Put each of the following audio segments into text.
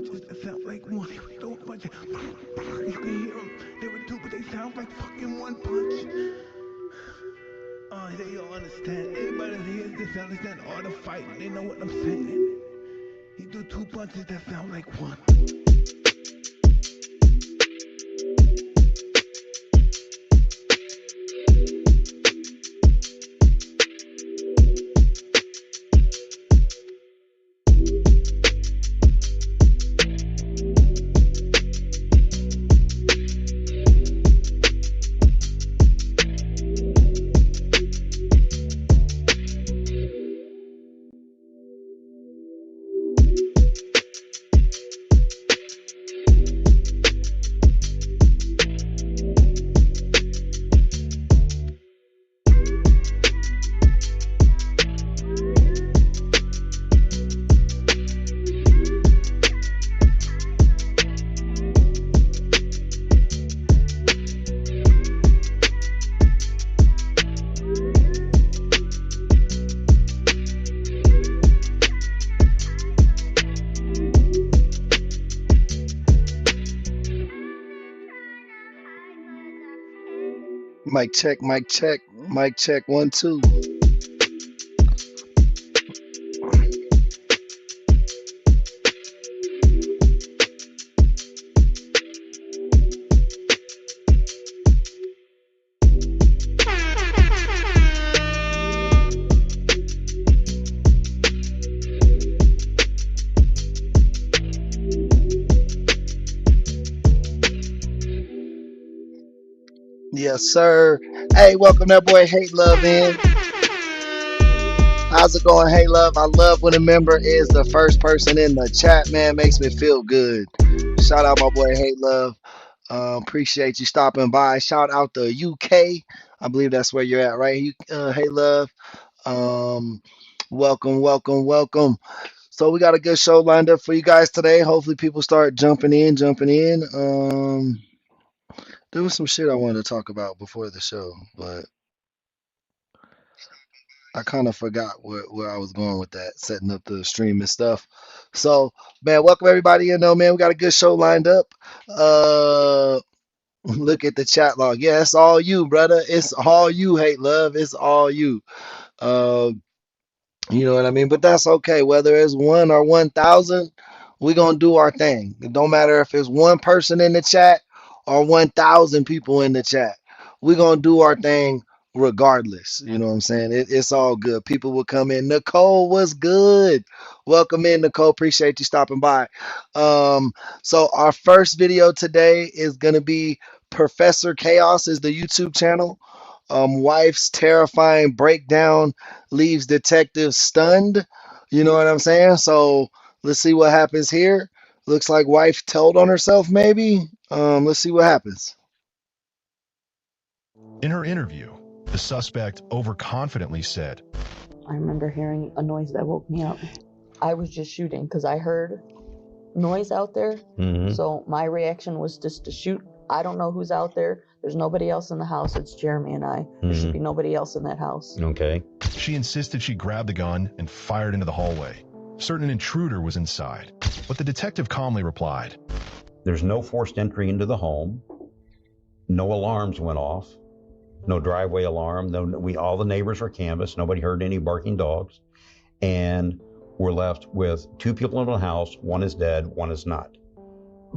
punches that sound like one. They were those punches. You can hear them. They were two, but they sound like fucking one punch. Oh, they don't understand. Anybody that hears this understand all the fighting. They know what I'm saying. He do two punches that sound like one. Mic check, mic check, 1, 2. Yes, sir. Hey, welcome that boy Hate Love in. How's it going, Hey Love? I love when a member is the first person in the chat, man. Makes me feel good. Shout out my boy Hate Love. Appreciate you stopping by. Shout out to UK. I believe that's where you're at, right? Hey Love. Um, welcome. So we got a good show lined up for you guys today. Hopefully people start jumping in. There was some shit I wanted to talk about before the show, but I kind of forgot where I was going with that, setting up the stream and stuff. So, man, welcome everybody in though, man. We got a good show lined up. Uh, look at the chat log. Yeah, it's all you, brother. It's all you, Hate Love. It's all you. Uh, you know what I mean? But that's okay. Whether it's 1 or 1,000, we gonna do our thing. It don't matter if it's one person in the chat or 1,000 people in the chat. We gonna do our thing regardless. You know what I'm saying? It's all good. People will come in. Nicole was good. Welcome in, Nicole. Appreciate you stopping by. So our first video today is gonna be Professor Chaos is the YouTube channel. Wife's terrifying breakdown leaves detective stunned. You know what I'm saying? So let's see what happens here. Looks like wife told on herself, maybe. Let's see what happens. In her interview, the suspect overconfidently said, I remember hearing a noise that woke me up. I was just shooting because I heard noise out there. So my reaction was just to shoot. I don't know who's out there. There's nobody else in the house. It's Jeremy and I. There should be nobody else in that house. Okay. She insisted she grabbed the gun and fired into the hallway, certain an intruder was inside. But the detective calmly replied, There's no forced entry into the home. No alarms went off. No driveway alarm. All the neighbors were canvassed. Nobody heard any barking dogs. And we're left with 2 people in the house. One is dead, one is not.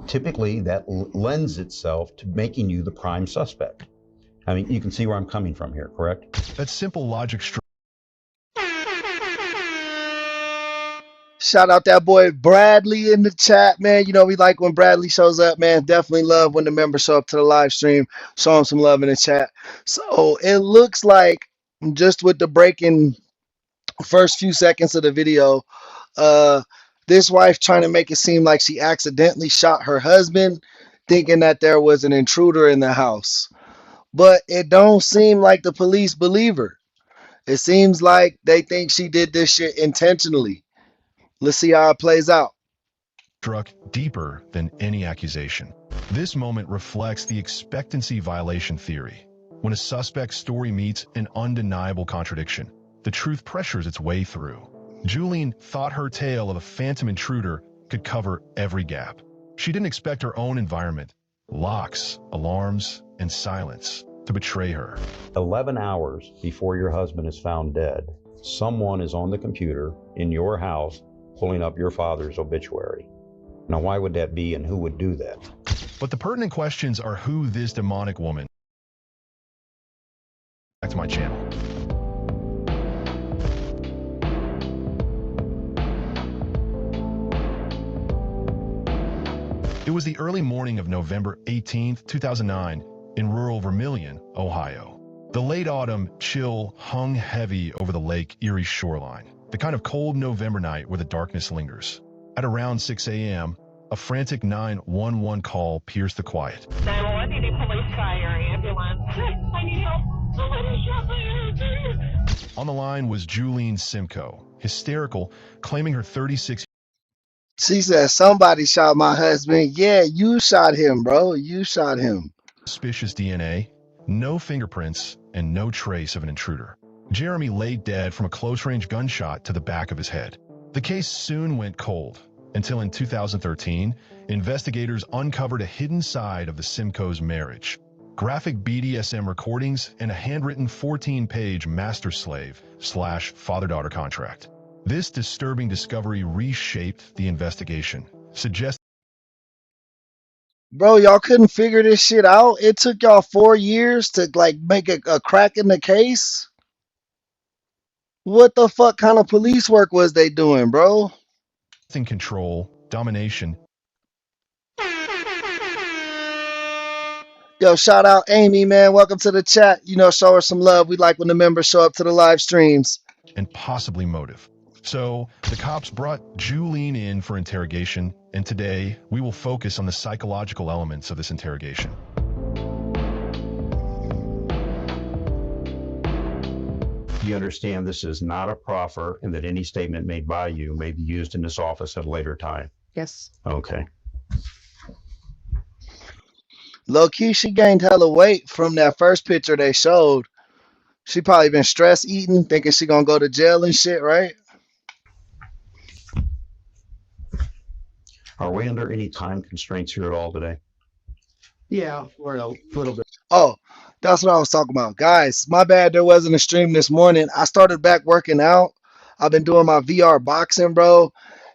Typically, that lends itself to making you the prime suspect. I mean, you can see where I'm coming from here, correct? that simple logic Shout out that boy Bradley in the chat, man. You know, we like when Bradley shows up, man. Definitely love when the members show up to the live stream. Show him some love in the chat. So it looks like just with the breaking first few seconds of the video, this wife trying to make it seem like she accidentally shot her husband, thinking that there was an intruder in the house. But it don't seem like the police believe her. It seems like they think she did this shit intentionally. Let's see how it plays out. struck deeper than any accusation. This moment reflects the expectancy violation theory. When a suspect's story meets an undeniable contradiction, the truth pressures its way through. Julian thought her tale of a phantom intruder could cover every gap. She didn't expect her own environment, locks, alarms, and silence, to betray her. 11 hours before your husband is found dead, someone is on the computer in your house pulling up your father's obituary. Now, why would that be, and who would do that? But the pertinent questions are who this demonic woman. Back to my channel. It was the early morning of November 18, 2009, in rural Vermilion, Ohio. The late autumn chill hung heavy over the Lake Erie shoreline, the kind of cold November night where the darkness lingers. At around 6 a.m., a frantic 911 call pierced the quiet. 911, need a police fire ambulance. I need help. Somebody shot my husband. On the line was Julene Simcoe, hysterical, claiming her 36. She said, somebody shot my husband. Yeah, you shot him, bro. You shot him. Suspicious DNA, no fingerprints, and no trace of an intruder. Jeremy lay dead from a close-range gunshot to the back of his head. The case soon went cold, until in 2013, investigators uncovered a hidden side of the Simcoe's marriage. Graphic BDSM recordings and a handwritten 14-page master-slave/father-daughter contract. This disturbing discovery reshaped the investigation, suggesting Bro, y'all couldn't figure this shit out? It took y'all 4 years to like make a crack in the case? What the fuck kind of police work was they doing, bro? control, domination. Yo, shout out Amy, man. Welcome to the chat. You know, show her some love. We like when the members show up to the live streams. And possibly motive. So the cops brought Julene in for interrogation, and today we will focus on the psychological elements of this interrogation. You understand this is not a proffer, and that any statement made by you may be used in this office at a later time? Yes. Okay. Low-key, she gained hella weight from that first picture they showed. She probably been stress eating, thinking she gonna go to jail and shit, right? Are we under any time constraints here at all today? Yeah, we're a little bit. Oh, that's what I was talking about. Guys, my bad there wasn't a stream this morning. I started back working out. I've been doing my VR boxing, bro,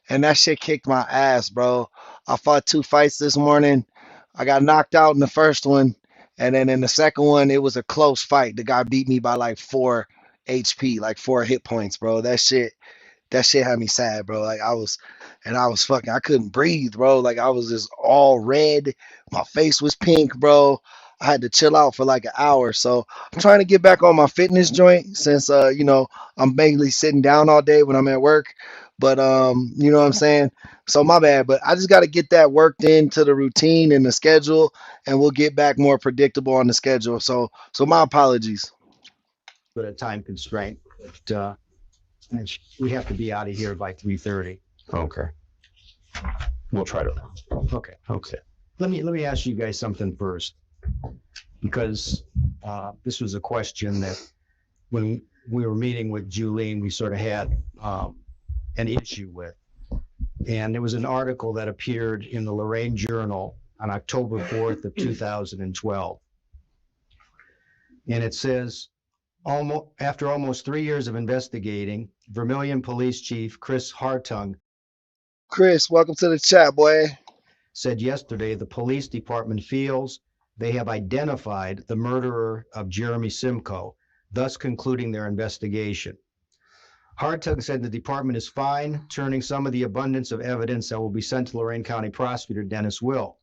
and that shit kicked my ass, bro. I fought 2 fights this morning. I got knocked out in the first one, and then in the second one, it was a close fight. The guy beat me by like 4 HP, like 4 hit points, bro. That shit had me sad, bro. Like I was fucking, I couldn't breathe, bro. Like I was just all red. My face was pink, bro. I had to chill out for like an hour. So I'm trying to get back on my fitness joint since, you know, I'm mainly sitting down all day when I'm at work. But, you know what I'm saying? So my bad, but I just got to get that worked into the routine and the schedule, and we'll get back more predictable on the schedule. So my apologies. But a time constraint. But, and we have to be out of here by 3:30. Okay. We'll try to. Okay. Okay. Let me ask you guys something first, because this was a question that when we were meeting with Julene, we sort of had an issue with. And there was an article that appeared in the Lorraine Journal on October 4th of 2012. And it says, after almost 3 years of investigating, Vermilion Police Chief Chris Hartung. Chris, welcome to the chat, boy. Said yesterday the police department feels they have identified the murderer of Jeremy Simcoe, thus concluding their investigation. Hartung said the department is fine turning some of the abundance of evidence that will be sent to Lorain County Prosecutor Dennis Will.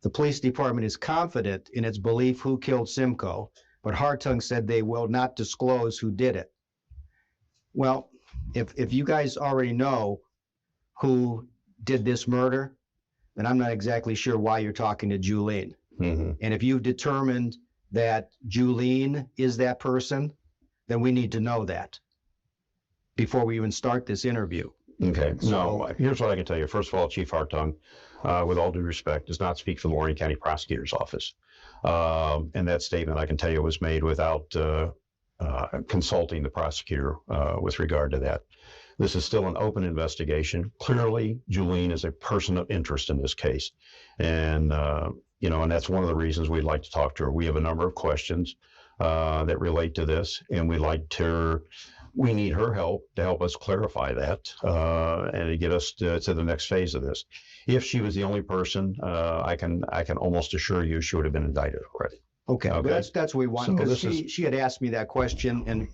The police department is confident in its belief who killed Simcoe, but Hartung said they will not disclose who did it. Well, if you guys already know who did this murder, then I'm not exactly sure why you're talking to Julene. Mm-hmm. And if you've determined that Julene is that person, then we need to know that before we even start this interview. Okay. So here's what I can tell you. First of all, Chief Hartung, with all due respect, does not speak for the Lorain County Prosecutor's Office. And that statement, I can tell you, was made without consulting the prosecutor with regard to that. This is still an open investigation. Clearly, Julene is a person of interest in this case. And, and that's one of the reasons we'd like to talk to her. We have a number of questions that relate to this, and we need her help to help us clarify that and to get us to the next phase of this. If she was the only person, I can almost assure you she would have been indicted already. Okay. But that's what we want, because she had asked me that question, and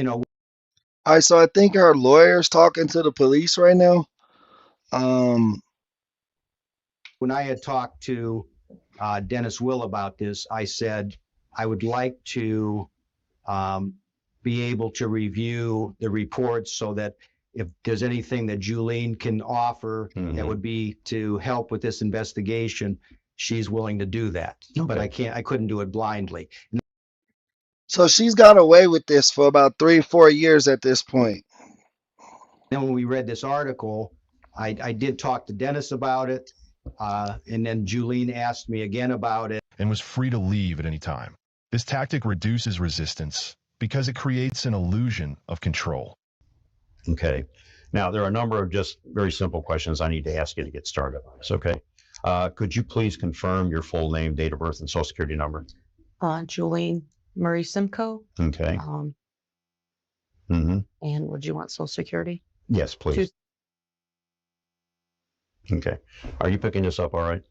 All right, so I think her lawyer's talking to the police right now. When I had talked to Dennis Will about this, I said I would like to be able to review the reports so that if there's anything that Julene can offer that would be to help with this investigation, she's willing to do that. Okay. But I couldn't do it blindly. So she's got away with this for about 3-4 years at this point. Then when we read this article, I did talk to Dennis about it, and then Julene asked me again about it. And was free to leave at any time. This tactic reduces resistance because it creates an illusion of control. Okay. Now, there are a number of just very simple questions I need to ask you to get started on this, okay? Could you please confirm your full name, date of birth, and social security number? Julene Murray Simcoe. Okay. And would you want social security? Yes, please. Okay. Are you picking this up all right?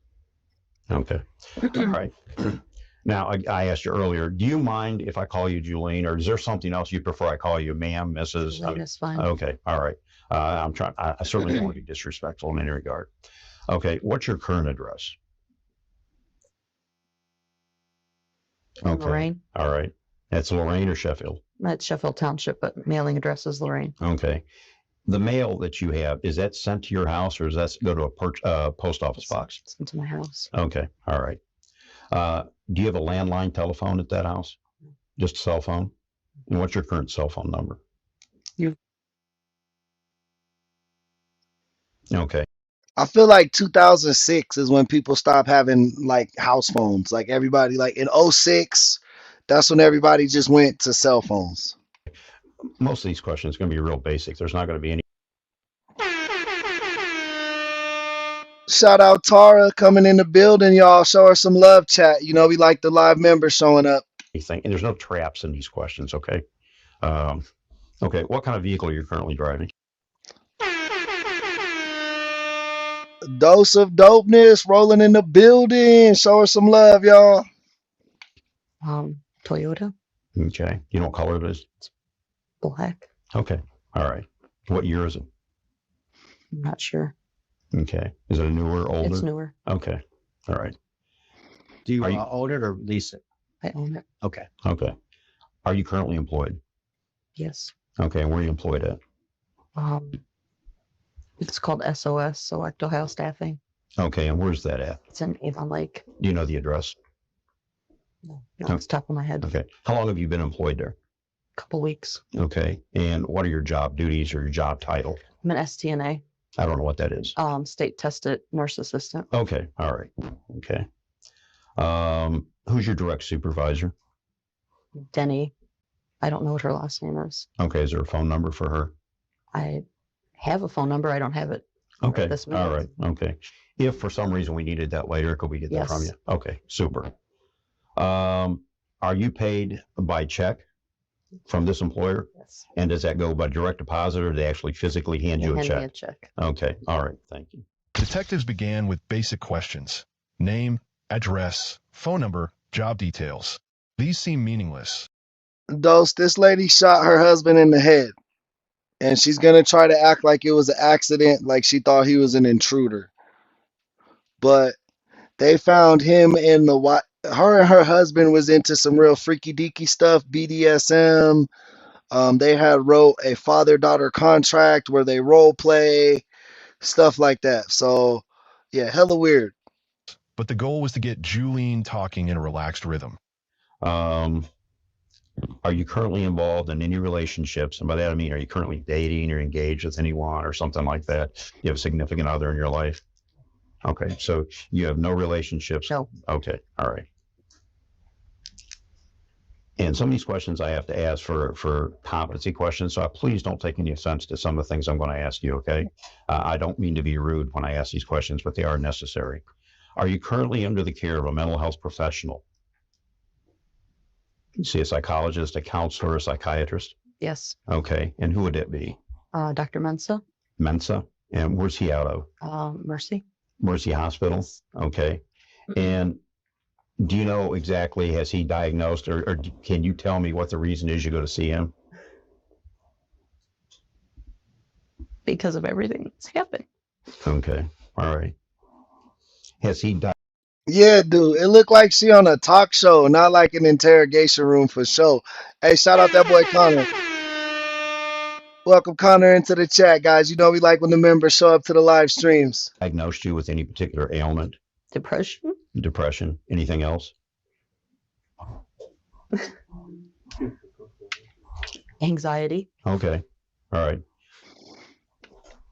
Okay. All right. Now, I asked you earlier, do you mind if I call you Julene, or is there something else you prefer I call you, ma'am, Mrs.? Julene is fine. Okay. All right. I certainly don't want to be disrespectful in any regard. Okay. What's your current address? Okay. Lorraine. All right. That's Lorraine or Sheffield? That's Sheffield Township, but mailing address is Lorraine. Okay. The mail that you have, is that sent to your house, or does that go to a post office box? It's sent to my house. Okay. All right. Do you have a landline telephone at that house? Just a cell phone? And what's your current cell phone number? Okay. I feel like 2006 is when people stopped having like house phones. Like everybody, like in 06, that's when everybody just went to cell phones. Most of these questions are going to be real basic. There's not going to be any. Shout out Tara coming in the building, y'all. Show her some love, chat. You know, we like the live members showing up. Anything, and there's no traps in these questions, okay? Okay, what kind of vehicle are you currently driving? Dose of dopeness rolling in the building. Show her some love, y'all. Toyota. Okay. You know what color it is? It's black. Okay. All right. What year is it? I'm not sure. Okay. Is it a newer or older? It's newer. Okay. All right. Do you own it or lease it? I own it. Okay. Okay. Are you currently employed? Yes. Okay. And where are you employed at? It's called SOS, Select Ohio Staffing. Okay. And where's that at? It's in Avon Lake. Do you know the address? No, it's top of my head. Okay. How long have you been employed there? Couple weeks. Okay. And what are your job duties or your job title? I'm an STNA. I don't know what that is. State tested nurse assistant. Okay. All right. Okay. Who's your direct supervisor? Denny. I don't know what her last name is. Okay. Is there a phone number for her? I have a phone number. I don't have it. Okay. Right this minute. All right. Okay. If for some reason we needed that later, could we get that from you? Okay. Super. Are you paid by check from this employer? Yes. And does that go by direct deposit, or do they actually physically hand you a check? Me a check. Okay. All right. Thank you. Detectives began with basic questions: name, address, phone number, job details. These seem meaningless. Dose, this lady shot her husband in the head, and she's going to try to act like it was an accident, like she thought he was an intruder. But they found him in the her and her husband was into some real freaky deaky stuff, BDSM. They had wrote a father-daughter contract where they role play, stuff like that. So yeah, hella weird. But the goal was to get Julene talking in a relaxed rhythm. Are you currently involved in any relationships? And by that I mean, are you currently dating or engaged with anyone or something like that? You have a significant other in your life? Okay, so you have no relationships? No. Okay, all right. And some of these questions I have to ask for competency questions, so please don't take any offense to some of the things I'm going to ask you, okay? I don't mean to be rude when I ask these questions, but they are necessary. Are you currently under the care of a mental health professional? See, a psychologist, a counselor, a psychiatrist? Yes. Okay, and who would that be? Dr. Mensa. Mensa? And where's he out of? Mercy. Mercy Hospital? Yes. Okay. And do you know exactly, has he diagnosed, or can you tell me what the reason is you go to see him? Because of everything that's happened. Okay. All right. Has he died? Yeah, dude. It looked like she on a talk show, not like an interrogation room for sure. Hey, shout out that boy Connor. Welcome Connor into the chat, guys. You know we like when the members show up to the live streams. Diagnosed you with any particular ailment? Depression. Depression? Anything else? Anxiety. Okay. All right.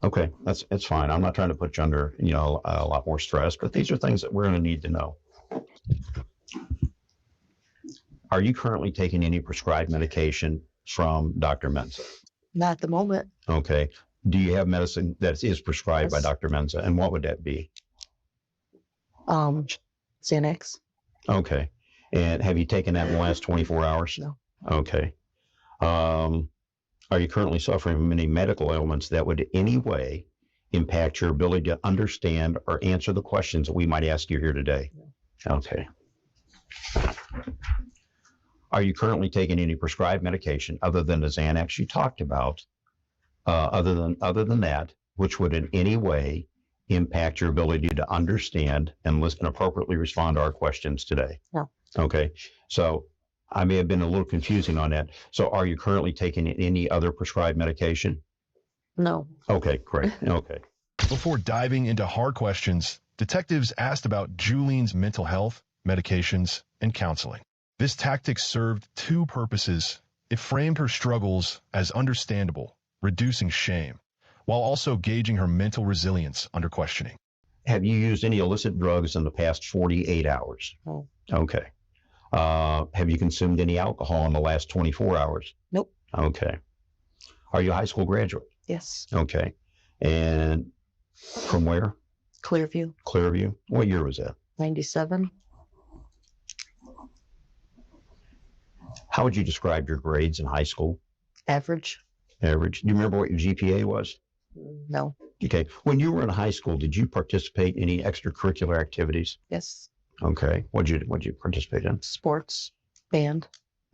Okay, that's fine. I'm not trying to put you under, a lot more stress, but these are things that we're going to need to know. Are you currently taking any prescribed medication from Dr. Mensa? Not at the moment. Okay. Do you have medicine that is prescribed by Yes. Dr. Mensa, and what would that be? Xanax. Okay. And have you taken that in the last 24 hours? No. Okay. Are you currently suffering from any medical ailments that would in any way impact your ability to understand or answer the questions that we might ask you here today? No. Okay. Are you currently taking any prescribed medication other than the Xanax you talked about, other than that, which would in any way impact your ability to understand and listen and appropriately respond to our questions today? No. Okay. So I may have been a little confusing on that. So are you currently taking any other prescribed medication? No. Okay, great. Okay. Before diving into hard questions, detectives asked about Julien's mental health, medications, and counseling. This tactic served two purposes. It framed her struggles as understandable, reducing shame, while also gauging her mental resilience under questioning. Have you used any illicit drugs in the past 48 hours? No. Okay. Have you consumed any alcohol in the last 24 hours? Nope. Okay. Are you a high school graduate? Yes. Okay. And from where? Clearview. Clearview. What year was that? 97. How would you describe your grades in high school? Average. Average. Do you remember what your GPA was? No. Okay. When you were in high school, did you participate in any extracurricular activities? Yes. Okay. What'd you participate in? Sports. Band.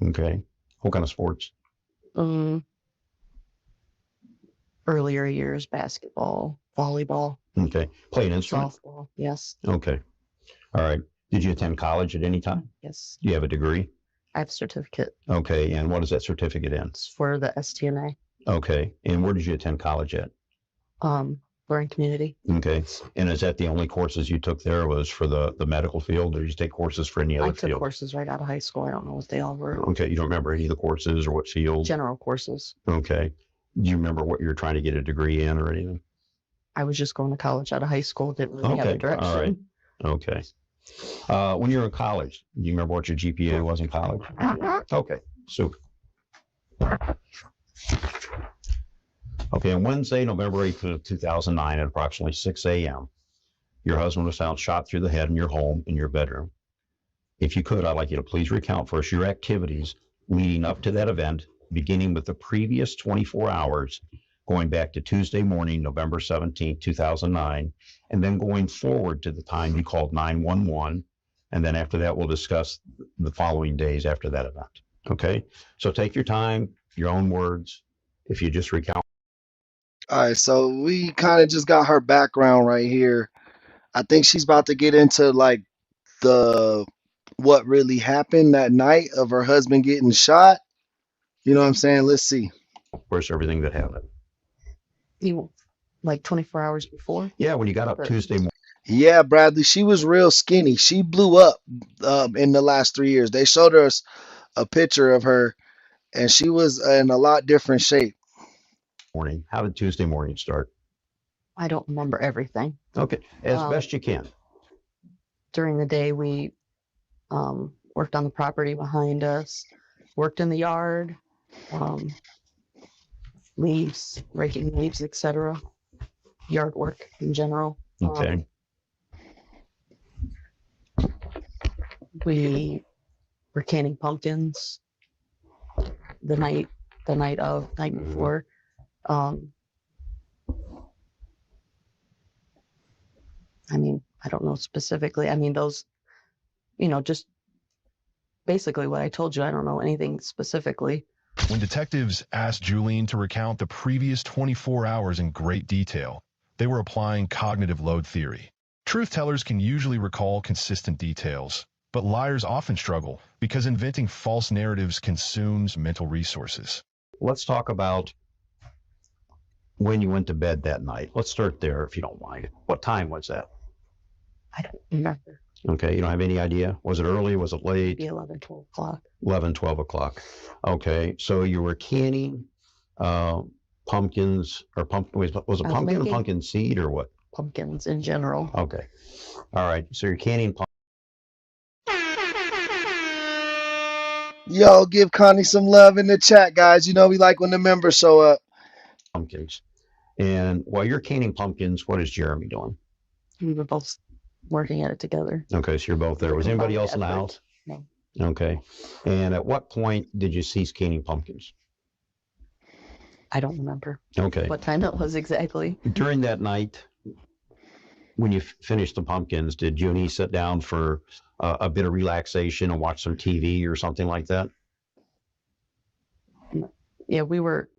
Okay. What kind of sports? Earlier years, basketball, volleyball, Okay. Play an instrument? softball. Yes. Okay. All right. Did you attend college at any time? Yes. Do you have a degree? I have a certificate. Okay. And what is that certificate in? It's for the STNA. Okay. And where did you attend college at? Learning community. Okay. And is that the only courses you took there was for the medical field, or did you take courses for any I other took field? courses right out of high school. I don't know what they all were. Okay. You don't remember any of the courses or what field? General courses. Okay. Do you remember what you were trying to get a degree in or anything? I was just going to college out of high school. Didn't really have a Okay. direction. All right. Okay. When you were in college, do you remember what your GPA was in college? Okay. Super. Okay. On Wednesday, November 8th of 2009 at approximately 6 a.m., your husband was found shot through the head in your home in your bedroom. If you could, I'd like you to please recount for us your activities leading up to that event, beginning with the previous 24 hours, going back to Tuesday morning, November 17th, 2009, and then going forward to the time you called 911. And then after that, we'll discuss the following days after that event. Okay? So take your time, your own words. If you just recount. All right, so we kind of just got her background right here. I think she's about to get into like what really happened that night of her husband getting shot. You know what I'm saying? Let's see. Of course, everything that happened. Like 24 hours before? Yeah, when you got up But- Tuesday morning. Yeah, Bradley, she was real skinny. She blew up in the last 3 years. They showed us a picture of her, and she was in a lot different shape. How did Tuesday morning start? I don't remember everything. Okay, as Um, best you can. During the day, we worked on the property behind us. worked in the yard, leaves, raking leaves, etc. Yard work in general. Okay. We were canning pumpkins the night before. I mean, I don't know specifically. I mean, those, just basically what I told you. I don't know anything specifically. When detectives asked Julian to recount the previous 24 hours in great detail, they were applying cognitive load theory. Truth tellers can usually recall consistent details, but liars often struggle because inventing false narratives consumes mental resources. Let's talk about when you went to bed that night. Let's start there, if you don't mind. What time was that? I don't remember. Okay, you don't have any idea? Was it early? Was it late? Maybe 11, 12 o'clock. 11, 12 o'clock. Okay, so you were canning pumpkins, or was it pumpkin or pumpkin seed or what? Pumpkins in general. Okay, all right, so you're canning Yo, give Connie some love in the chat, guys. You know we like when the members show up. pumpkins. And while you're canning pumpkins, what is Jeremy doing? We were both working at it together. Okay, so you're both there. Was anybody else in the house? No. Okay. And at what point did you cease canning pumpkins? I don't remember Okay. what time that was exactly. During that night, when you finished the pumpkins, did you and he sit down for a bit of relaxation and watch some TV or something like that? Yeah, we were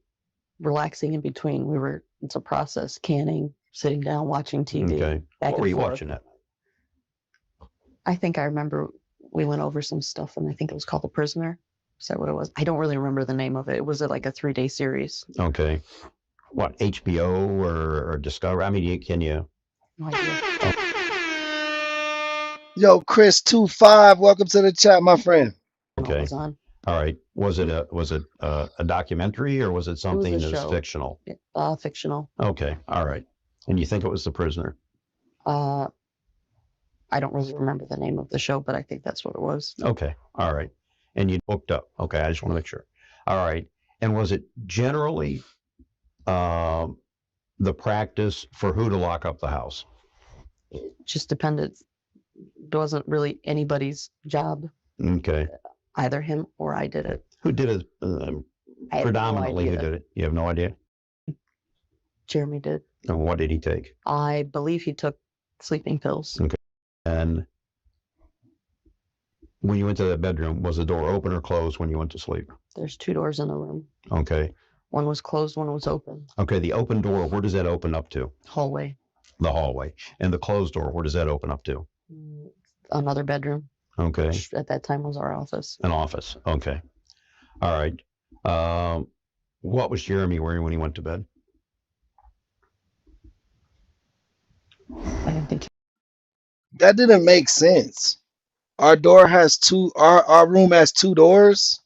relaxing in between. It's a process, canning, sitting down, watching TV. Okay. What were you watching at? I think I remember we went over some stuff, and I think it was called The Prisoner. Is that what it was? I don't really remember the name of it. It was like a 3-day series. Okay. What, HBO or Discovery? I mean, can you? No idea. Yo, Chris25, welcome to the chat, my friend. Okay. It was on. All right. Was it a documentary or was it something It was a that's show. fictional? Fictional. Okay. All right. And you think it was The Prisoner? I don't really remember the name of the show, but I think that's what it was. Okay. All right. And you booked up. Okay. I just want to make sure. All right. And was it generally the practice for who to lock up the house? It just depended. It wasn't really anybody's job. Okay. Either him or I did it. Who did it? I had Predominantly, no who idea. did it? You have no idea? Jeremy did. And what did he take? I believe he took sleeping pills. Okay. And when you went to that bedroom, was the door open or closed when you went to sleep? There's 2 doors in the room. Okay. One was closed, one was open. Okay. The open door, where does that open up to? Hallway. The hallway. And the closed door, where does that open up to? Another bedroom. Okay. Which at that time was our office. An office. Okay. All right. What was Jeremy wearing when he went to bed? I didn't think. That didn't make sense. Our door has our room has 2 doors,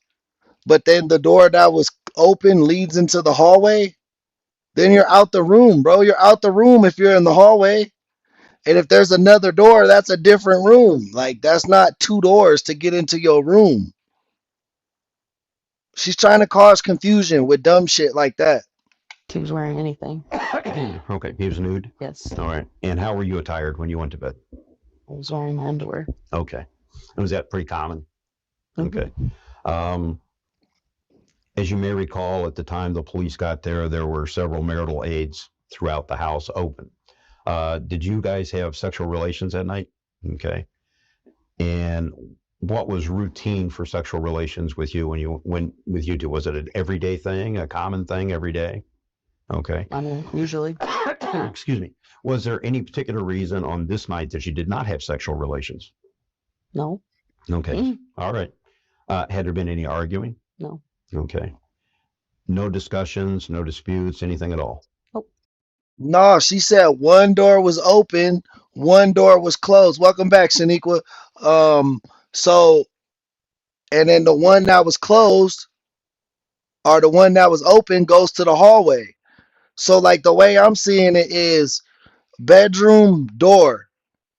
but then the door that was open leads into the hallway. Then you're out the room, bro. You're out the room if you're in the hallway. And if there's another door, that's a different room. Like, that's not 2 doors to get into your room. She's trying to cause confusion with dumb shit like that. He was wearing anything. Okay. He was nude? Yes. All right. And how were you attired when you went to bed? I was wearing my underwear. Okay. And was that pretty common? Mhm. Okay. As you may recall, at the time the police got there, there were several marital aids throughout the house open. Did you guys have sexual relations that night? Okay. And what was routine for sexual relations with you when you went with you two? Was it an everyday thing, a common thing every day? Okay. I mean, usually. Excuse me. Was there any particular reason on this night that you did not have sexual relations? No. Okay. Mm. All right. Had there been any arguing? No. Okay. No discussions, no disputes, anything at all? No, she said 1 door was open, 1 door was closed. Welcome back, Shaniqua. So, and then the one that was closed or the one that was open goes to the hallway. So, like, the way I'm seeing it is bedroom door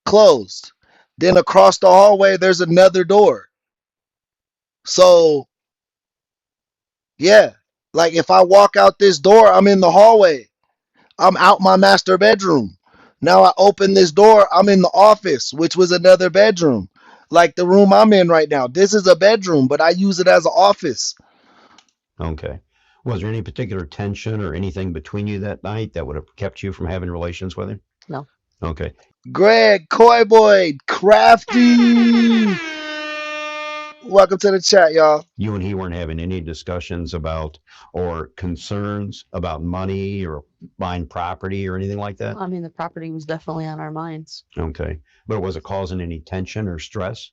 closed. Then across the hallway, there's another door. So Yeah. Like if I walk out this door, I'm in the hallway. I'm out my master bedroom. Now I open this door, I'm in the office, which was another bedroom. Like the room I'm in right now. This is a bedroom, but I use it as an office. Okay. Was there any particular tension or anything between you that night that would have kept you from having relations with him? No. Okay. Greg, Coy Boy, Crafty. Welcome to the chat, y'all. You and he weren't having any discussions about or concerns about money or buying property or anything like that? I mean, the property was definitely on our minds. Okay. But was it causing any tension or stress?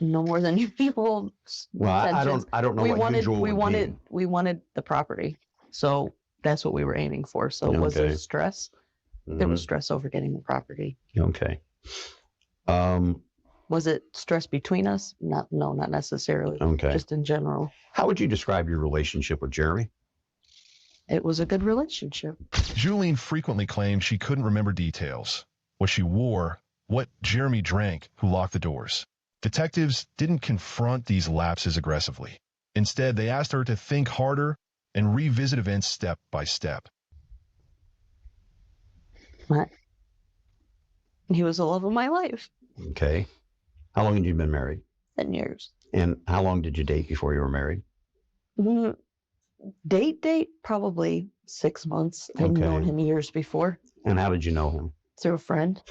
No more than usual. Well, I don't know what usual would be. We wanted the property, so that's what we were aiming for. So was there Okay. stress? There was stress over getting the property. Okay. Was it stress between us? No, not necessarily. Okay. Just in general. How would you describe your relationship with Jeremy? It was a good relationship. Julian frequently claimed she couldn't remember details, what she wore, what Jeremy drank, who locked the doors. Detectives didn't confront these lapses aggressively. Instead, they asked her to think harder and revisit events step by step. He was the love of my life. Okay. How long had you been married? 10 years. And how long did you date before you were married? Date, probably 6 months. I'd known him years before. And how did you know him? Through a friend.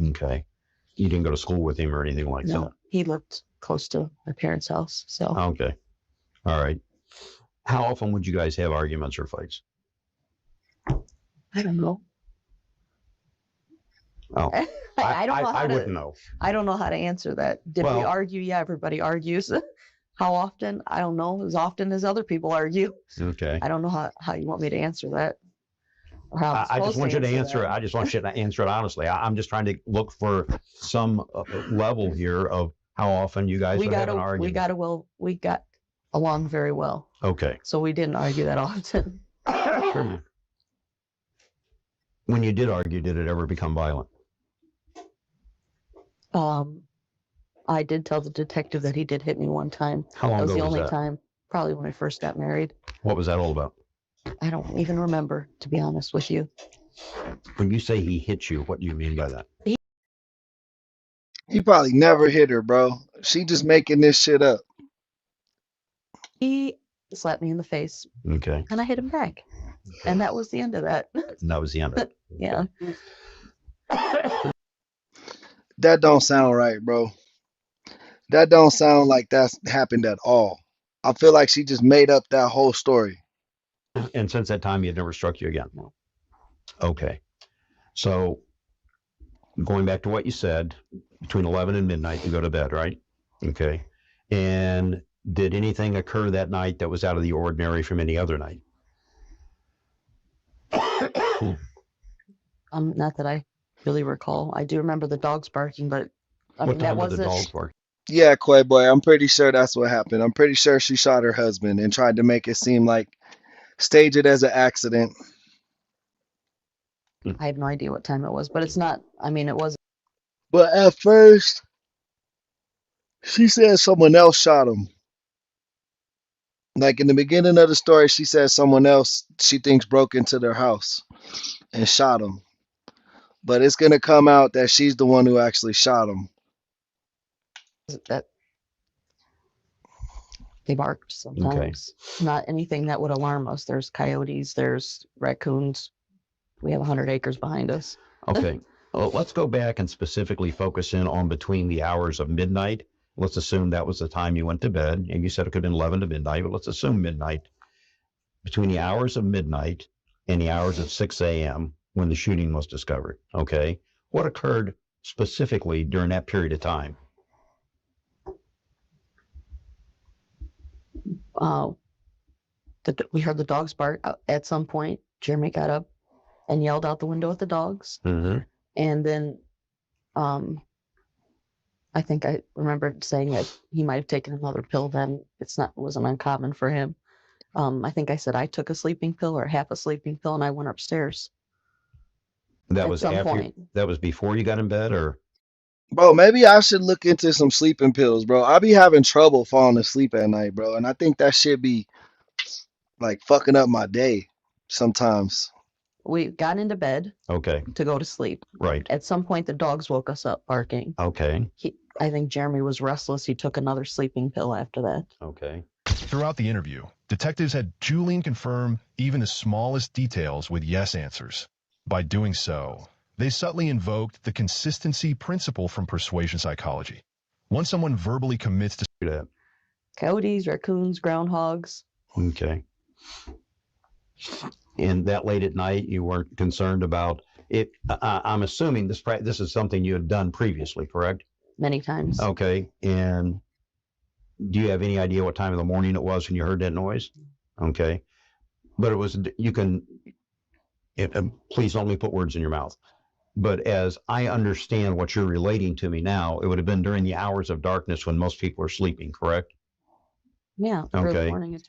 Okay. You didn't go to school with him or anything like that? No, he lived close to my parents' house. So. Okay. All right. How often would you guys have arguments or fights? I don't know. Oh, I don't know. I wouldn't know. I don't know how to answer that. Did we argue? Yeah, everybody argues. How often? I don't know. As often as other people argue. Okay. I don't know how you want me to answer that. Or how I just want you to answer it. I just want you to answer it honestly. I'm just trying to look for some level here of how often you guys would have an argument. We got along very well. Okay. So we didn't argue that often. When you did argue, did it ever become violent? I did tell the detective that he did hit me one time. How long ago was that? That was the only time, probably when I first got married. What was that all about? I don't even remember, to be honest with you. When you say he hit you, what do you mean by that? He probably never hit her, bro. She just making this shit up. He slapped me in the face. Okay. And I hit him back. And that was the end of that. And that was the end of it. Yeah. That don't sound right, bro. That don't sound like that's happened at all. I feel like she just made up that whole story. And since that time, he had never struck you again? No. Okay. So going back to what you said, between 11 and midnight, you go to bed, right? Okay. And did anything occur that night that was out of the ordinary from any other night? Not that I really recall. I do remember the dogs barking, but I mean, that wasn't. What time did the dogs bark? Yeah, Quay Boy, I'm pretty sure that's what happened. I'm pretty sure she shot her husband and tried to make it seem like stage it as an accident. I have no idea what time it was, but it's not. I mean, it wasn't. But at first, she said someone else shot him. Like in the beginning of the story, she said someone else she thinks broke into their house and shot him. But it's going to come out that she's the one who actually shot him. That they barked sometimes. Okay. Not anything that would alarm us. There's coyotes, there's raccoons. We have 100 acres behind us. Okay. Well, let's go back and specifically focus in on between the hours of midnight. Let's assume that was the time you went to bed. And you said it could have been 11 to midnight, but let's assume midnight. Between the hours of midnight and the hours of 6 a.m. when the shooting was discovered. Okay. What occurred specifically during that period of time? We heard the dogs bark at some point. Jeremy got up and yelled out the window at the dogs. Mm-hmm. And then I think I remember saying that he might have taken another pill then. It wasn't uncommon for him. I think I said I took a sleeping pill or half a sleeping pill and I went upstairs. That was after. That was before you got in bed, or? Bro, maybe I should look into some sleeping pills, bro. I be having trouble falling asleep at night, bro. And I think that should be like fucking up my day sometimes. We got into bed Okay. to go to sleep. Right. At some point, the dogs woke us up barking. Okay. I think Jeremy was restless. He took another sleeping pill after that. Okay. Throughout the interview, detectives had Julian confirm even the smallest details with yes answers. By doing so, they subtly invoked the consistency principle from persuasion psychology. Once someone verbally commits to that. Coyotes, raccoons, groundhogs. Okay. And that late at night, you weren't concerned about it. I'm assuming this is something you had done previously, correct? Many times. Okay. And do you have any idea what time of the morning it was when you heard that noise? Okay. But it was, please don't let me put words in your mouth. But as I understand what you're relating to me now, it would have been during the hours of darkness when most people are sleeping, correct? Yeah. Early Okay. morning.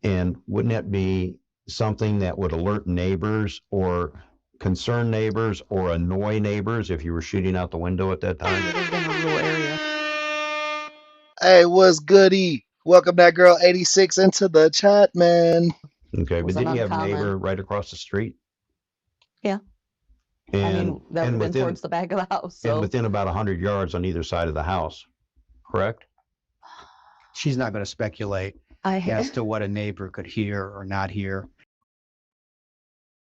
And wouldn't that be something that would alert neighbors or concern neighbors or annoy neighbors if you were shooting out the window at that time? It was in a rural area. Hey, what's goody? Welcome that girl 86 into the chat, man. Okay, but didn't you have a uncommon. neighbor right across the street? Yeah. And, I mean, that would have been towards the back of the house. So. And within about 100 yards on either side of the house, correct? She's not going to speculate as to what a neighbor could hear or not hear.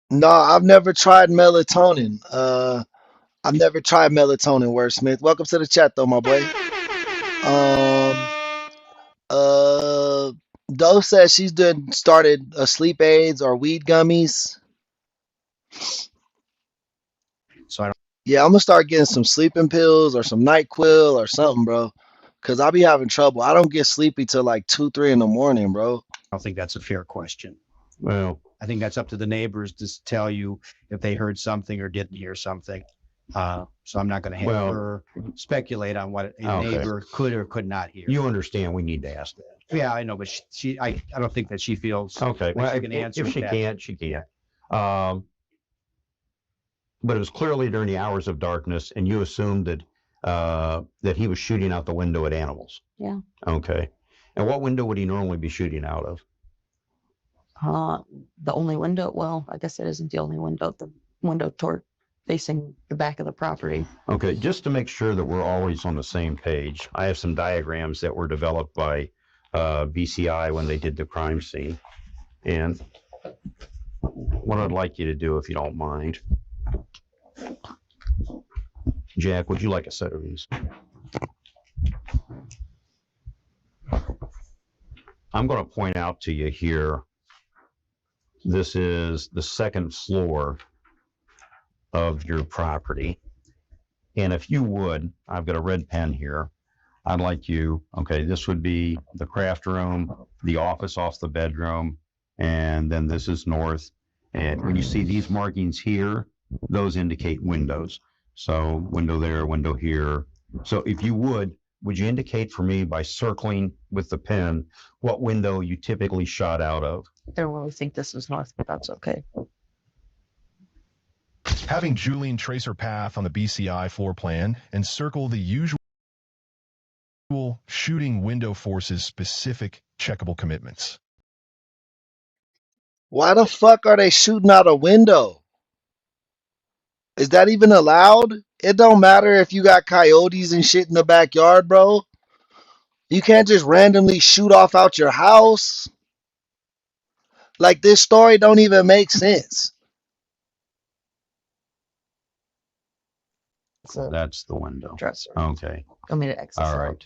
No, I've never tried melatonin. I've never tried melatonin, Wordsmith. Welcome to the chat though, my boy. Doe says she's started sleep aids or weed gummies. So I don't. Yeah, I'm gonna start getting some sleeping pills or some NyQuil or something, bro. Cause I'll be having trouble. I don't get sleepy till like 2, 3 in the morning, bro. I don't think that's a fair question. Well, I think that's up to the neighbors to tell you if they heard something or didn't hear something. So I'm not going to have her speculate on what a neighbor could or could not hear. you understand we need to ask that. Yeah, I know, but I don't think that she feels Okay, well, she can answer if she that. can't, she can't. But it was clearly during the hours of darkness, and you assumed that he was shooting out the window at animals. Yeah. Okay. And what window would he normally be shooting out of? The only window, well, I guess it isn't the only window, the window facing the back of the property. Okay, just to make sure that we're always on the same page, I have some diagrams that were developed by BCI when they did the crime scene. And what I'd like you to do, if you don't mind, Jack, would you like a set of these? I'm going to point out to you here, this is the second floor of your property. And if you would, I've got a red pen here. I'd like you, okay, this would be the craft room, the office off the bedroom, and then this is north. And when you see these markings here, those indicate windows. So window there, window here. So if you would you indicate for me by circling with the pen what window you typically shot out of? I don't really think this is north, but that's okay. Having Julian trace her path on the BCI floor plan and circle the usual shooting window force's specific checkable commitments. Why the fuck are they shooting out a window? Is that even allowed? It don't matter if you got coyotes and shit in the backyard, bro. You can't just randomly shoot off out your house. Like, this story don't even make sense. That's the window. Dresser. Okay. Want me to exit? All right.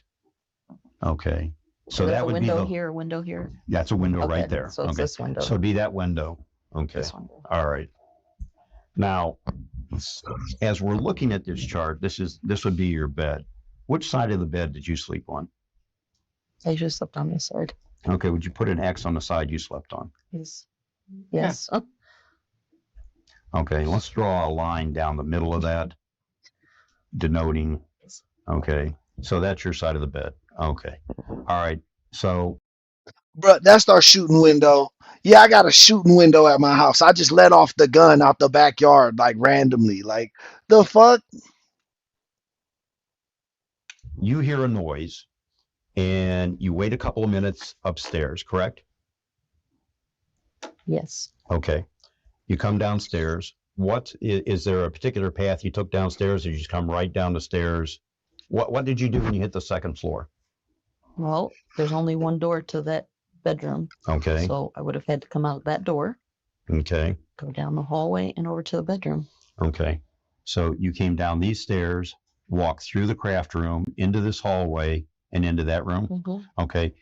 Okay. So that would be window here, window here. That's a window right there. So it's this window. So it'd be that window. Okay. This window. All right. Now, as we're looking at this chart, this would be your bed. Which side of the bed did you sleep on? I just slept on this side. Okay. Would you put an X on the side you slept on? Yes. Yes. Yeah. Okay. Let's draw a line down the middle of that, denoting. Okay. So that's your side of the bed. Okay. All right. So. Bro, that's our shooting window. Yeah, I got a shooting window at my house. I just let off the gun out the backyard, like randomly. Like, the fuck? You hear a noise and you wait a couple of minutes upstairs, correct? Yes. Okay. You come downstairs. Is there a particular path you took downstairs, or you just come right down the stairs? What did you do when you hit the second floor? Well, there's only one door to that bedroom. Okay. So I would have had to come out that door, Okay. go down the hallway and over to the bedroom. Okay. So you came down these stairs, walked through the craft room, into this hallway, and into that room. Mm-hmm. Okay.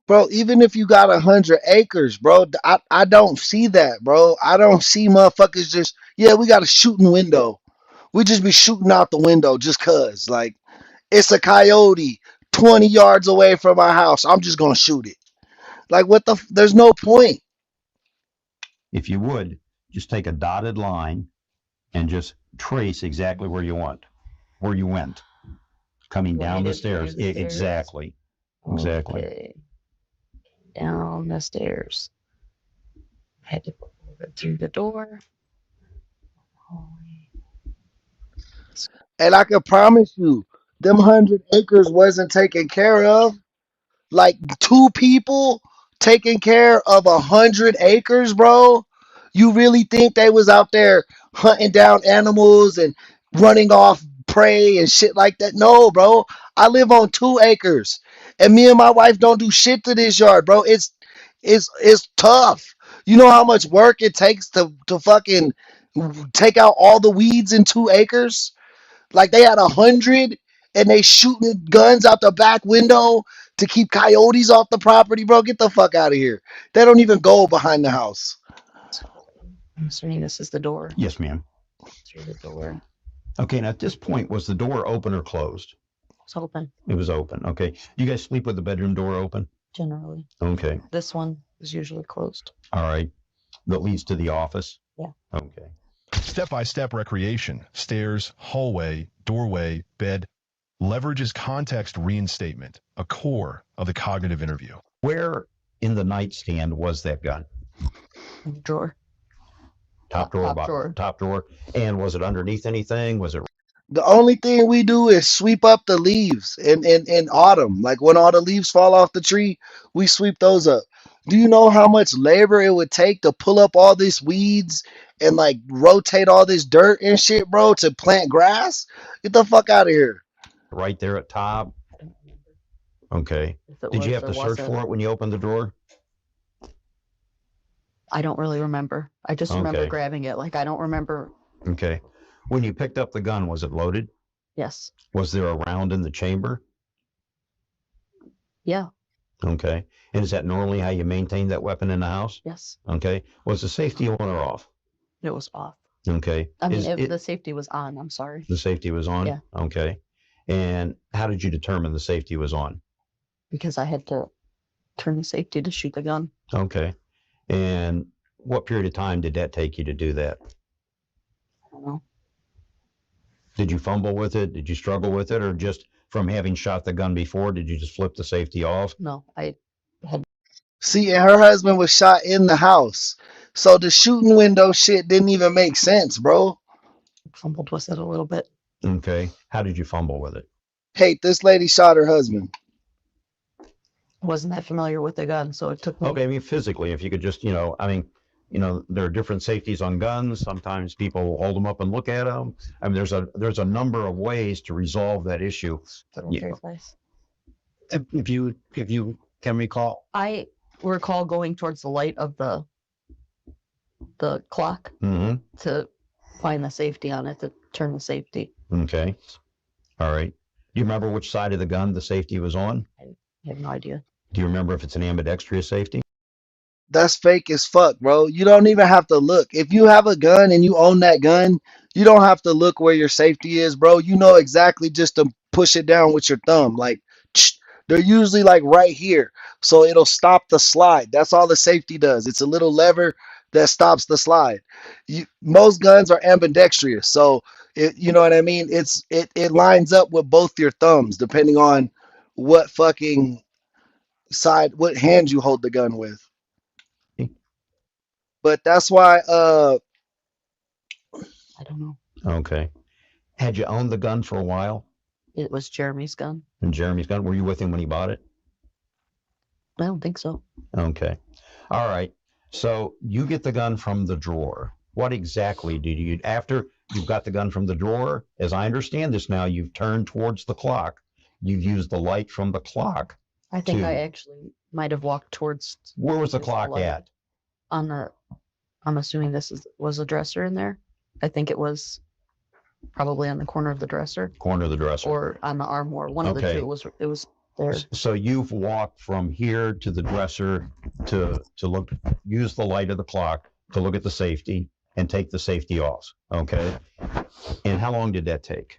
Bro, even if you got 100 acres, bro, I don't see that, bro. I don't see motherfuckers just, yeah, we got a shooting window. We just be shooting out the window just cause. Like, it's a coyote 20 yards away from our house. I'm just gonna shoot it. Like, there's no point. If you would, just take a dotted line and just trace exactly where you went, coming down the stairs. Exactly. Exactly. Okay. Down the stairs. I had to go through the door. Hallway. And I can promise you, them 100 acres wasn't taken care of. Like, two people taking care of 100 acres, bro. You really think they was out there hunting down animals and running off prey and shit like that? No, bro. I live on 2 acres, and me and my wife don't do shit to this yard, bro. It's tough. You know how much work it takes to fucking take out all the weeds in 2 acres? Like, they had 100 and they shooting guns out the back window to keep coyotes off the property, bro. Get the fuck out of here. They don't even go behind the house. I'm assuming this is the door. Yes, ma'am. Through the door. Okay, and at this point, was the door open or closed? It's open. It was open. Okay. You guys sleep with the bedroom door open? Generally. Okay. This one is usually closed. All right. That leads to the office? Yeah. Okay. Step-by-step recreation, stairs, hallway, doorway, bed, leverages context reinstatement, a core of the cognitive interview. Where in the nightstand was that gun? In the drawer. Top drawer? Top drawer. Top drawer. And was it underneath anything? Was it? The only thing we do is sweep up the leaves in autumn. Like, when all the leaves fall off the tree, we sweep those up. Do you know how much labor it would take to pull up all these weeds and like rotate all this dirt and shit, bro, to plant grass? Get the fuck out of here. Right there at top? I don't remember. Okay. If it Did you was have or to search wasn't. for it when you opened the drawer? I don't really remember. I just remember Okay. grabbing it. Like, I don't remember. Okay. When you picked up the gun, was it loaded? Yes. Was there a round in the chamber? Yeah. Okay. And is that normally how you maintain that weapon in the house? Yes. Okay. Was the safety on or off? It was off. Okay. I mean, the safety was on. I'm sorry. The safety was on? Yeah. Okay. And how did you determine the safety was on? Because I had to turn the safety to shoot the gun. Okay. And what period of time did that take you to do that? I don't know. Did you fumble with it? Did you struggle with it? Or just from having shot the gun before, did you just flip the safety off? No, I had. See, and her husband was shot in the house. So the shooting window shit didn't even make sense, bro. Fumbled with it a little bit. Okay. How did you fumble with it? Hey, this lady shot her husband. Wasn't that familiar with the gun, so it took me. Okay, I mean, physically, if you could just, there are different safeties on guns. Sometimes people will hold them up and look at them. I mean, there's a number of ways to resolve that issue. Okay, nice. If you can recall. I recall going towards the light of the clock Mm-hmm. to find the safety on it, to turn the safety. Okay. All right. Do you remember which side of the gun the safety was on? I have no idea. Do you remember if it's an ambidextrous safety? That's fake as fuck, bro. You don't even have to look. If you have a gun and you own that gun, you don't have to look where your safety is, bro. You know exactly just to push it down with your thumb. Like, they're usually like right here. So it'll stop the slide. That's all the safety does. It's a little lever that stops the slide. Most guns are ambidextrous. So, you know what I mean? It lines up with both your thumbs, depending on what fucking what hand you hold the gun with. But that's why I don't know. Okay. Had you owned the gun for a while? It was Jeremy's gun. And Jeremy's gun? Were you with him when he bought it? I don't think so. Okay. All right. So you get the gun from the drawer. What exactly did you, after you've got the gun from the drawer, as I understand this now, you've turned towards the clock. You've used the light from the clock. I think I actually might have walked towards. Where was the this clock light. at? On the, I'm assuming was a dresser in there. I think it was probably on the corner of the dresser. Corner of the dresser. Or on the armoire. One of the two. It was there. So you've walked from here to the dresser to look, use the light of the clock to look at the safety and take the safety off. Okay. And how long did that take?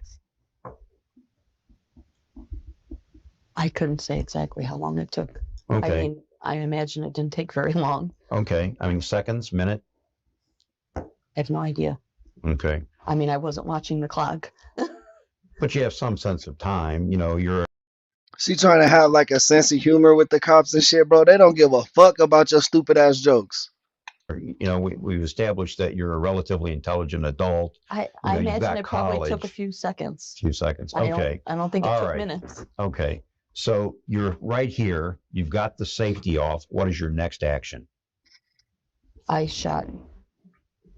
I couldn't say exactly how long it took. Okay. I mean, I imagine it didn't take very long. Okay. I mean, seconds, minute? I have no idea. Okay. I mean, I wasn't watching the clock. But you have some sense of time. You know, you're. She trying to have like a sense of humor with the cops and shit, bro. They don't give a fuck about your stupid ass jokes. You know, we've established that you're a relatively intelligent adult. I imagine it probably took a few seconds. A few seconds. Okay. I don't think it All took right. minutes. Okay. So you're right here. You've got the safety off. What is your next action? I shot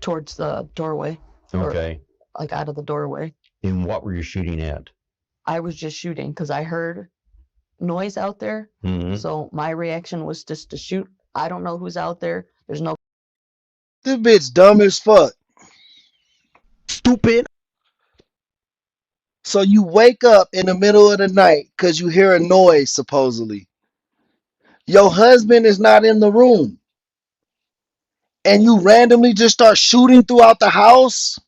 towards the doorway. Okay. Like out of the doorway. And what were you shooting at? I was just shooting because I heard noise out there. Mm-hmm. So my reaction was just to shoot. I don't know who's out there. There's no. This bitch dumb as fuck. Stupid. So you wake up in the middle of the night because you hear a noise, supposedly. Your husband is not in the room. And you randomly just start shooting throughout the house?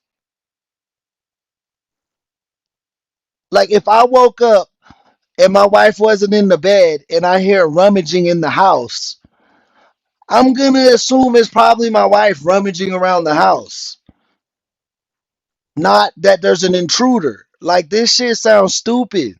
Like if I woke up and my wife wasn't in the bed and I hear rummaging in the house, I'm going to assume it's probably my wife rummaging around the house. Not that there's an intruder. Like this shit sounds stupid.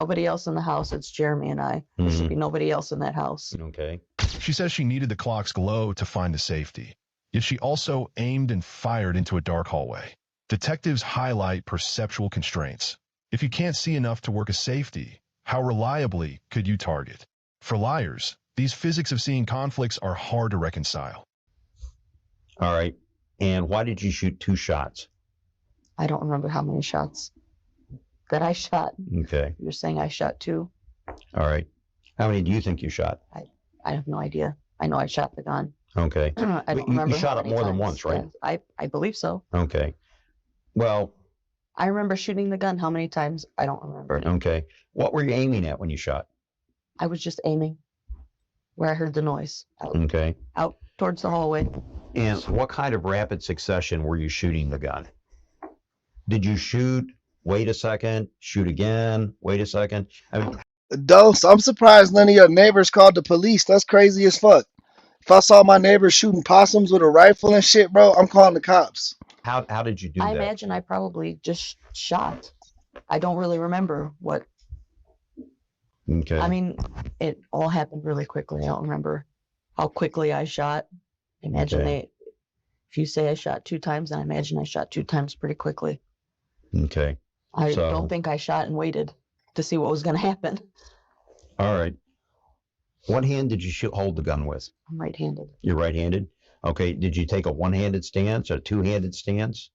Nobody else in the house. It's Jeremy and I. There should be nobody else in that house. Okay. She says she needed the clock's glow to find the safety. Yet she also aimed and fired into a dark hallway. Detectives highlight perceptual constraints. If you can't see enough to work a safety, how reliably could you target? For liars, these physics of seeing conflicts are hard to reconcile. All right. And why did you shoot 2 shots? I don't remember how many shots that I shot. Okay. You're saying I shot 2? All right. How many do you think you shot? I have no idea. I know I shot the gun. Okay. I don't remember. You shot it more than once, right? Yeah, I believe so. Okay. Well. I remember shooting the gun. How many times? I don't remember. Okay. What were you aiming at when you shot? I was just aiming where I heard the noise. Okay. Out towards the hallway. And what kind of rapid succession were you shooting the gun? Did you shoot, wait a second, shoot again, wait a second? I mean, I'm surprised none of your neighbors called the police. That's crazy as fuck. If I saw my neighbors shooting possums with a rifle and shit, bro, I'm calling the cops. How did you do that? I imagine I probably just shot. I don't really remember what. Okay. I mean, it all happened really quickly. I don't remember how quickly I shot. I imagine if you say I shot 2 times, then I imagine I shot 2 times pretty quickly. Okay. I don't think I shot and waited to see what was going to happen. All right. What hand did you hold the gun with? I'm right-handed. You're right-handed? Okay. Did you take a one-handed stance or a two-handed stance?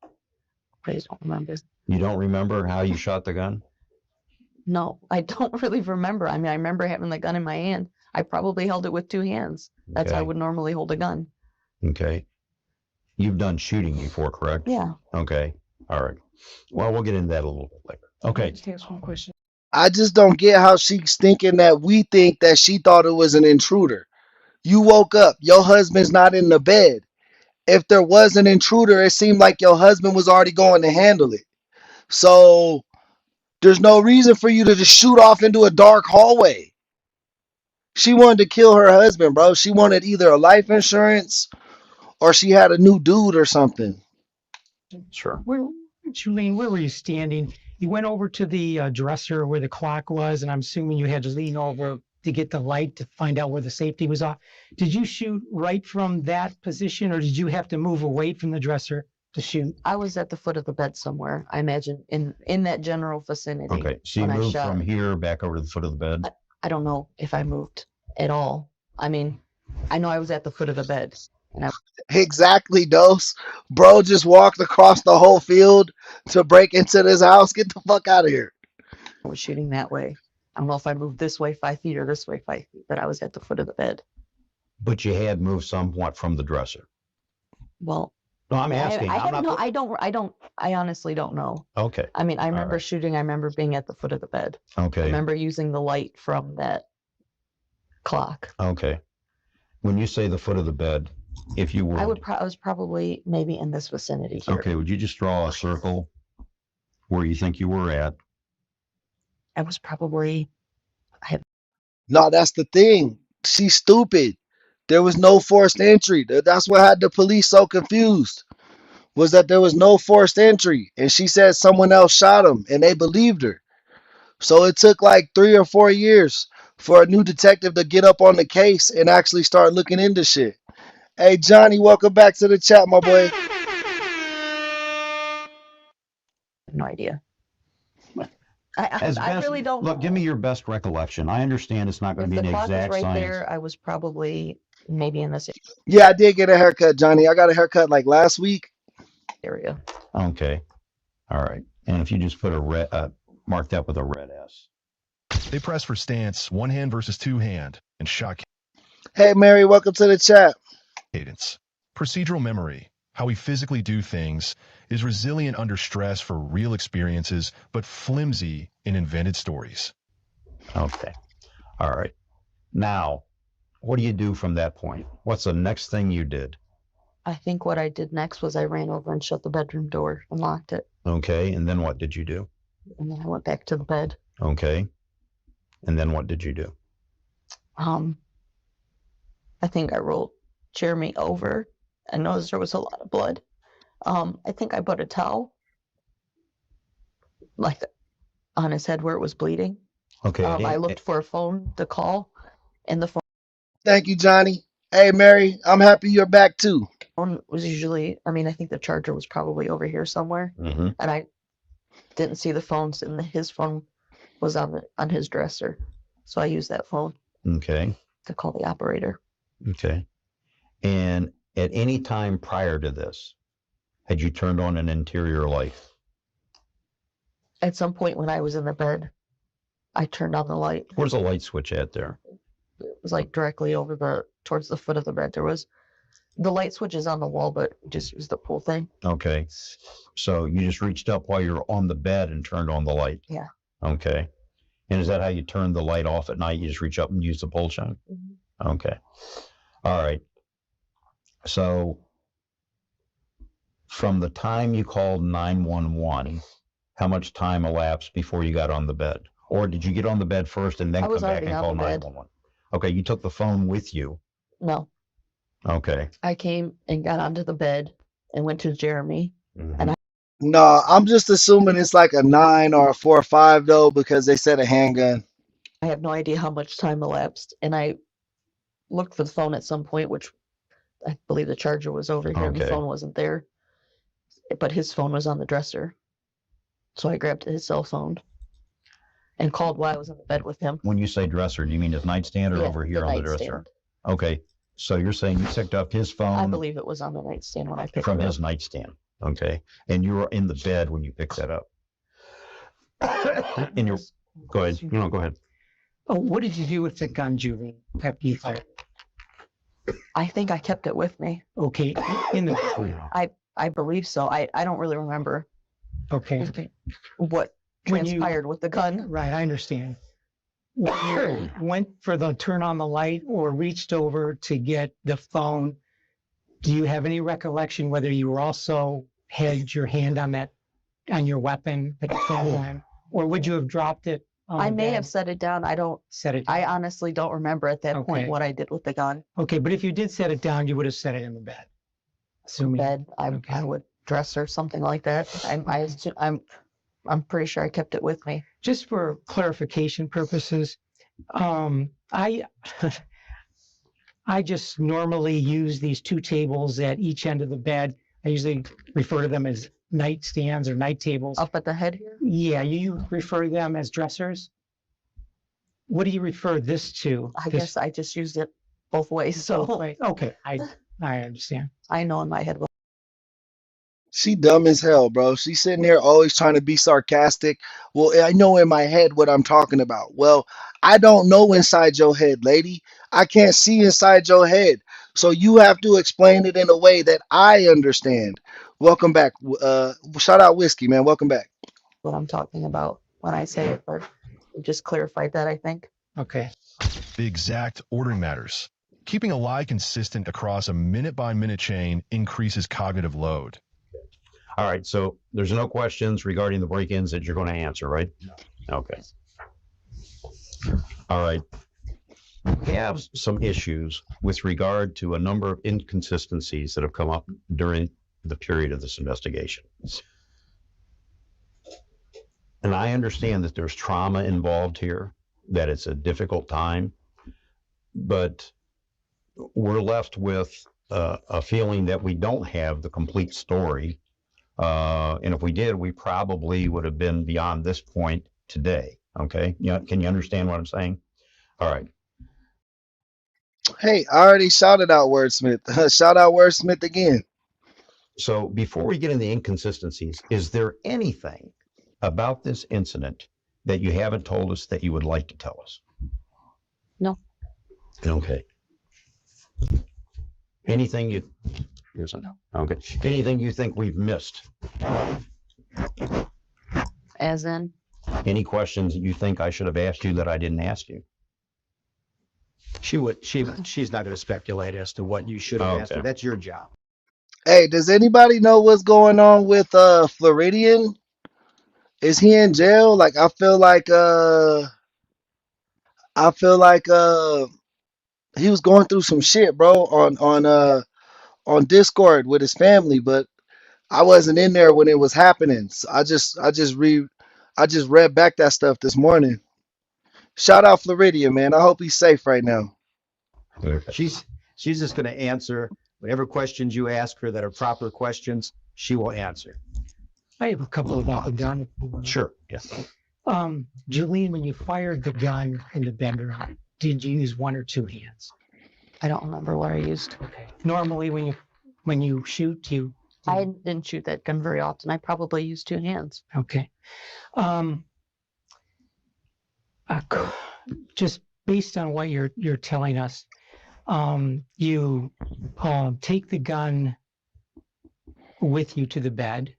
I just don't remember. You don't remember how you shot the gun? No, I don't really remember. I mean, I remember having the gun in my hand. I probably held it with 2 hands. That's how I would normally hold a gun. Okay. You've done shooting before, correct? Yeah. Okay. All right. Well, we'll get into that a little bit later. Okay. Just ask one question. I just don't get how she's thinking that we think that she thought it was an intruder. You woke up, your husband's not in the bed. If there was an intruder, it seemed like your husband was already going to handle it. So there's no reason for you to just shoot off into a dark hallway. She wanted to kill her husband, bro. She wanted either a life insurance or she had a new dude or something. Sure. Julian, where were you standing? You went over to the dresser where the clock was, and I'm assuming you had to lean over to get the light to find out where the safety was off. Did you shoot right from that position, or did you have to move away from the dresser to shoot? I was at the foot of the bed somewhere, I imagine, in that general vicinity. Okay. So you when I moved shot. from here back over to the foot of the bed? I don't know if I moved at all. I mean, I know I was at the foot of the bed. And I Exactly, Dose. Bro just walked across the whole field to break into this house. Get the fuck out of here. was shooting that way. I don't know if I moved this way 5 feet or this way 5 feet, but I was at the foot of the bed. But you had moved somewhat from the dresser. Well, No, I'm asking. I honestly don't know. Okay. I mean, I remember right. shooting. I remember being at the foot of the bed. I Okay. remember using the light from that clock. Okay. When you say the foot of the bed, if you were. I was probably maybe in this vicinity here. Okay. Would you just draw a circle where you think you were at? I was probably. No, that's the thing. She's stupid. There was no forced entry. That's what had the police so confused. Was that there was no forced entry, and she said someone else shot him, and they believed her. So it took like 3 or 4 years for a new detective to get up on the case and actually start looking into shit. Hey, Johnny, welcome back to the chat, my boy. No idea. I really don't. Look, give me your best recollection. I understand it's not going to If be the an clock is exact right science. there, I was probably maybe in this Yeah, I did get a haircut, Johnny. I got a haircut like last week. area. Okay. All right. And if you just put a red, mark that with a red S. They pressed for stance, one hand versus two hand, and shot Hey, Mary, welcome to the chat. cadence. Procedural memory, how we physically do things, is resilient under stress for real experiences, but flimsy in invented stories. Okay. All right. Now, what do you do from that point? What's the next thing you did? I think what I did next was I ran over and shut the bedroom door and locked it. Okay. And then what did you do? And then I went back to the bed. Okay. And then what did you do? I think I rolled Jeremy over. I noticed there was a lot of blood. I think I put a towel like on his head where it was bleeding. Okay. I looked for a phone to call, and the Thank you, Johnny. Hey, Mary, I'm happy you're back too. phone was usually, I think the charger was probably over here somewhere, Mm-hmm. and I didn't see the phones, and his phone was on his dresser, so I used that phone Okay. to call the operator. Okay. And at any time prior to this, had you turned on an interior light? At some point when I was in the bed, I turned on the light. Where's the light switch at there? It was like directly over towards the foot of the bed. There was the light switch is on the wall, but just use the pull thing. Okay. So you just reached up while you're on the bed and turned on the light? Yeah. Okay. And is that how you turn the light off at night? You just reach up and use the pull chunk? Mm-hmm. Okay. All right. So from the time you called 911, how much time elapsed before you got on the bed? Or did you get on the bed first and then come back and call 911? Okay, you took the phone with you. No. Okay. I came and got onto the bed and went to Jeremy. Mm-hmm. And No, I'm just assuming it's like a 9 or a 4 or 5 though, because they said a handgun. I have no idea how much time elapsed. And I looked for the phone at some point, which I believe the charger was over here and the Okay. phone wasn't there. But his phone was on the dresser. So I grabbed his cell phone and called while I was in the bed with him. When you say dresser, do you mean his nightstand or Yeah, over here the on the nightstand. dresser? Okay. So you're saying you picked up his phone I believe it was on the nightstand when I picked from it his up. nightstand. Okay. And you were in the bed when you picked that up. And go ahead. No, go ahead. Oh, what did you do with the gun, Julie? After you fired? I think I kept it with me. Okay. In the I believe so. I don't really remember okay. what When you- transpired with the gun. Right, I understand. When you went for the turn on the light or reached over to get the phone, do you have any recollection whether you were also had your hand on your weapon at the same time, or would you have dropped it? On I the may bed? have set it down. Set it. I down? honestly don't remember at that point Okay. what I did with the gun. Okay, but if you did set it down, you would have set it in the bed. Assuming. Bed, I Okay. would dress or something like that. I'm pretty sure I kept it with me. Just for clarification purposes, I I just normally use these two tables at each end of the bed. I usually refer to them as nightstands or night tables. Up at the head here? Yeah, you refer to them as dressers? What do you refer this to? I guess I just used it both ways. So Right. Okay, I understand. I know in my head what She dumb as hell, bro. She's sitting here always trying to be sarcastic. Well, I know in my head what I'm talking about. Well, I don't know inside your head, lady. I can't see inside your head. So you have to explain it in a way that I understand. Welcome back. Shout out Whiskey, man. Welcome back. I'm talking about when I say it, but we just clarified that, I think. Okay. The exact ordering matters. Keeping a lie consistent across a minute-by-minute chain increases cognitive load. All right, so there's no questions regarding the break-ins that you're going to answer, right? No. Okay. All right. We have some issues with regard to a number of inconsistencies that have come up during the period of this investigation. And I understand that there's trauma involved here, that it's a difficult time, but we're left with a feeling that we don't have the complete story. And if we did, we probably would have been beyond this point today. Okay. Can you understand what I'm saying? All right. Hey, I already shouted out Wordsmith. Shout out Wordsmith again. So before we get into the inconsistencies, is there anything about this incident that you haven't told us that you would like to tell us? No. Okay. Anything you, no. Okay. Anything you think we've missed? As in? Any questions that you think I should have asked you that I didn't ask you? She's not going to speculate as to what you should have asked her. That's your job. Hey, does anybody know what's going on with Floridian? Is he in jail? Like I feel like he was going through some shit, bro, on Discord with his family, but I wasn't in there when it was happening. So I just read back that stuff this morning. Shout out Floridian, man. I hope he's safe right now. She's just going to answer whatever questions you ask her that are proper questions. She will answer. I have a couple about the gun. Sure. Yeah. Julian, when you fired the gun in the bedroom, did you use one or two hands? I don't remember what I used. Okay. Normally, when you shoot, I didn't shoot that gun very often. I probably used two hands. Okay. Just based on what you're telling us, you take the gun with you to the bed,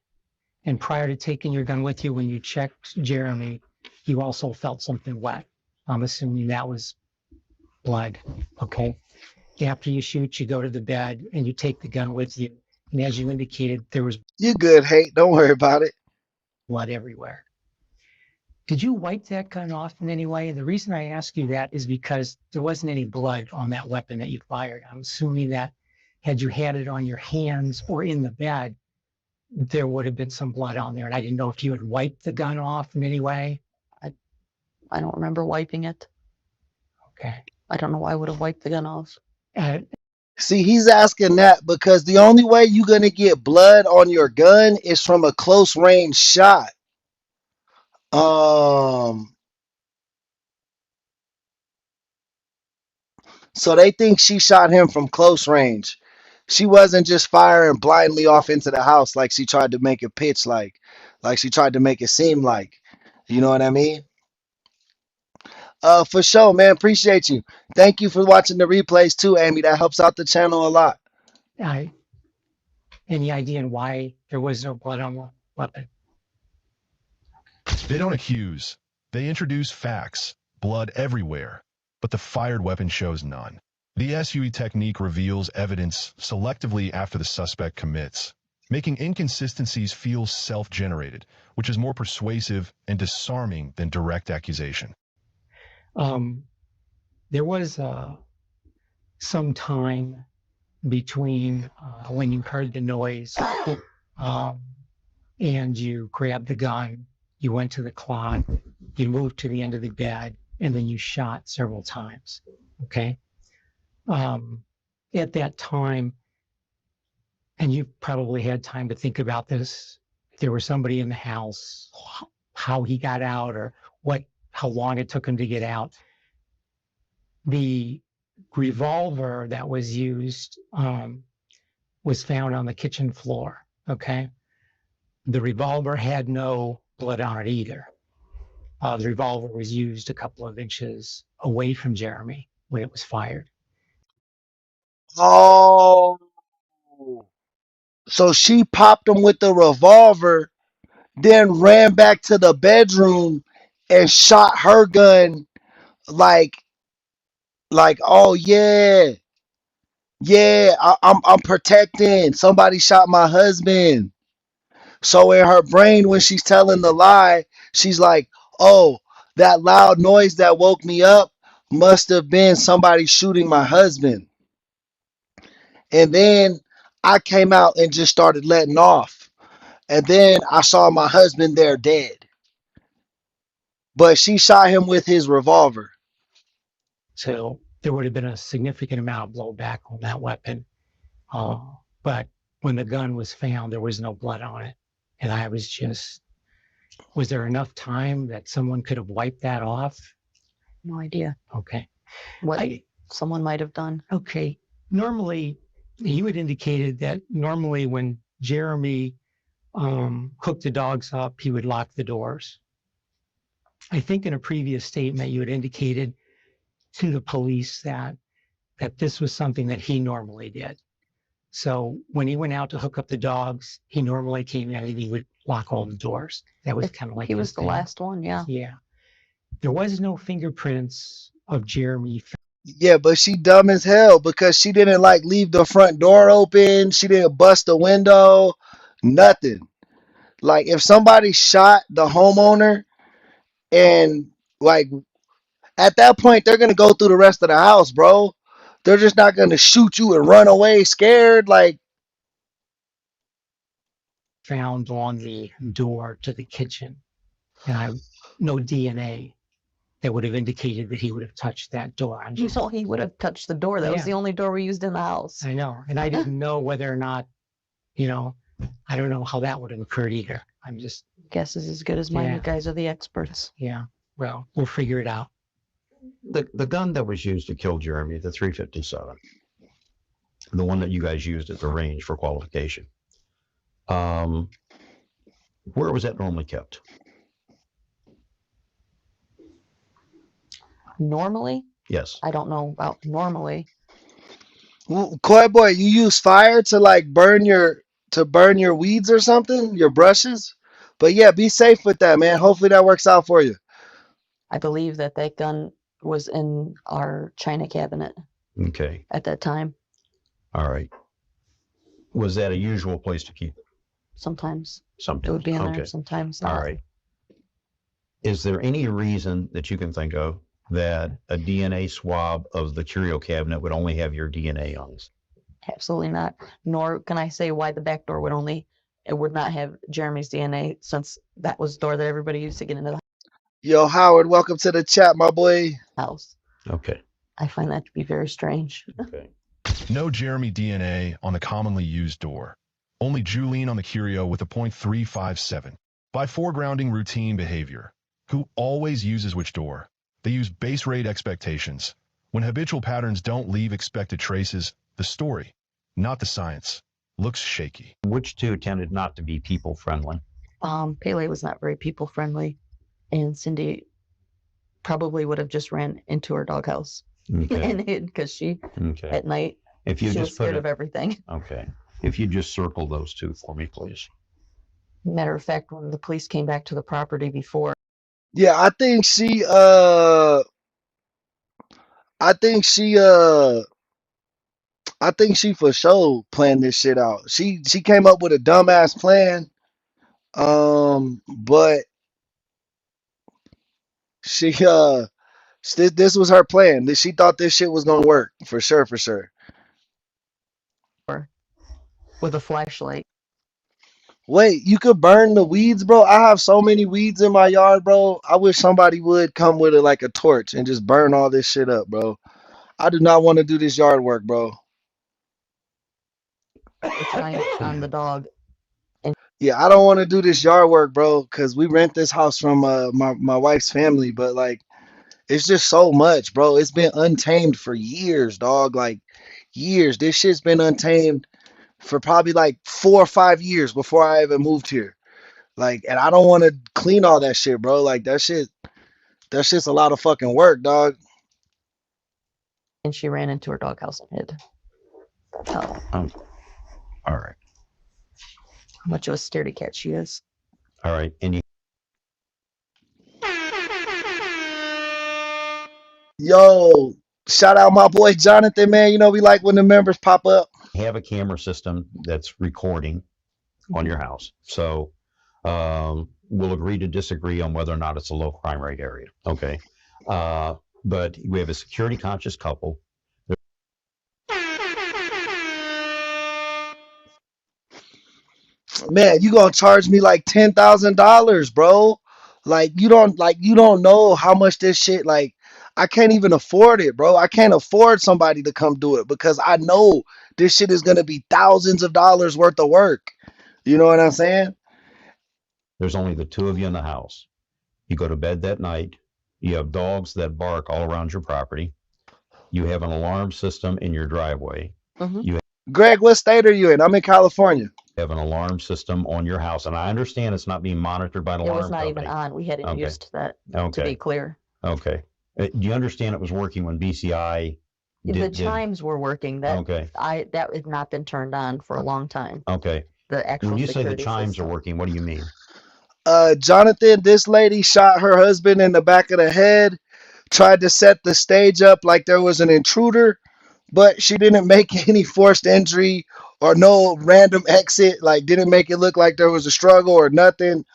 and prior to taking your gun with you, when you checked Jeremy, you also felt something wet. I'm assuming that was blood. Okay. After you shoot, you go to the bed and you take the gun with you. And as you indicated, there was You good, Hate. Don't worry about it. blood everywhere. Did you wipe that gun off in any way? And the reason I ask you that is because there wasn't any blood on that weapon that you fired. I'm assuming that had you had it on your hands or in the bed, there would have been some blood on there. And I didn't know if you had wiped the gun off in any way. I don't remember wiping it. Okay. I don't know why I would have wiped the gun off. See, he's asking that because the only way you're going to get blood on your gun is from a close range shot. So they think she shot him from close range. She wasn't just firing blindly off into the house like she tried to make it pitch like she tried to make it seem like. You know what I mean? For sure, man. Appreciate you. Thank you for watching the replays too, Amy. That helps out the channel a lot. Any idea why there was no blood on the weapon? They don't accuse. They introduce facts. Blood everywhere. But the fired weapon shows none. The SUE technique reveals evidence selectively after the suspect commits, making inconsistencies feel self-generated, which is more persuasive and disarming than direct accusation. There was some time between when you heard the noise and you grabbed the gun, you went to the closet, you moved to the end of the bed, and then you shot several times. Okay. At that time, and you probably had time to think about this, if there was somebody in the house, how he got out or how long it took him to get out. The revolver that was used was found on the kitchen floor. Okay. The revolver had no blood on it either. The revolver was used a couple of inches away from Jeremy when it was fired. Oh, so she popped him with the revolver, then ran back to the bedroom and shot her gun like oh yeah, yeah, I'm protecting. Somebody shot my husband. So in her brain, when she's telling the lie, she's like, oh, that loud noise that woke me up must have been somebody shooting my husband. And then I came out and just started letting off. And then I saw my husband there dead. But she shot him with his revolver. So there would have been a significant amount of blowback on that weapon. But when the gun was found, there was no blood on it. And I was just, was there enough time that someone could have wiped that off? No idea Okay. what someone might have done. Okay. Normally, you had indicated that normally when Jeremy hooked the dogs up, he would lock the doors. I think in a previous statement, you had indicated to the police that this was something that he normally did. So when he went out to hook up the dogs, he normally came in and he would lock all the doors. That was kind of like he was the thing. last one. Yeah. Yeah. There was no fingerprints of Jeremy. Yeah, but she dumb as hell because she didn't like leave the front door open. She didn't bust the window. Nothing. Like if somebody shot the homeowner and like at that point they're gonna go through the rest of the house, bro. They're just not gonna shoot you and run away scared. Like Found on the door to the kitchen, and no DNA that would have indicated that he would have touched that door. You saw he would have touched the door. That was the only door we used in the house. I know, and I didn't know whether or not, I don't know how that would have occurred either. I'm just guess is as good as mine. Yeah. You guys are the experts. Yeah. Well, we'll figure it out. The gun that was used to kill Jeremy, the 357, the one that you guys used at the range for qualification, where was that normally kept? Normally? Yes. I don't know about normally. Coy boy, you use fire to like burn your weeds or something, your brushes. But yeah, be safe with that, man. Hopefully that works out for you. I believe that gun was in our china cabinet Okay. at that time. All right. Was that a usual place to keep it? Sometimes Sometimes. it would be in Okay. there, sometimes not. All right. Is there any reason that you can think of that a DNA swab of the curio cabinet would only have your DNA on it? Absolutely not. Nor can I say why the back door would not have Jeremy's DNA, since that was the door that everybody used to get into the Yo, Howard, welcome to the chat, my boy. house. Okay. I find that to be very strange. Okay. No Jeremy DNA on the commonly used door. Only Julene on the curio with a .357. By foregrounding routine behavior. Who always uses which door? They use base rate expectations. When habitual patterns don't leave expected traces, the story, not the science, looks shaky. Which two tended not to be people friendly? Pele was not very people friendly, and Cindy probably would have just ran into her doghouse Okay. and hid, because she Okay. at night If you she was just put scared it, of everything. okay. If you just circle those two for me, please. Matter of fact, when the police came back to the property before, Yeah, I think she for sure planned this shit out. She came up with a dumbass plan. But she this was her plan. She thought this shit was gonna work for sure, for sure. with a flashlight, Wait, you could burn the weeds, bro? I have so many weeds in my yard, bro. I wish somebody would come with like a torch and just burn all this shit up, bro. I do not want to do this yard work, bro. on the dog. Yeah, I don't want to do this yard work, bro, because we rent this house from my wife's family, but like It's just so much, bro. It's been untamed for years, dog. Like years. This shit's been untamed for probably like 4 or 5 years before I even moved here. Like, and I don't want to clean all that shit, bro. Like that shit's a lot of fucking work, dog. And she ran into her doghouse and hid. That's how All right. much of a scaredy cat she is. All right. And you Yo, shout out my boy Jonathan, man. You know we like when the members pop up. have a camera system that's recording on your house. So we'll agree to disagree on whether or not it's a low crime rate area. Okay. But we have a security conscious couple. Man, you gonna charge me like $10,000, bro? Like you don't know how much this shit like. I can't even afford it, bro. I can't afford somebody to come do it because I know this shit is gonna be thousands of dollars worth of work. You know what I'm saying? There's only the two of you in the house. You go to bed that night. You have dogs that bark all around your property. You have an alarm system in your driveway. You Greg, what state are you in? I'm in California. have an alarm system on your house. And I understand it's not being monitored by an It alarm was not company. even on. We hadn't Okay. used that, to Okay. be clear. Okay. Do you understand it was working when BCI The chimes were working. That Okay. that had not been turned on for a long time. Okay. The actual When you say the security chimes system. are working, what do you mean? Jonathan, this lady shot her husband in the back of the head, tried to set the stage up like there was an intruder, but she didn't make any forced entry or no random exit, like didn't make it look like there was a struggle or nothing.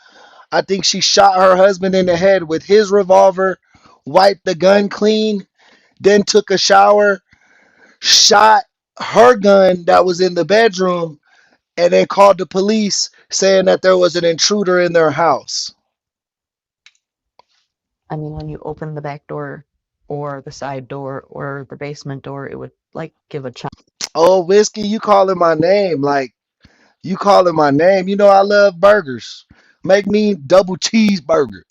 I think she shot her husband in the head with his revolver, wiped the gun clean, then took a shower, shot her gun that was in the bedroom, and then called the police saying that there was an intruder in their house. I mean, when you open the back door or the side door or the basement door, it would like give a chime. Oh, Whiskey, you calling my name. Like, you calling my name. You know I love burgers. Make me double cheeseburger.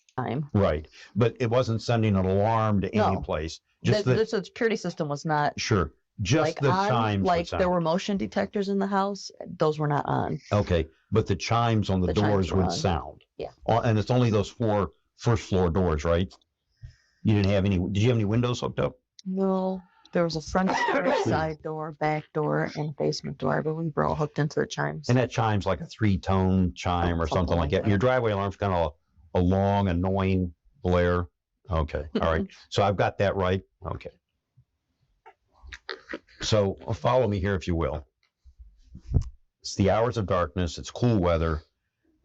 Right. But it wasn't sending an alarm to any No. place. The Just the security system was not sure. Just like the on. chimes would Like there sound. were motion detectors in the house. Those were not on. Okay, but the chimes on the The chimes doors were would on. sound. Yeah. And it's only those 4 first floor doors, right? You didn't have any. Did you have any windows hooked up? No, there was a front door, side door, back door, and basement door. But we were all hooked into the chimes. And that chime's like a 3-tone chime or something like that. Your driveway alarm's kind of a long, annoying blare. Okay, all right. So I've got that right. Okay. So follow me here, if you will. It's the hours of darkness. It's cool weather.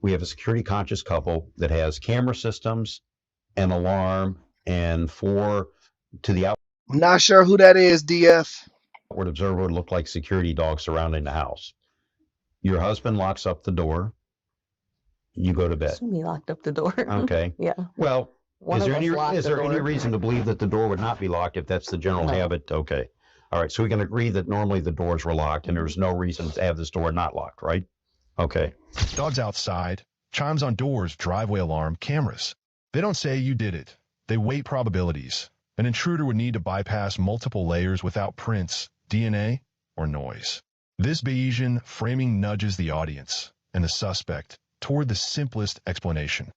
We have a security conscious couple that has camera systems, an alarm, and 4 to the I'm not sure who that is, DF. outward observer look like security dogs surrounding the house. Your husband locks up the door. You go to bed. So we locked up the door. Okay. Yeah. Well, One is of there us any locked is the there any door. reason to believe that the door would not be locked if that's the general No. habit? Okay. All right. So we can agree that normally the doors were locked and there was no reason to have this door not locked, right? Okay. Dogs outside, chimes on doors, driveway alarm, cameras. They don't say you did it. They weight probabilities. An intruder would need to bypass multiple layers without prints, DNA, or noise. This Bayesian framing nudges the audience and the suspect toward the simplest explanation.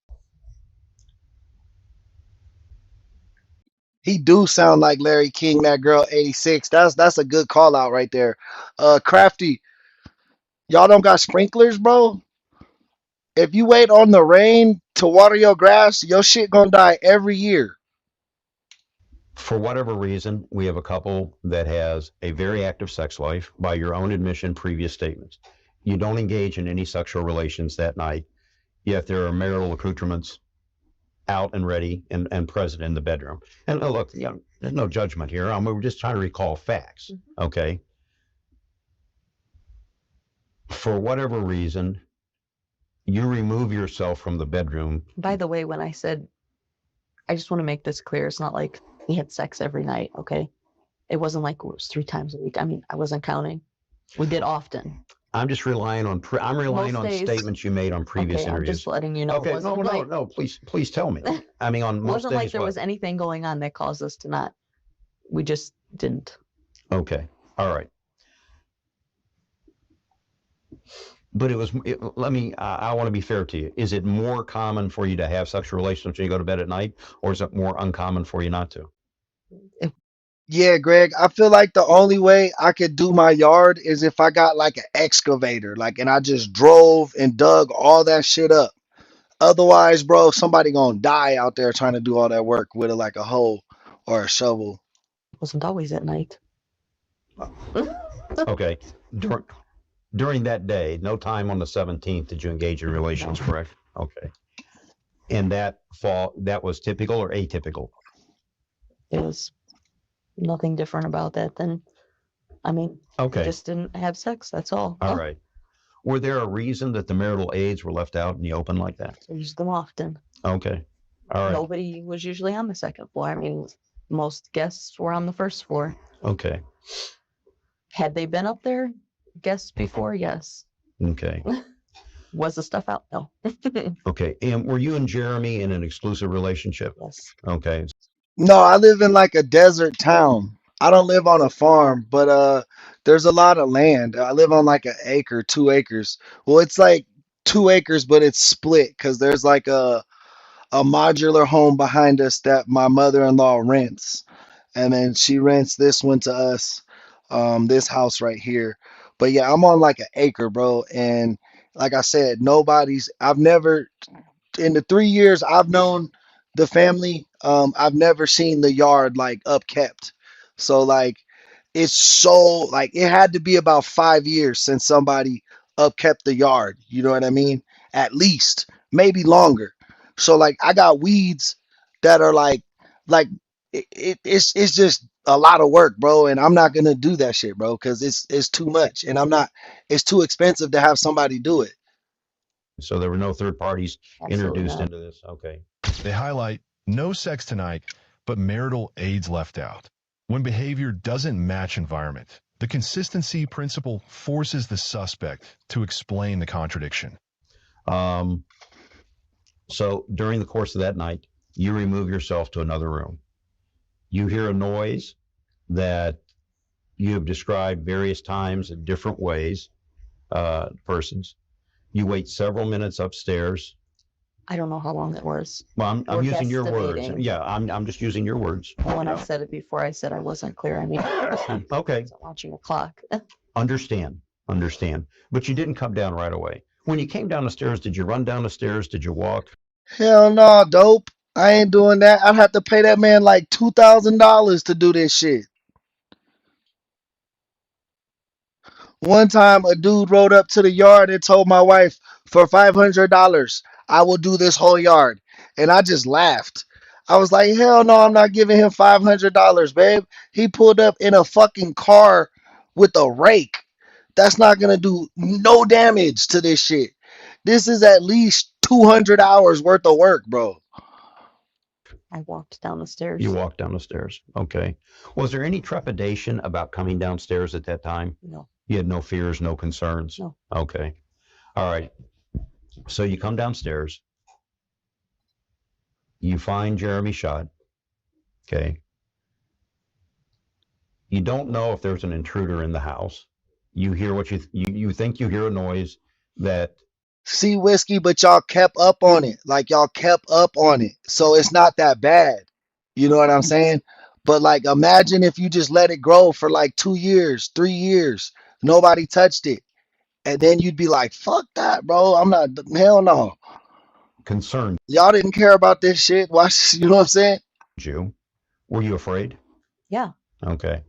He do sound like Larry King, that girl 86. That's a good call out right there. Crafty, y'all don't got sprinklers, bro? If you wait on the rain to water your grass, your shit gonna die every year. For whatever reason, we have a couple that has a very active sex life by your own admission, previous statements. You don't engage in any sexual relations that night, yet there are marital accoutrements out and ready and present in the bedroom. And look, there's no judgment here. We're just trying to recall facts, okay? For whatever reason, you remove yourself from the bedroom. By the way, when I said, I just want to make this clear, it's not like we had sex every night, okay? It wasn't like it was 3 times a week. I mean, I wasn't counting. We did often. I'm just relying on Most days. statements you made on previous Okay, I'm interviews. just letting you know. Okay, It wasn't like- no, please tell me. I mean, on It most wasn't like days, there what? was anything going on that caused us to not. We just didn't. Okay, all right. But I want to be fair to you. Is it more common for you to have sexual relations when you go to bed at night, or is it more uncommon for you not to? Yeah, Greg, I feel like the only way I could do my yard is if I got like an excavator, like, and I just drove and dug all that shit up. Otherwise, bro, somebody gonna die out there trying to do all that work with like a hoe or a shovel. It wasn't always at night. Okay. During that day, no time on the 17th did you engage in relations, correct? Okay. And that was typical or atypical? It was nothing different about that than, we Okay. just didn't have sex. That's all. All right. Were there a reason that the marital aids were left out in the open like that? I used them often. Okay. All right. Nobody was usually on the second floor. Most guests were on the first floor. Okay. Had they been up there, guests before? Yes. Okay. Was the stuff out? No. Okay. And were you and Jeremy in an exclusive relationship? Yes. Okay. No, I live in like a desert town. I don't live on a farm, but there's a lot of land. I live on like an acre, 2 acres. Well, it's like 2 acres, but it's split because there's like a modular home behind us that my mother-in-law rents, and then she rents this one to us, this house right here. But yeah, I'm on like an acre, bro, and like I said, I've never, in the 3 years I've known the family, I've never seen the yard like upkept. So like it's so like it had to be about 5 years since somebody upkept the yard. You know what I mean? At least, maybe longer. So like I got weeds that are like it's just a lot of work, bro. And I'm not gonna do that shit, bro, because it's too much, and I'm not. It's too expensive to have somebody do it. So there were no third parties Absolutely introduced not. into this. Okay. They highlight no sex tonight, but marital aids left out. When behavior doesn't match environment, the consistency principle forces the suspect to explain the contradiction. So during the course of that night, you remove yourself to another room. You hear a noise that you have described various times in different ways, persons. You wait several minutes upstairs. I don't know how long it was. Well, I'm We're using your words. guesstimating. Yeah, I'm just using your words. When I said it before, I said I wasn't clear. I Okay. wasn't watching a clock. Understand. But you didn't come down right away. When you came down the stairs, did you run down the stairs? Did you walk? Hell no, dope. I ain't doing that. I'd have to pay that man like $2,000 to do this shit. One time, a dude rode up to the yard and told my wife, for $500, I will do this whole yard. And I just laughed. I was like, hell no, I'm not giving him $500, babe. He pulled up in a fucking car with a rake. That's not going to do no damage to this shit. This is at least 200 hours worth of work, bro. I walked down the stairs. You walked down the stairs. Okay. Was there any trepidation about coming downstairs at that time? No. You had no fears, no concerns? No. Okay. All right. So you come downstairs. You find Jeremy shot. Okay. You don't know if there's an intruder in the house. You hear what you think you hear a noise that. See, Whiskey, but y'all kept up on it. Like y'all kept up on it. So it's not that bad. You know what I'm saying? But like imagine if you just let it grow for like 2 years, 3 years. Nobody touched it. And then you'd be like, fuck that, bro. I'm not, hell no. Concerned Y'all didn't care about this shit. Watch, you know what I'm saying? you. Were you afraid? Yeah. Okay.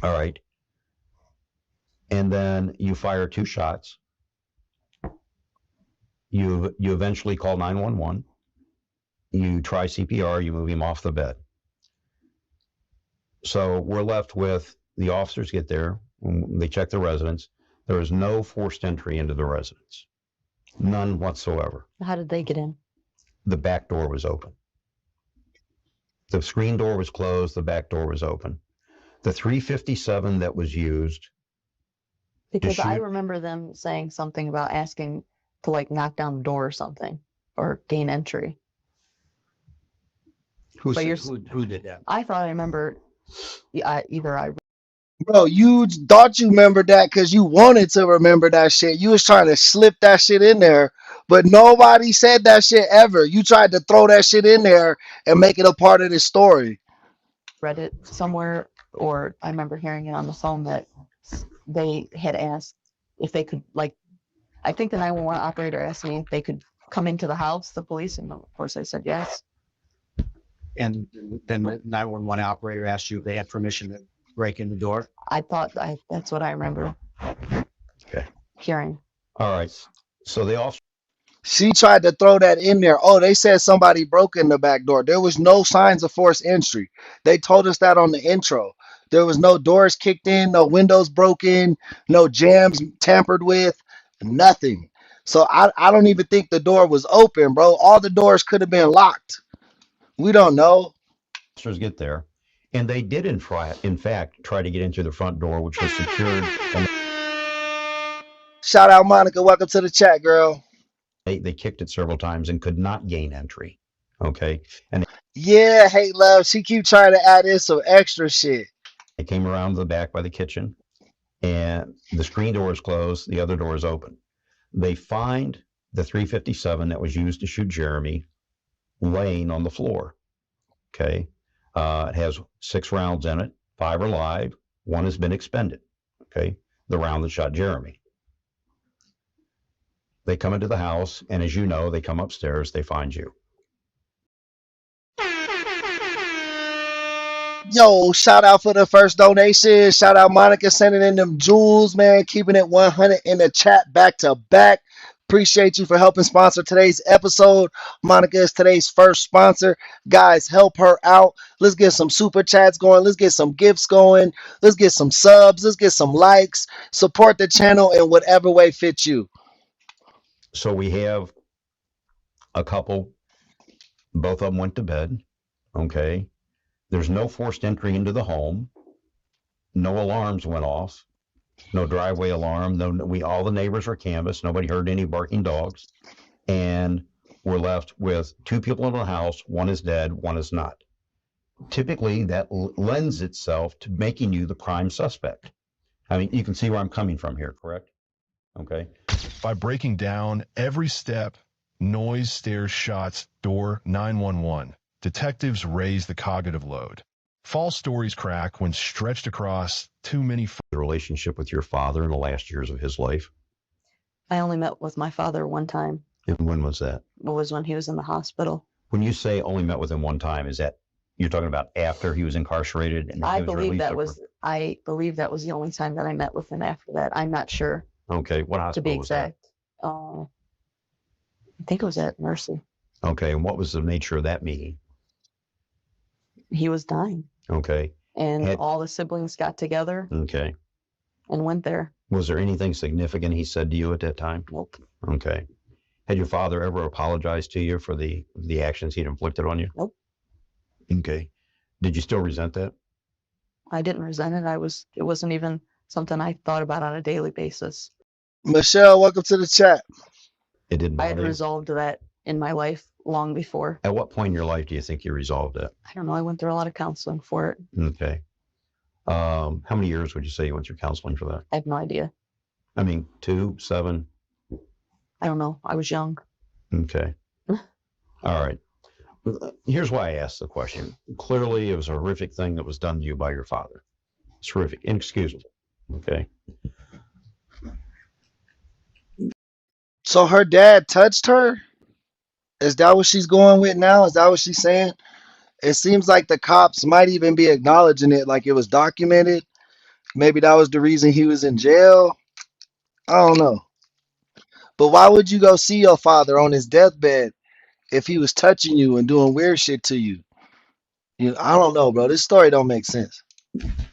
All right. And then you fire 2 shots. You eventually call 911. You try CPR. You move him off the bed. So we're left with the officers get there. They check the residence. There is no forced entry into the residence. None whatsoever. How did they get in? The back door was open. The screen door was closed. The back door was open. The 357 that was used. Because I shoot? remember them saying something about asking to like knock down the door or something or gain entry. Who But said, you're- who did that? I thought I remember either I Bro, you thought you remembered that because you wanted to remember that shit. You was trying to slip that shit in there, but nobody said that shit ever. You tried to throw that shit in there and make it a part of the story. read it somewhere, or I remember hearing it on the phone that they had asked if they could, like, I think the 911 operator asked me if they could come into the house, the police, and of course I said yes. And then the 911 operator asked you if they had permission to break in the door? I thought that's what I remember Okay. hearing. All right. So the officer She tried to throw that in there. Oh, they said somebody broke in the back door. There was no signs of forced entry. They told us that on the intro. There was no doors kicked in, no windows broken, no jams tampered with, nothing. So I don't even think the door was open, bro. All the doors could have been locked. We don't know. officers get there, and they did in fact try to get into the front door, which was secured. And Shout out Monica. Welcome to the chat, girl. they kicked it several times and could not gain entry. Okay. And Yeah, hate love. She keep trying to add in some extra shit. they came around the back by the kitchen, and the screen door is closed. The other door is open. They find the .357 that was used to shoot Jeremy laying on the floor. Okay. It has 6 rounds in it. 5 are live. 1 has been expended. Okay. The round that shot Jeremy. They come into the house, and as you know, they come upstairs, they find you. Yo, shout out for the first donation. Shout out Monica sending in them jewels, man. Keeping it 100 in the chat back to back. Appreciate you for helping sponsor today's episode. Monica is today's first sponsor. Guys, help her out. Let's get some super chats going. Let's get some gifts going. Let's get some subs. Let's get some likes. Support the channel in whatever way fits you. So we have a couple, both of them went to bed. Okay. There's no forced entry into the home. No alarms went off. No driveway alarm. All the neighbors were canvassed. Nobody heard any barking dogs. And we're left with 2 people in the house. 1 is dead, 1 is not. Typically, that lends itself to making you the prime suspect. I mean, you can see where I'm coming from here, correct? Okay. By breaking down every step, noise, stairs, shots, door, 911, detectives raise the cognitive load. False stories crack when stretched across too many. The relationship with your father in the last years of his life. I only met with my father one time. And when was that? It was when he was in the hospital. When you say only met with him one time, is that you're talking about after he was incarcerated? And I he was believe released that or- was the only time that I met with him after that. I'm not sure, Okay, what to hospital be was that? exact. I think it was at Mercy. Okay, and what was the nature of that meeting? He was dying, Okay, and Had- all the siblings got together okay. and went there. Was there anything significant he said to you at that time? Nope. Okay. Had your father ever apologized to you for the actions he'd inflicted on you? Nope. Okay. Did you still resent that? I didn't resent it. It wasn't even something I thought about on a daily basis. Michelle, welcome to the chat. It didn't I had bother you? resolved that in my life long before. At what point in your life do you think you resolved it? I don't know. I went through a lot of counseling for it. Okay. How many years would you say you went through counseling for that? I have no idea. I mean, 2, 7? I don't know. I was young. Okay. All right. Here's why I asked the question. Clearly, it was a horrific thing that was done to you by your father. It's horrific, inexcusable. Okay. So her dad touched her? Is that what she's going with now? Is that what she's saying? It seems like the cops might even be acknowledging it, like it was documented. Maybe that was the reason he was in jail. I don't know. But why would you go see your father on his deathbed if he was touching you and doing weird shit to you? I don't know, bro. This story don't make sense.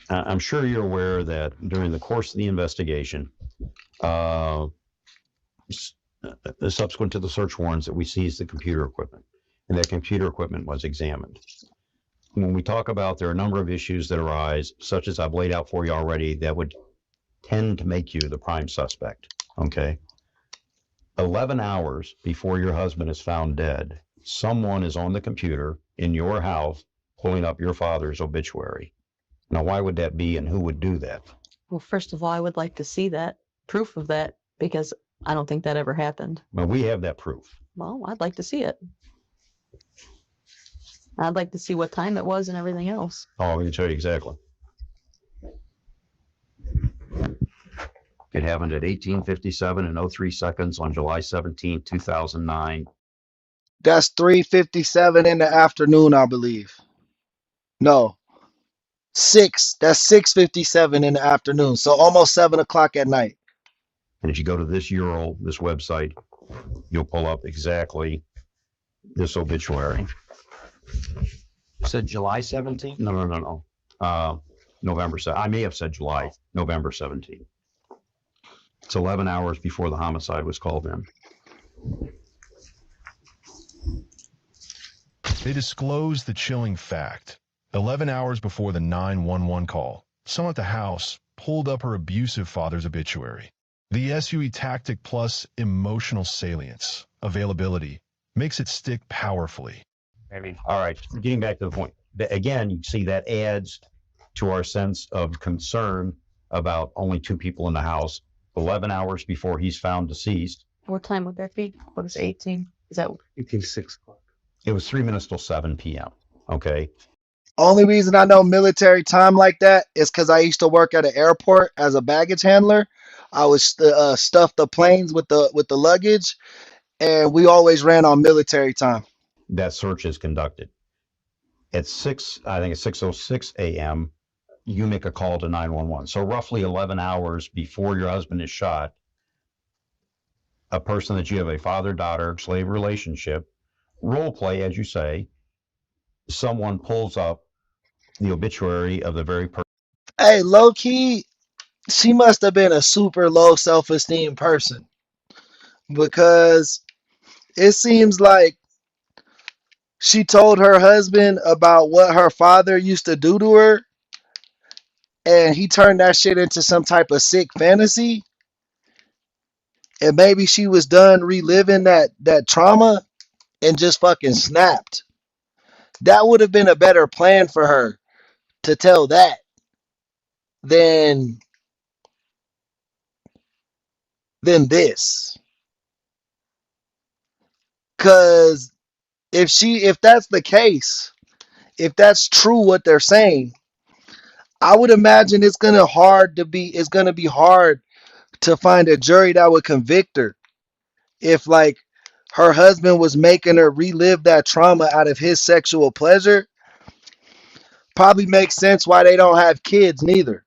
I'm sure you're aware that during the course of the investigation, subsequent to the search warrants, that we seized the computer equipment, and that computer equipment was examined. When we talk about, there are a number of issues that arise, such as I've laid out for you already, that would tend to make you the prime suspect. Okay. 11 hours before your husband is found dead, someone is on the computer in your house pulling up your father's obituary. Now, why would that be, and who would do that? Well, first of all, I would like to see that proof of that because I don't think that ever happened. Well, we have that proof. Well, I'd like to see it. I'd like to see what time it was and everything else. Oh, I can tell you exactly. It happened at 18:57 and 03 seconds on July 17, 2009. That's 3:57 in the afternoon, I believe. No, 6. That's 6:57 in the afternoon. So almost 7 o'clock at night. And if you go to this URL, this website, you'll pull up exactly this obituary. You said July 17th? No. November 7th. I may have said July, November 17th. It's 11 hours before the homicide was called in. They disclosed the chilling fact. 11 hours before the 911 call, someone at the house pulled up her abusive father's obituary. The SUE tactic plus emotional salience, availability, makes it stick powerfully. Maybe. All right, getting back to the point. Again, you see that adds to our sense of concern about only 2 people in the house, 11 hours before he's found deceased. What time would that be? What is it, 18? Is that 6 o'clock. It was 3 minutes till 7 p.m. Okay. Only reason I know military time like that is because I used to work at an airport as a baggage handler. I would stuff the planes with the luggage, and we always ran on military time. That search is conducted. At 6:06 a.m., you make a call to 911. So roughly 11 hours before your husband is shot, a person that you have a father-daughter slave relationship, role play, as you say, someone pulls up the obituary of the very person. Hey, low key, she must have been a super low self-esteem person, because it seems like she told her husband about what her father used to do to her, and he turned that shit into some type of sick fantasy. And maybe she was done reliving that trauma and just fucking snapped. That would have been a better plan for her to tell that than this. Cause if that's the case, if that's true what they're saying, I would imagine it's gonna be hard to find a jury that would convict her if, like, her husband was making her relive that trauma out of his sexual pleasure. Probably makes sense why they don't have kids neither.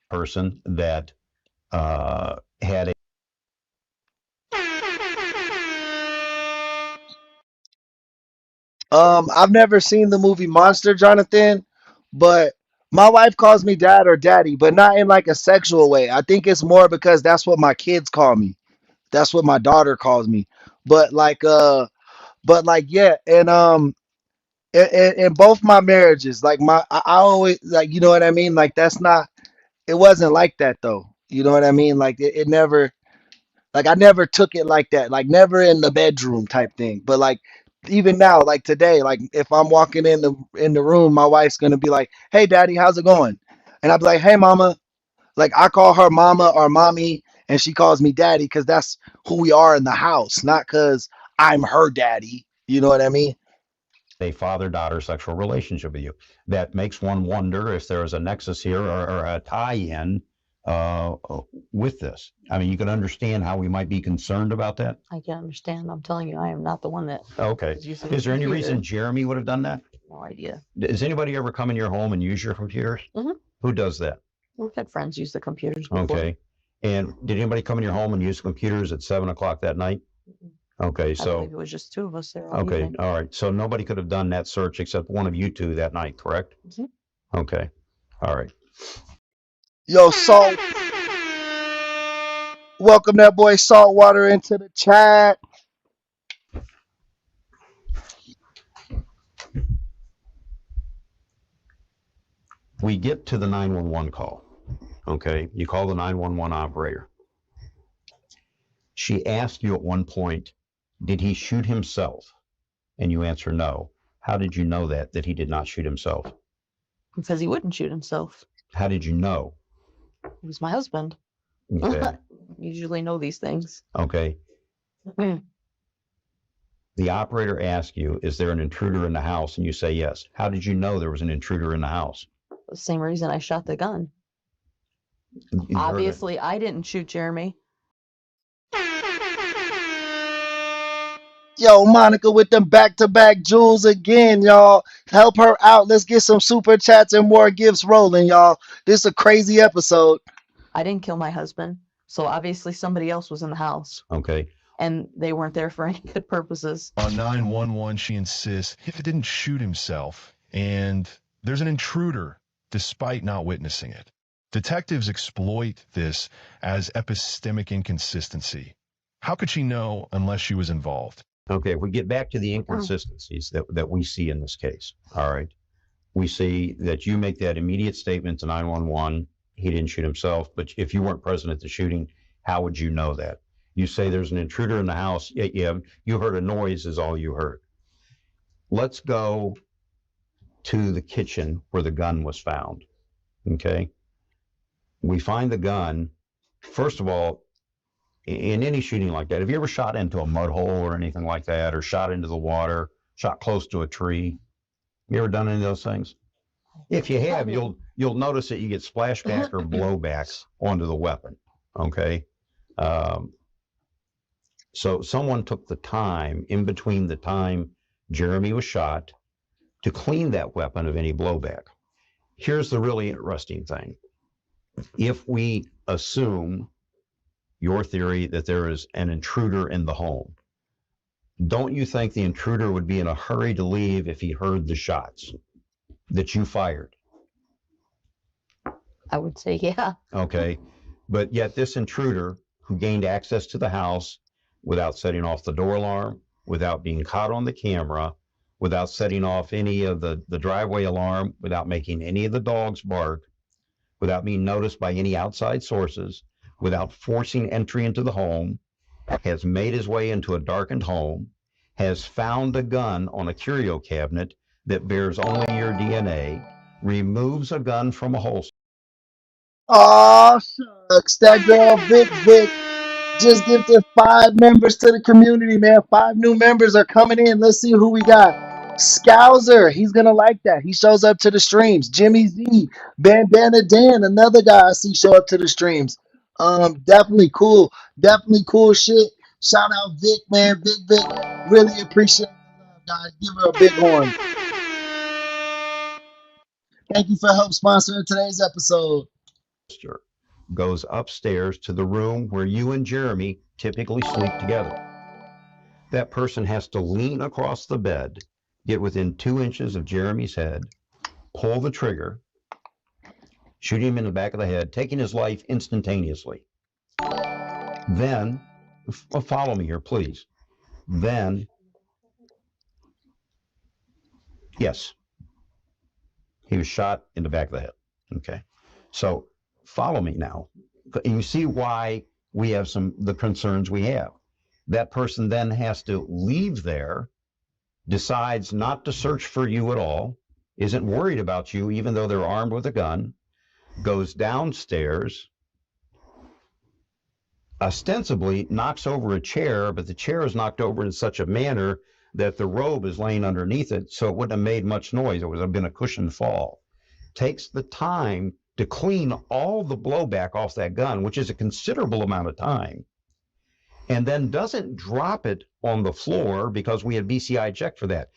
Person that had a I've never seen the movie Monster, Jonathan, but my wife calls me dad or daddy, but not in like a sexual way. I think it's more because that's what my kids call me. That's what my daughter calls me. But yeah, and in both my marriages, like I always, like, you know what I mean? Like, it wasn't like that though. You know what I mean? Like it never, like, I never took it like that, like never in the bedroom type thing. But like even now, like today, like if I'm walking in the room, my wife's gonna be like, "Hey, daddy, how's it going?" And I'll be like, "Hey, mama." Like, I call her mama or mommy, and she calls me daddy because that's who we are in the house, not because I'm her daddy. You know what I mean? a father-daughter sexual relationship with you. That makes one wonder if there is a nexus here or a tie-in with this. I mean, you can understand how we might be concerned about that. I can understand. I'm telling you, I am not the one that. Okay. Is there any reason Jeremy would have done that? No idea. Does anybody ever come in your home and use your computers? Mm-hmm. Who does that? We've had friends use the computers before. Okay. And did anybody come in your home and use computers at 7 o'clock that night? Okay, I so. believe it was just 2 of us there. All Okay, evening. all right. So nobody could have done that search except one of you 2 that night, correct? Mm-hmm. Okay, all right. Yo, Salt. Welcome that boy Saltwater into the chat. We get to the 911 call. Okay, you call the 911 operator. She asked you at one point, did he shoot himself? And you answer no. How did you know that he did not shoot himself? Because he wouldn't shoot himself. How did you know? He was my husband. Okay. Usually know these things. Okay. The operator asks you, is there an intruder in the house? And you say yes. How did you know there was an intruder in the house? The same reason I shot the gun. You Obviously, I didn't shoot Jeremy. Yo, Monica with them back-to-back jewels again, y'all. Help her out. Let's get some super chats and more gifts rolling, y'all. This is a crazy episode. I didn't kill my husband, so obviously somebody else was in the house. Okay. And they weren't there for any good purposes. On 911, she insists he didn't shoot himself, and there's an intruder, despite not witnessing it. Detectives exploit this as epistemic inconsistency. How could she know unless she was involved? Okay, if we get back to the inconsistencies that we see in this case, all right, we see that you make that immediate statement to 911, he didn't shoot himself, but if you weren't present at the shooting, how would you know that? You say there's an intruder in the house, yeah, you heard a noise is all you heard. Let's go to the kitchen where the gun was found, okay? We find the gun. First of all, in any shooting like that, have you ever shot into a mud hole or anything like that, or shot into the water, shot close to a tree? You ever done any of those things? If you have, you'll notice that you get splashback or blowback onto the weapon, okay? So someone took the time in between the time Jeremy was shot to clean that weapon of any blowback. Here's the really interesting thing. If we assume your theory that there is an intruder in the home, don't you think the intruder would be in a hurry to leave if he heard the shots that you fired? I would say, yeah. Okay, but yet this intruder who gained access to the house without setting off the door alarm, without being caught on the camera, without setting off any of the driveway alarm, without making any of the dogs bark, without being noticed by any outside sources, without forcing entry into the home, has made his way into a darkened home, has found a gun on a curio cabinet that bears only your DNA, removes a gun from a holster. Aw, shucks. That girl, Vic, just gifted 5 members to the community, man. 5 new members are coming in. Let's see who we got. Scouser, he's going to like that. He shows up to the streams. Jimmy Z, Bandana Dan, another guy I see show up to the streams. Definitely cool. Definitely cool shit. Shout out Vic, man. Big Vic. Really appreciate the love, guys. Give her a big horn. Thank you for help sponsoring today's episode. Goes upstairs to the room where you and Jeremy typically sleep together. That person has to lean across the bed, get within 2 inches of Jeremy's head, pull the trigger, shoot him in the back of the head, taking his life instantaneously. Then, follow me here, please. Then, yes, he was shot in the back of the head. Okay, so follow me now. You see why we have the concerns we have. That person then has to leave there, decides not to search for you at all, isn't worried about you even though they're armed with a gun, goes downstairs, ostensibly knocks over a chair, but the chair is knocked over in such a manner that the robe is laying underneath it, so it wouldn't have made much noise. It would have been a cushioned fall. Takes the time to clean all the blowback off that gun, which is a considerable amount of time, and then doesn't drop it on the floor because we had BCI checked for that.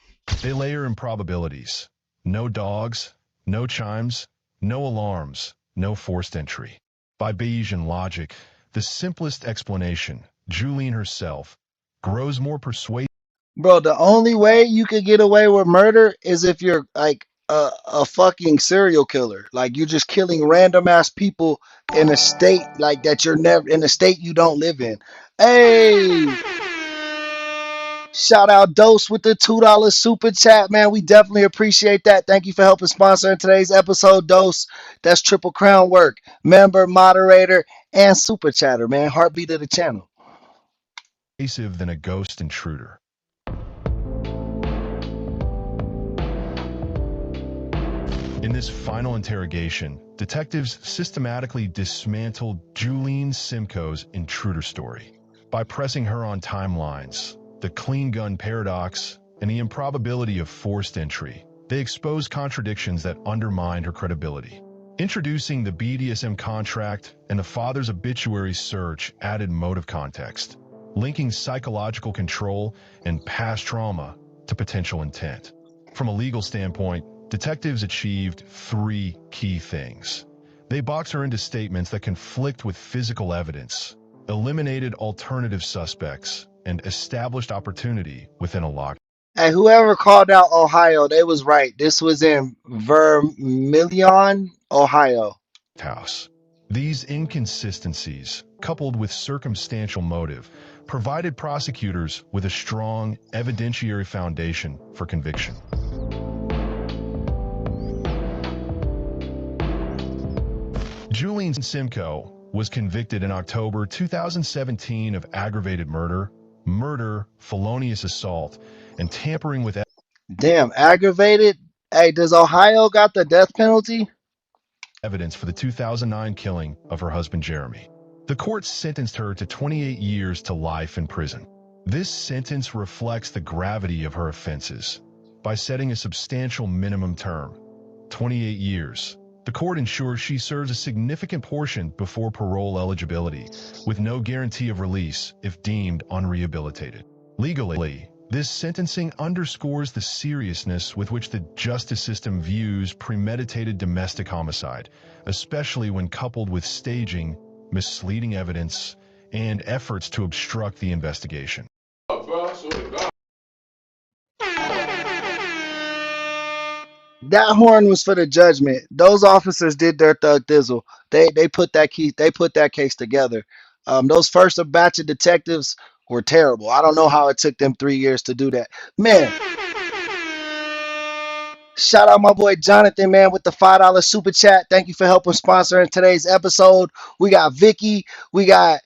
They layer in probabilities. No dogs, no chimes, no alarms, no forced entry. By Bayesian logic, the simplest explanation, Julian herself, grows more persuasive. Bro, the only way you could get away with murder is if you're like a fucking serial killer. Like you're just killing random ass people in a state like that you're never in a state you don't live in. Hey, shout out Dose with the $2 super chat, man. We definitely appreciate that. Thank you for helping sponsor today's episode, Dose. That's Triple Crown work. Member, moderator, and super chatter, man. Heartbeat of the channel. Than a ghost intruder. In this final interrogation, detectives systematically dismantled Julene Simcoe's intruder story. By pressing her on timelines, the clean gun paradox, and the improbability of forced entry, they exposed contradictions that undermined her credibility. Introducing the BDSM contract and the father's obituary search added motive context, linking psychological control and past trauma to potential intent. From a legal standpoint, detectives achieved three key things. They boxed her into statements that conflict with physical evidence, eliminated alternative suspects, and established opportunity within a lock. Hey, whoever called out Ohio, they was right. This was in Vermilion, Ohio. House. These inconsistencies, coupled with circumstantial motive, provided prosecutors with a strong evidentiary foundation for conviction. Julene Simcoe was convicted in October 2017 of aggravated murder, felonious assault, and tampering with Damn, aggravated. Hey, does Ohio got the death penalty? evidence for the 2009 killing of her husband Jeremy. The court sentenced her to 28 years to life in prison. This sentence reflects the gravity of her offenses. By setting a substantial minimum term, 28 years, the court ensures she serves a significant portion before parole eligibility, with no guarantee of release if deemed unrehabilitated. Legally, this sentencing underscores the seriousness with which the justice system views premeditated domestic homicide, especially when coupled with staging, misleading evidence, and efforts to obstruct the investigation. That horn was for the judgment. Those officers did their thug thizzle. They put that case together. Those first batch of detectives were terrible. I don't know how it took them 3 years to do that. Man, shout out my boy Jonathan, man, with the $5 super chat. Thank you for helping sponsoring today's episode. We got Vicky, we got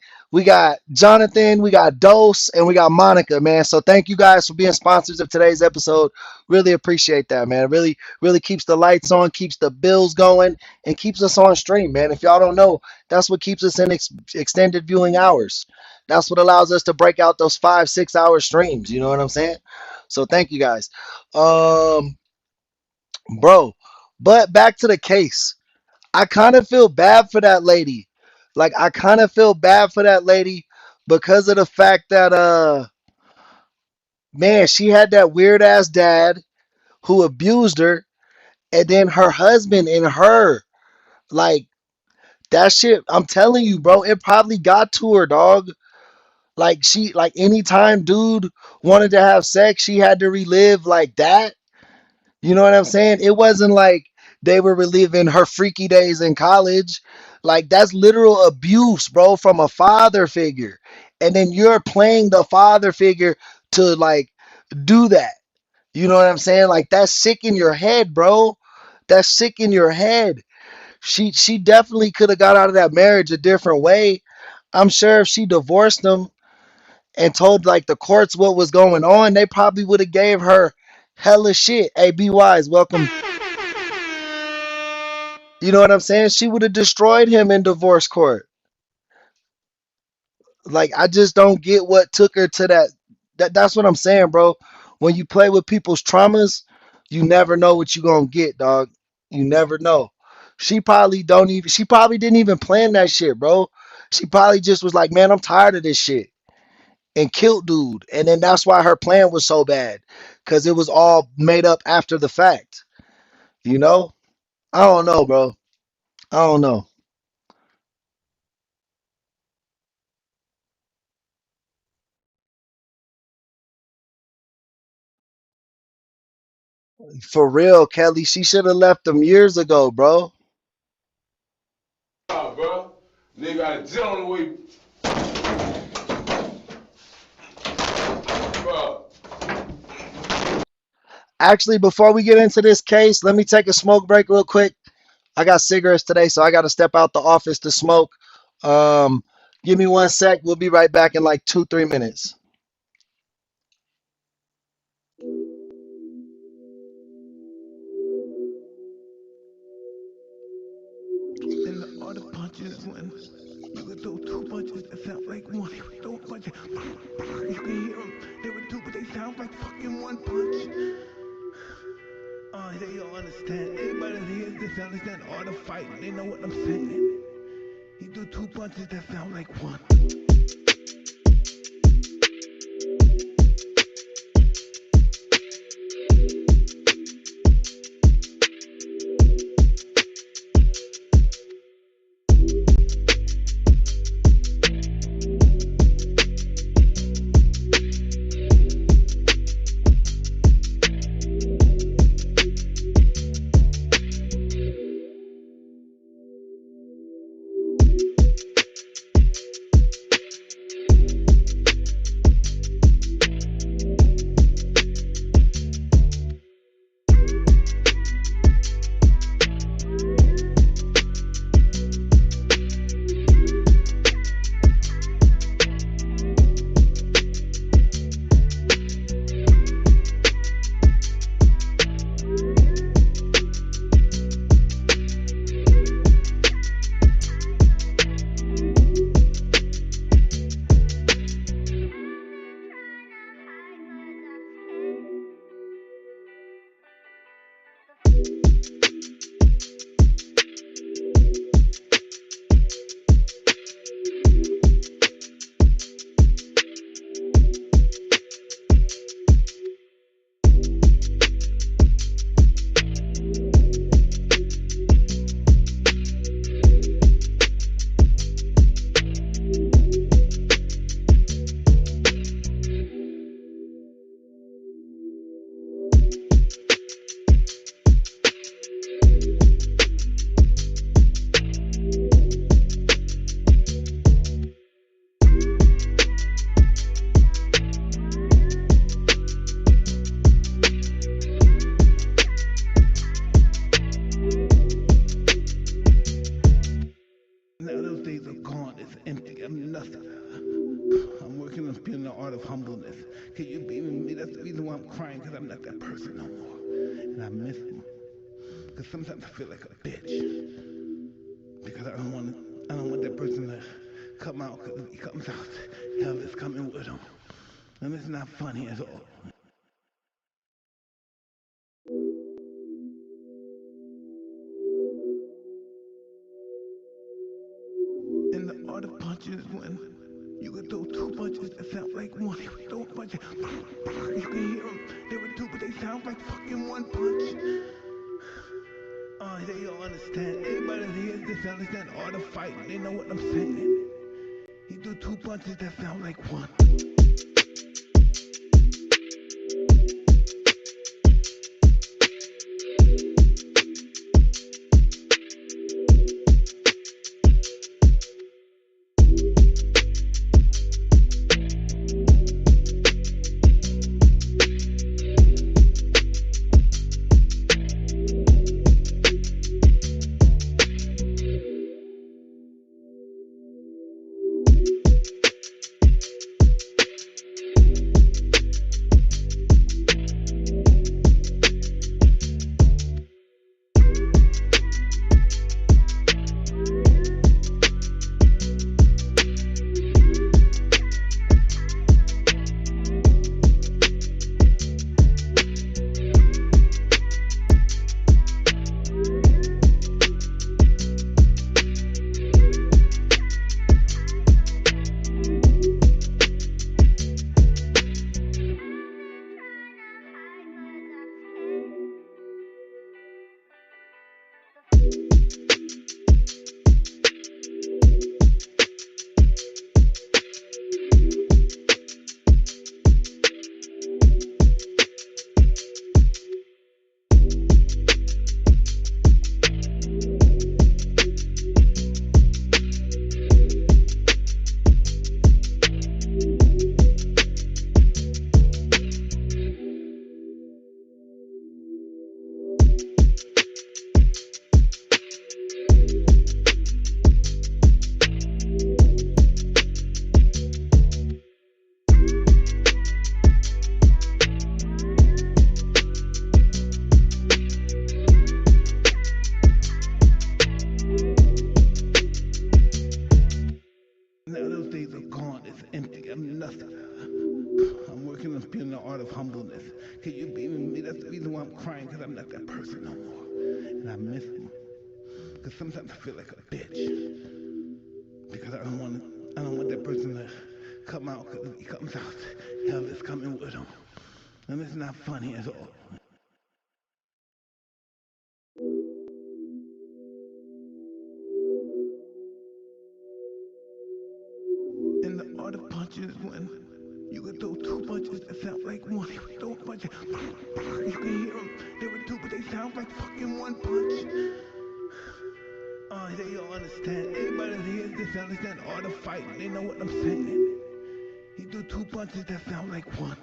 Jonathan, we got Dose, and we got Monica, man. So thank you guys for being sponsors of today's episode. Really appreciate that, man. Really, really keeps the lights on, keeps the bills going, and keeps us on stream, man. If y'all don't know, that's what keeps us in extended viewing hours. That's what allows us to break out those 5-6 hour streams. You know what I'm saying? So thank you guys. Bro, but back to the case. I kind of feel bad for that lady. Like, I kind of feel bad for that lady because of the fact that man, she had that weird ass dad who abused her, and then her husband and her, like, that shit, I'm telling you, bro, it probably got to her, dog. Like, she, like, anytime dude wanted to have sex, she had to relive like that. You know what I'm saying? It wasn't like they were reliving her freaky days in college. Like, that's literal abuse, bro, from a father figure. And then you're playing the father figure to, like, do that. You know what I'm saying? Like, that's sick in your head, bro. That's sick in your head. She definitely could have got out of that marriage a different way. I'm sure if she divorced him and told, like, the courts what was going on, they probably would have gave her hella shit. Hey, be wise, welcome. You know what I'm saying? She would have destroyed him in divorce court. Like, I just don't get what took her to that. That's what I'm saying, bro. When you play with people's traumas, you never know what you're gonna get, dog. You never know. She probably didn't even plan that shit, bro. She probably just was like, man, I'm tired of this shit. And killed dude. And then that's why her plan was so bad. Cause it was all made up after the fact. You know? I don't know, bro. I don't know. For real, Kelly. She should have left them years ago, bro. Bro. Nigga got a jet on the way. Bro. Actually, before we get into this case, let me take a smoke break real quick. I got cigarettes today, so I got to step out the office to smoke. Um, Give me 1 sec. We'll be right back in like 2-3 minutes. punches when you could throw two punches that sound like one. You could throw a punch, you can hear them. They were two, but they sound like fucking one punch. They all understand. Anybody that hears this understand art of fighting. They know what I'm saying. He threw two punches that sound like one. Now those days are gone, it's empty, I'm nothing. I'm working on being the art of humbleness. Can you believe in me? That's the reason why I'm crying, because I'm not that person no more. And I miss him. Because sometimes I feel like a bitch. Because I don't want that person to come out, because if he comes out, hell is coming with him. And it's not funny at all. And the art of punches when you could throw two punches that sound like one. You could throw a punch, you can hear them. They were two, but they sound like fucking one punch. They all understand. Anybody that hears this understand art of fighting. They know what I'm saying. He threw two punches that sound like one. crying because I'm not that person no more. And I miss him. Because sometimes I feel like a bitch. Because I don't want that person to come out, because if he comes out, hell is coming with him. And it's not funny at all. And the art of punches is when you can throw two punches that sound like one. You can throw a punch, you can hear them. There were two, but they sound like fucking one punch. They all understand. Anybody that hears this understand art of fighting. They know what I'm saying. He do two punches that sound like one.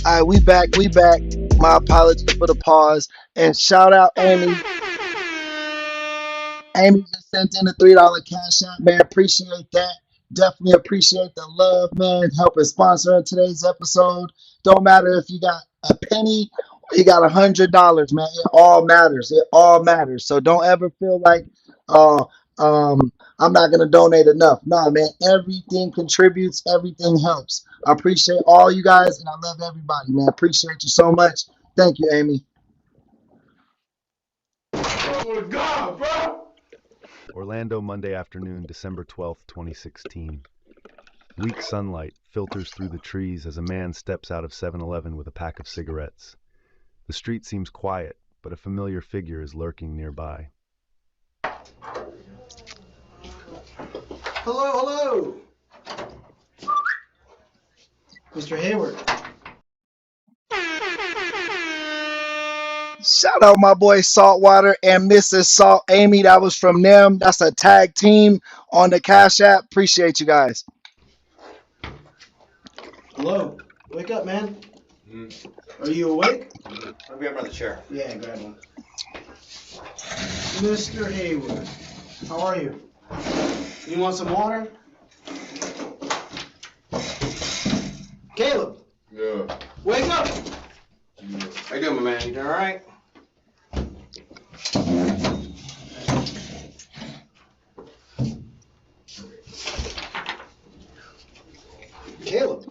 All right, we back. My apologies for the pause. And shout out Amy. Amy just sent in a $3 cash out, man. Appreciate that. Definitely appreciate the love, man. Helping sponsor today's episode. Don't matter if you got a penny or you got $100, man. It all matters. It all matters. So don't ever feel like, uh, I'm not gonna donate enough. Nah, man. Everything contributes. Everything helps. I appreciate all you guys, and I love everybody, man. Appreciate you so much. Thank you, Amy. Oh, God, bro! Orlando, Monday afternoon, December 12th, 2016. Weak sunlight filters through the trees as a man steps out of 7-Eleven with a pack of cigarettes. The street seems quiet, but a familiar figure is lurking nearby. Hello. Mr. Hayward. Shout out my boy Saltwater and Mrs. Salt Amy. That was from them. That's a tag team on the Cash App. Appreciate you guys. Hello. Wake up, man. Are you awake? I'll grab another chair. Yeah, grab one. Mr. Hayward, how are you? You want some water? Caleb. Yeah. Wake up. How you doing, my man? You doing all right? Caleb.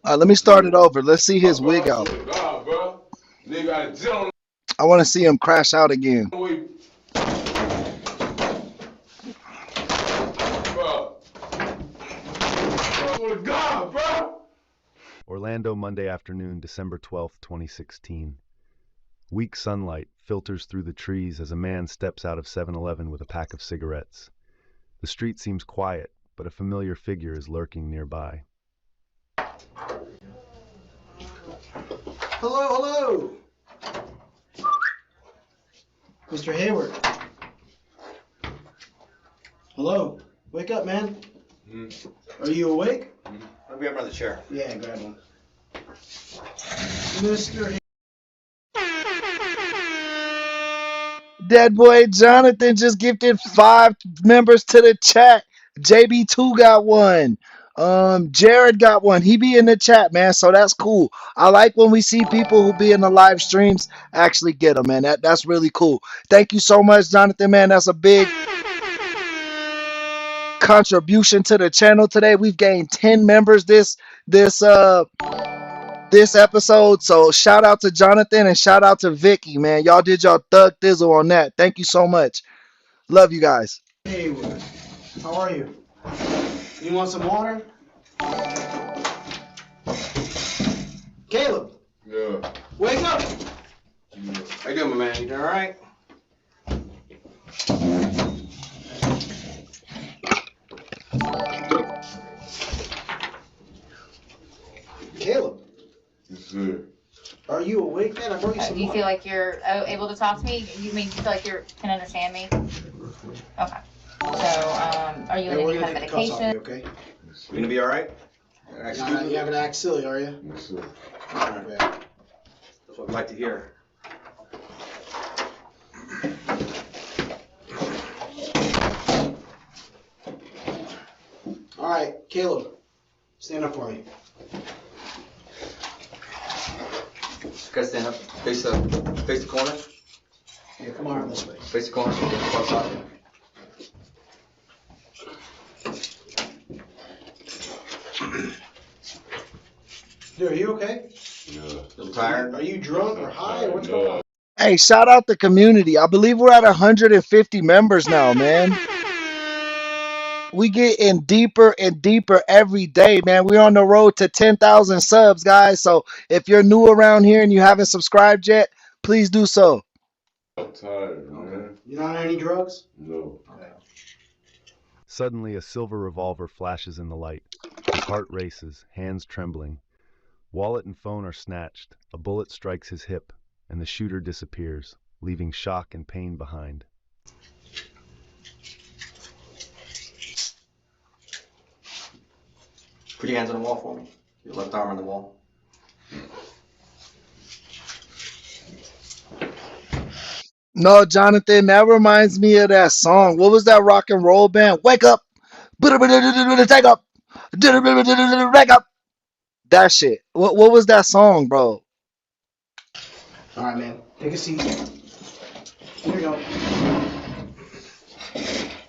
All right, let me start it over. Let's see his wig out. God, bro. Nigga got a jet on I want to see him crash out again. the way. Bro. Oh, God, bro. Orlando, Monday afternoon, December 12th, 2016. Weak sunlight filters through the trees as a man steps out of 7-Eleven with a pack of cigarettes. The street seems quiet, but a familiar figure is lurking nearby. Hello. Mr. Hayward. Hello. Wake up, man. Are you awake? I'll grab another chair. Yeah, grab one. Mr. Hayward. Dead boy Jonathan just gifted 5 members to the chat. JB2 got one. Jared got one. He be in the chat, man. So that's cool. I like when we see people who be in the live streams actually get them, man. That's really cool. Thank you so much, Jonathan, man. That's a big contribution to the channel today. We've gained 10 members this episode. So shout out to Jonathan and shout out to Vicky, man. Y'all did y'all thug thizzle on that. Thank you so much. Love you guys. Hayward. How are you? You want some water? Caleb. Yeah. Wake up. How you doing, my man? You doing all right? Caleb. Yes, sir. Are you awake, man? I brought you some Do you water. feel like you're able to talk to me? You feel like you can understand me? Okay. So, are you Hey, on we're any gonna kind of take the cuffs off medication? you, okay? You gonna be all right? You're not gonna act silly, are you? Yes, sir. All right, man. like to hear. All right, Caleb, stand up for me. Gotta stand up. Face the corner. Yeah, come on this way. Face the corner. So get the far side. Dude, are you okay? Yeah. A little tired? Are you drunk or high? What's going on? Hey, shout out the community. I believe we're at 150 members now, man. We getting deeper and deeper every day, man. We're on the road to 10,000 subs, guys. So if you're new around here and you haven't subscribed yet, please do so. I'm tired, man. You not on any drugs? No. Okay. Suddenly, a silver revolver flashes in the light. His heart races, hands trembling. Wallet and phone are snatched. A bullet strikes his hip, and the shooter disappears, leaving shock and pain behind. Put your hands on the wall for me. Your left arm on the wall. No, Jonathan, that reminds me of that song. What was that rock and roll band? Wake up! Take up! Wake up! That shit. What was that song, bro? All right, man. Take a seat. Here we go.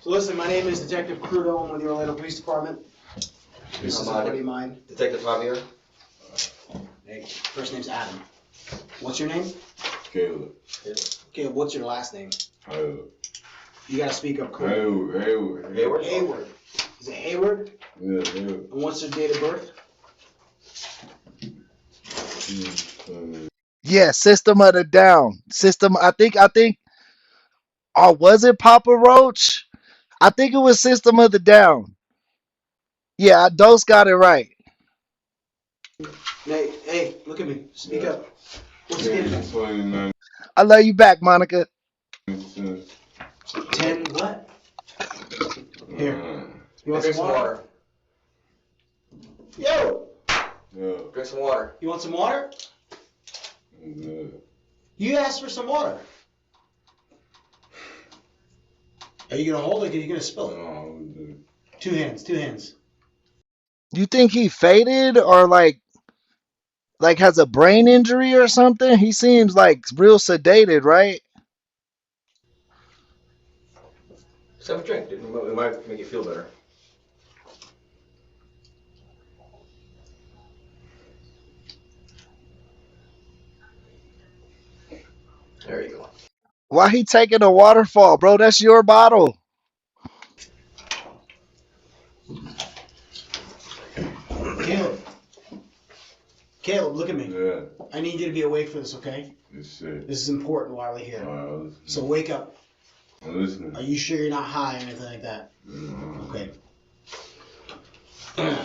So listen, my name is Detective Crudo. I'm with the Orlando Police Department. This is a buddy of mine. Detective Javier. Hey, first name's Adam. What's your name? Caleb. Caleb, what's your last name? Hayward. You gotta speak up, cool. Hayward. Hayward. Is it Hayward? Yeah, Hayward. And what's your date of birth? Yeah, System of the Down. I think, or was it Papa Roach? I think it was System of the Down. Yeah, Dose got it right. Hey, look at me. Speak up. What's your date of birth? 29. I love you back, Monica. 10 what? Here. You want Drink some water? Yo! Yeah. Drink some water. You want some water? Yeah. You asked for some water. Are you gonna hold it or are you gonna spill it? No, Two hands. You think he faded or like has a brain injury or something? He seems like real sedated, right? Just have a drink, dude. It might make you feel better. There you go. Why he taking a waterfall, bro? That's your bottle. Caleb, look at me. Yeah. I need you to be awake for this, okay? Yes, sir. This is important while we're here. All right, So wake up. I'm listening. Are you sure you're not high or anything like that? Okay. Can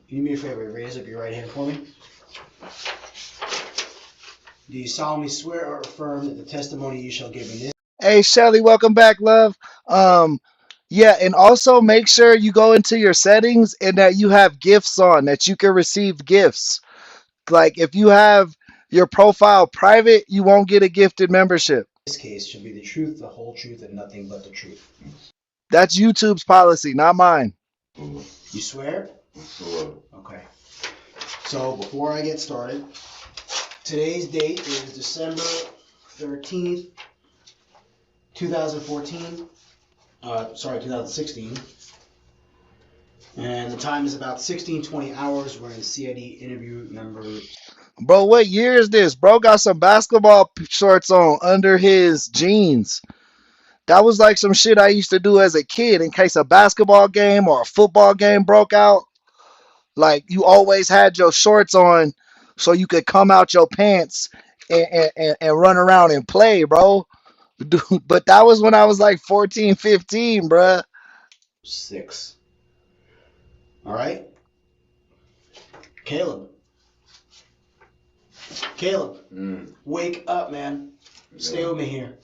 you do me a favor? Raise up your right hand for me. Do you solemnly swear or affirm that the testimony you shall give in this? Hey, Shelly, welcome back, love. Yeah, and also make sure you go into your settings and that you have gifts on, that you can receive gifts. Like if you have your profile private, you won't get a gifted membership. This case shall be the truth, the whole truth, and nothing but the truth. That's YouTube's policy, not mine. You swear? Sure. Okay. So before I get started, today's date is December 13th, 2014. 2016. And the time is about 16:20 hours. We're in CID interview number. Bro, what year is this? Bro got some basketball shorts on under his jeans. That was like some shit I used to do as a kid in case a basketball game or a football game broke out. Like you always had your shorts on so you could come out your pants and run around and play, bro. Dude, but that was when I was like 14, 15, bruh. 6. All right. Caleb, wake up, man. Stay with me here.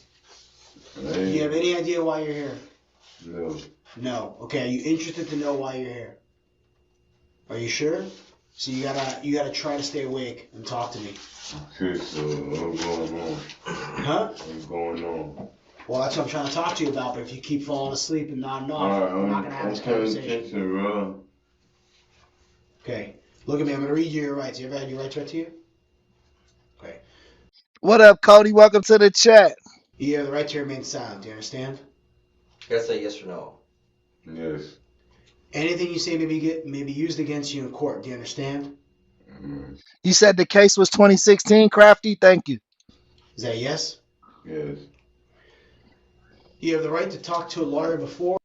Do you have any idea why you're here? No. No. Okay, are you interested to know why you're here? Are you sure? So you gotta try to stay awake and talk to me. Okay, so what's going on? Huh? What's going on? Well, that's what I'm trying to talk to you about. But if you keep falling asleep and nodding off, Alright, we're not gonna have this conversation. Bro. Okay. Look at me. I'm gonna read you your rights. You ever had your rights read to you? Okay. What up, Cody? Welcome to the chat. You have the right to remain silent. Do you understand? You gotta say yes or no. Yes. Anything you say may be used against you in court. Do you understand? You said the case was 2016, Crafty? Thank you. Is that a yes? Yes. You have the right to talk to a lawyer before.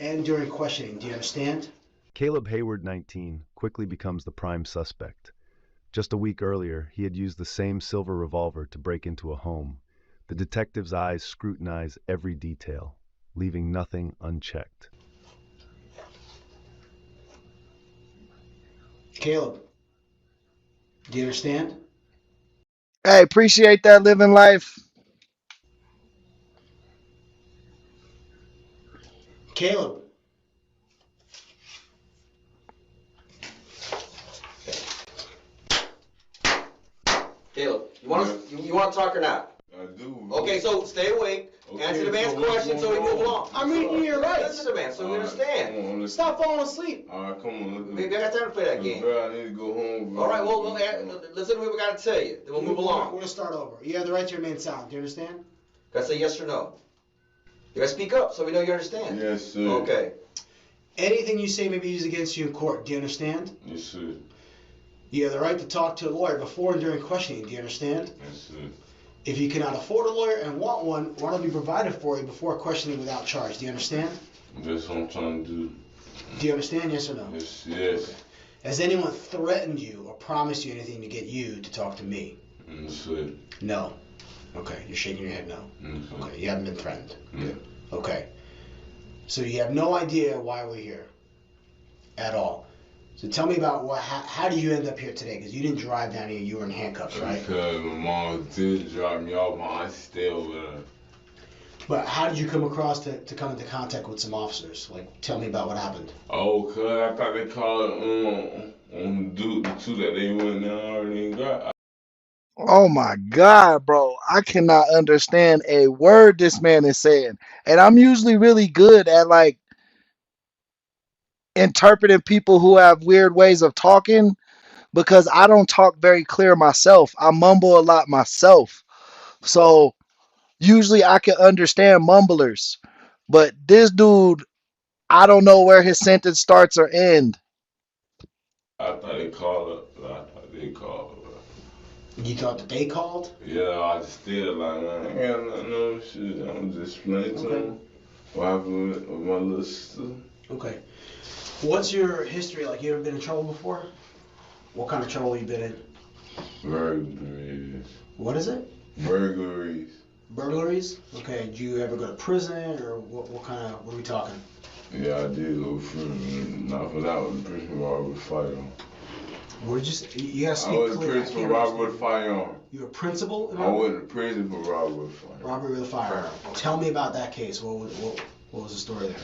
And during questioning. Do you understand? Caleb Hayward, 19, quickly becomes the prime suspect. Just a week earlier, he had used the same silver revolver to break into a home. The detective's eyes scrutinize every detail, leaving nothing unchecked. Caleb, do you understand? Hey, appreciate that living life. Caleb. Caleb, you want to talk or not? I do. Okay, so stay awake. Okay, Answer the man's so question so we move along. I'm reading you your rights. Listen to the man so we understand. Stop falling asleep. Alright, come on. Maybe I got time to play that game. Bro, I need to go home, bro. All right, well, listen to what we got to tell you. Then we'll move along. We're going to start over. You have the right to remain silent. Do you understand? Gotta say yes or no. You gotta speak up so we know you understand. Yes, sir. Okay. Anything you say may be used against you in court. Do you understand? Yes, sir. You have the right to talk to a lawyer before and during questioning. Do you understand? Yes, sir. If you cannot afford a lawyer and want one will be provided for you before questioning without charge. Do you understand? That's what I'm trying to do. Do you understand? Yes or no? Yes, yes. Okay. Has anyone threatened you or promised you anything to get you to talk to me? Yes, sir. No. Okay. You're shaking your head no. Yes, sir. Okay. You haven't been threatened. Yeah. Okay. So you have no idea why we're here at all. So tell me about how do you end up here today? Because you didn't drive down here. You were in handcuffs, right? Because my mom did drop me off. My aunt still over there. But how did you come across to come into contact with some officers? Like, tell me about what happened. Oh, cuz I thought they called on the two that they went down already and got. Oh my God, bro. I cannot understand a word this man is saying. And I'm usually really good at like interpreting people who have weird ways of talking because I don't talk very clear myself. I mumble a lot myself. So usually I can understand mumblers. But this dude, I don't know where his sentence starts or ends. I thought they called up. I thought they called. You thought that they called? Yeah, I just did like, man, I ain't got nothing no shit. I'm just explaining to them what happened with my little sister. Okay. What's your history like? You ever been in trouble before? What kind of trouble you been in? Burglaries. What is it? Burglaries. Burglaries? Okay. Did you ever go to prison or what are we talking? Yeah, I did go to prison. Not for that, I was in prison for robbery with a firearm. What did you say? You gotta speak I was in clear. prison for robbery with a firearm. You were principal? I went to prison for robbery with a firearm. Robbery with a firearm. Tell me about that case. What was the story there?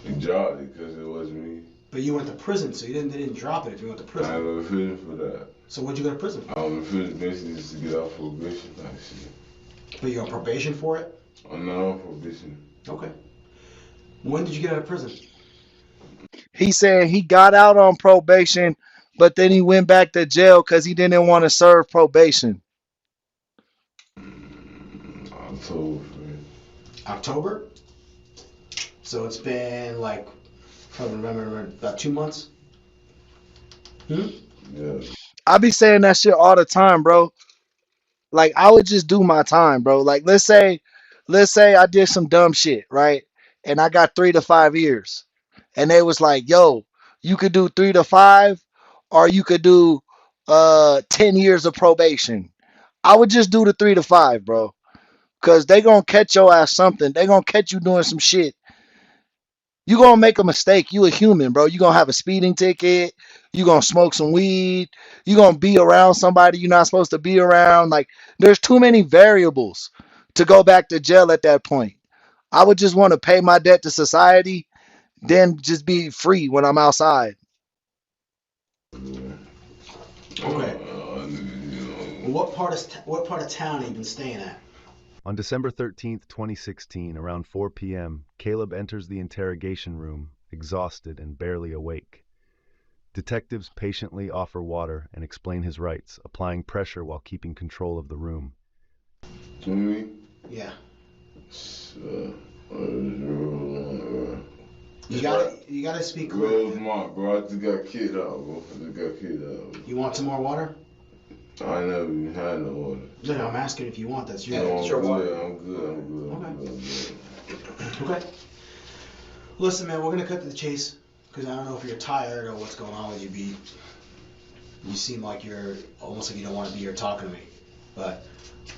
They dropped it because it wasn't me. But you went to prison, so they didn't drop it if you went to prison. I was in prison for that. So what'd you go to prison for? I was in prison basically just to get off probation type shit. But you're on probation for it? I'm not on probation. Okay. When did you get out of prison? He said he got out on probation, but then he went back to jail because he didn't want to serve probation. October. October? So it's been like, I don't remember, about 2 months? Yeah. I be saying that shit all the time, bro. Like I would just do my time, bro. Like let's say I did some dumb shit, right? And I got 3 to 5 years. And they was like, yo, you could do 3 to 5 or you could do 10 years of probation. I would just do the 3 to 5, bro. Cause they gonna catch your ass something. They gonna catch you doing some shit. You gonna make a mistake. You a human, bro. You gonna have a speeding ticket. You gonna smoke some weed. You gonna be around somebody you're not supposed to be around. Like, there's too many variables to go back to jail at that point. I would just want to pay my debt to society, then just be free when I'm outside. Okay. What part of town have you been staying at? On December 13th, 2016, around 4 p.m., Caleb enters the interrogation room, exhausted and barely awake. Detectives patiently offer water and explain his rights, applying pressure while keeping control of the room. To me? Yeah. You gotta speak clear. clear. Bro, I just got kicked out, bro. You want some more water? I never even had no water. No, I'm asking if you want. That's your water. I'm good. Okay. Listen, man, we're gonna cut to the chase because I don't know if you're tired or what's going on with you, B. You seem like you're almost like you don't want to be here talking to me. But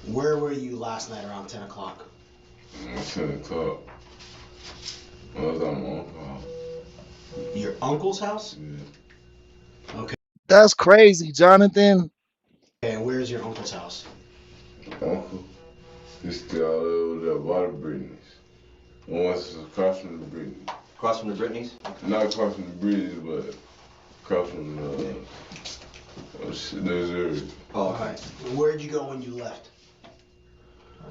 where were you last night around 10 o'clock? 10 o'clock. I was at my uncle's house. Your uncle's house? Yeah. Okay. That's crazy, Jonathan. And where's your uncle's house? Uncle? He's still over there by the Britneys. Once across from the Britneys. Across from the Britneys? Not across from the bridge, but across from the area. Oh, okay. Where'd you go when you left?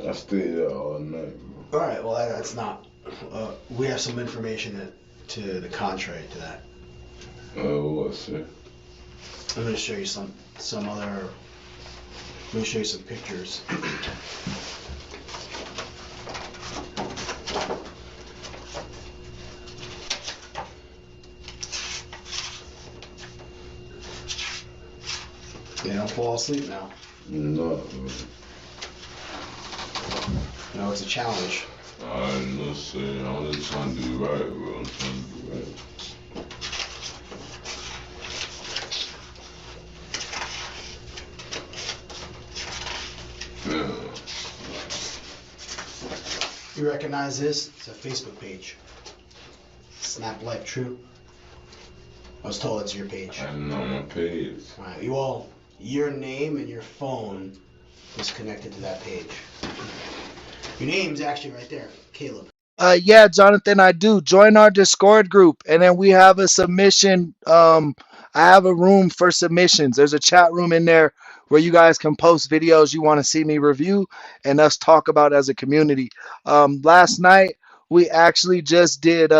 I stayed there all night, bro. All right, well, that's not. We have some information to the contrary to that. What, sir? I'm going to show you some other. Let me show you some pictures. Yeah, don't fall asleep now. No, bro. No, it's a challenge. I know, sir. I'm just trying to do right, bro. I'm trying to do right. Yeah. You recognize this? It's a Facebook page. Snap Life True. I was told it's your page. I didn't know my page. Alright, your name and your phone is connected to that page. Your name's actually right there, Caleb. Yeah, Jonathan, I do. Join our Discord group, and then we have a submission. I have a room for submissions. There's a chat room in there where you guys can post videos you want to see me review and us talk about as a community. Last night we actually just did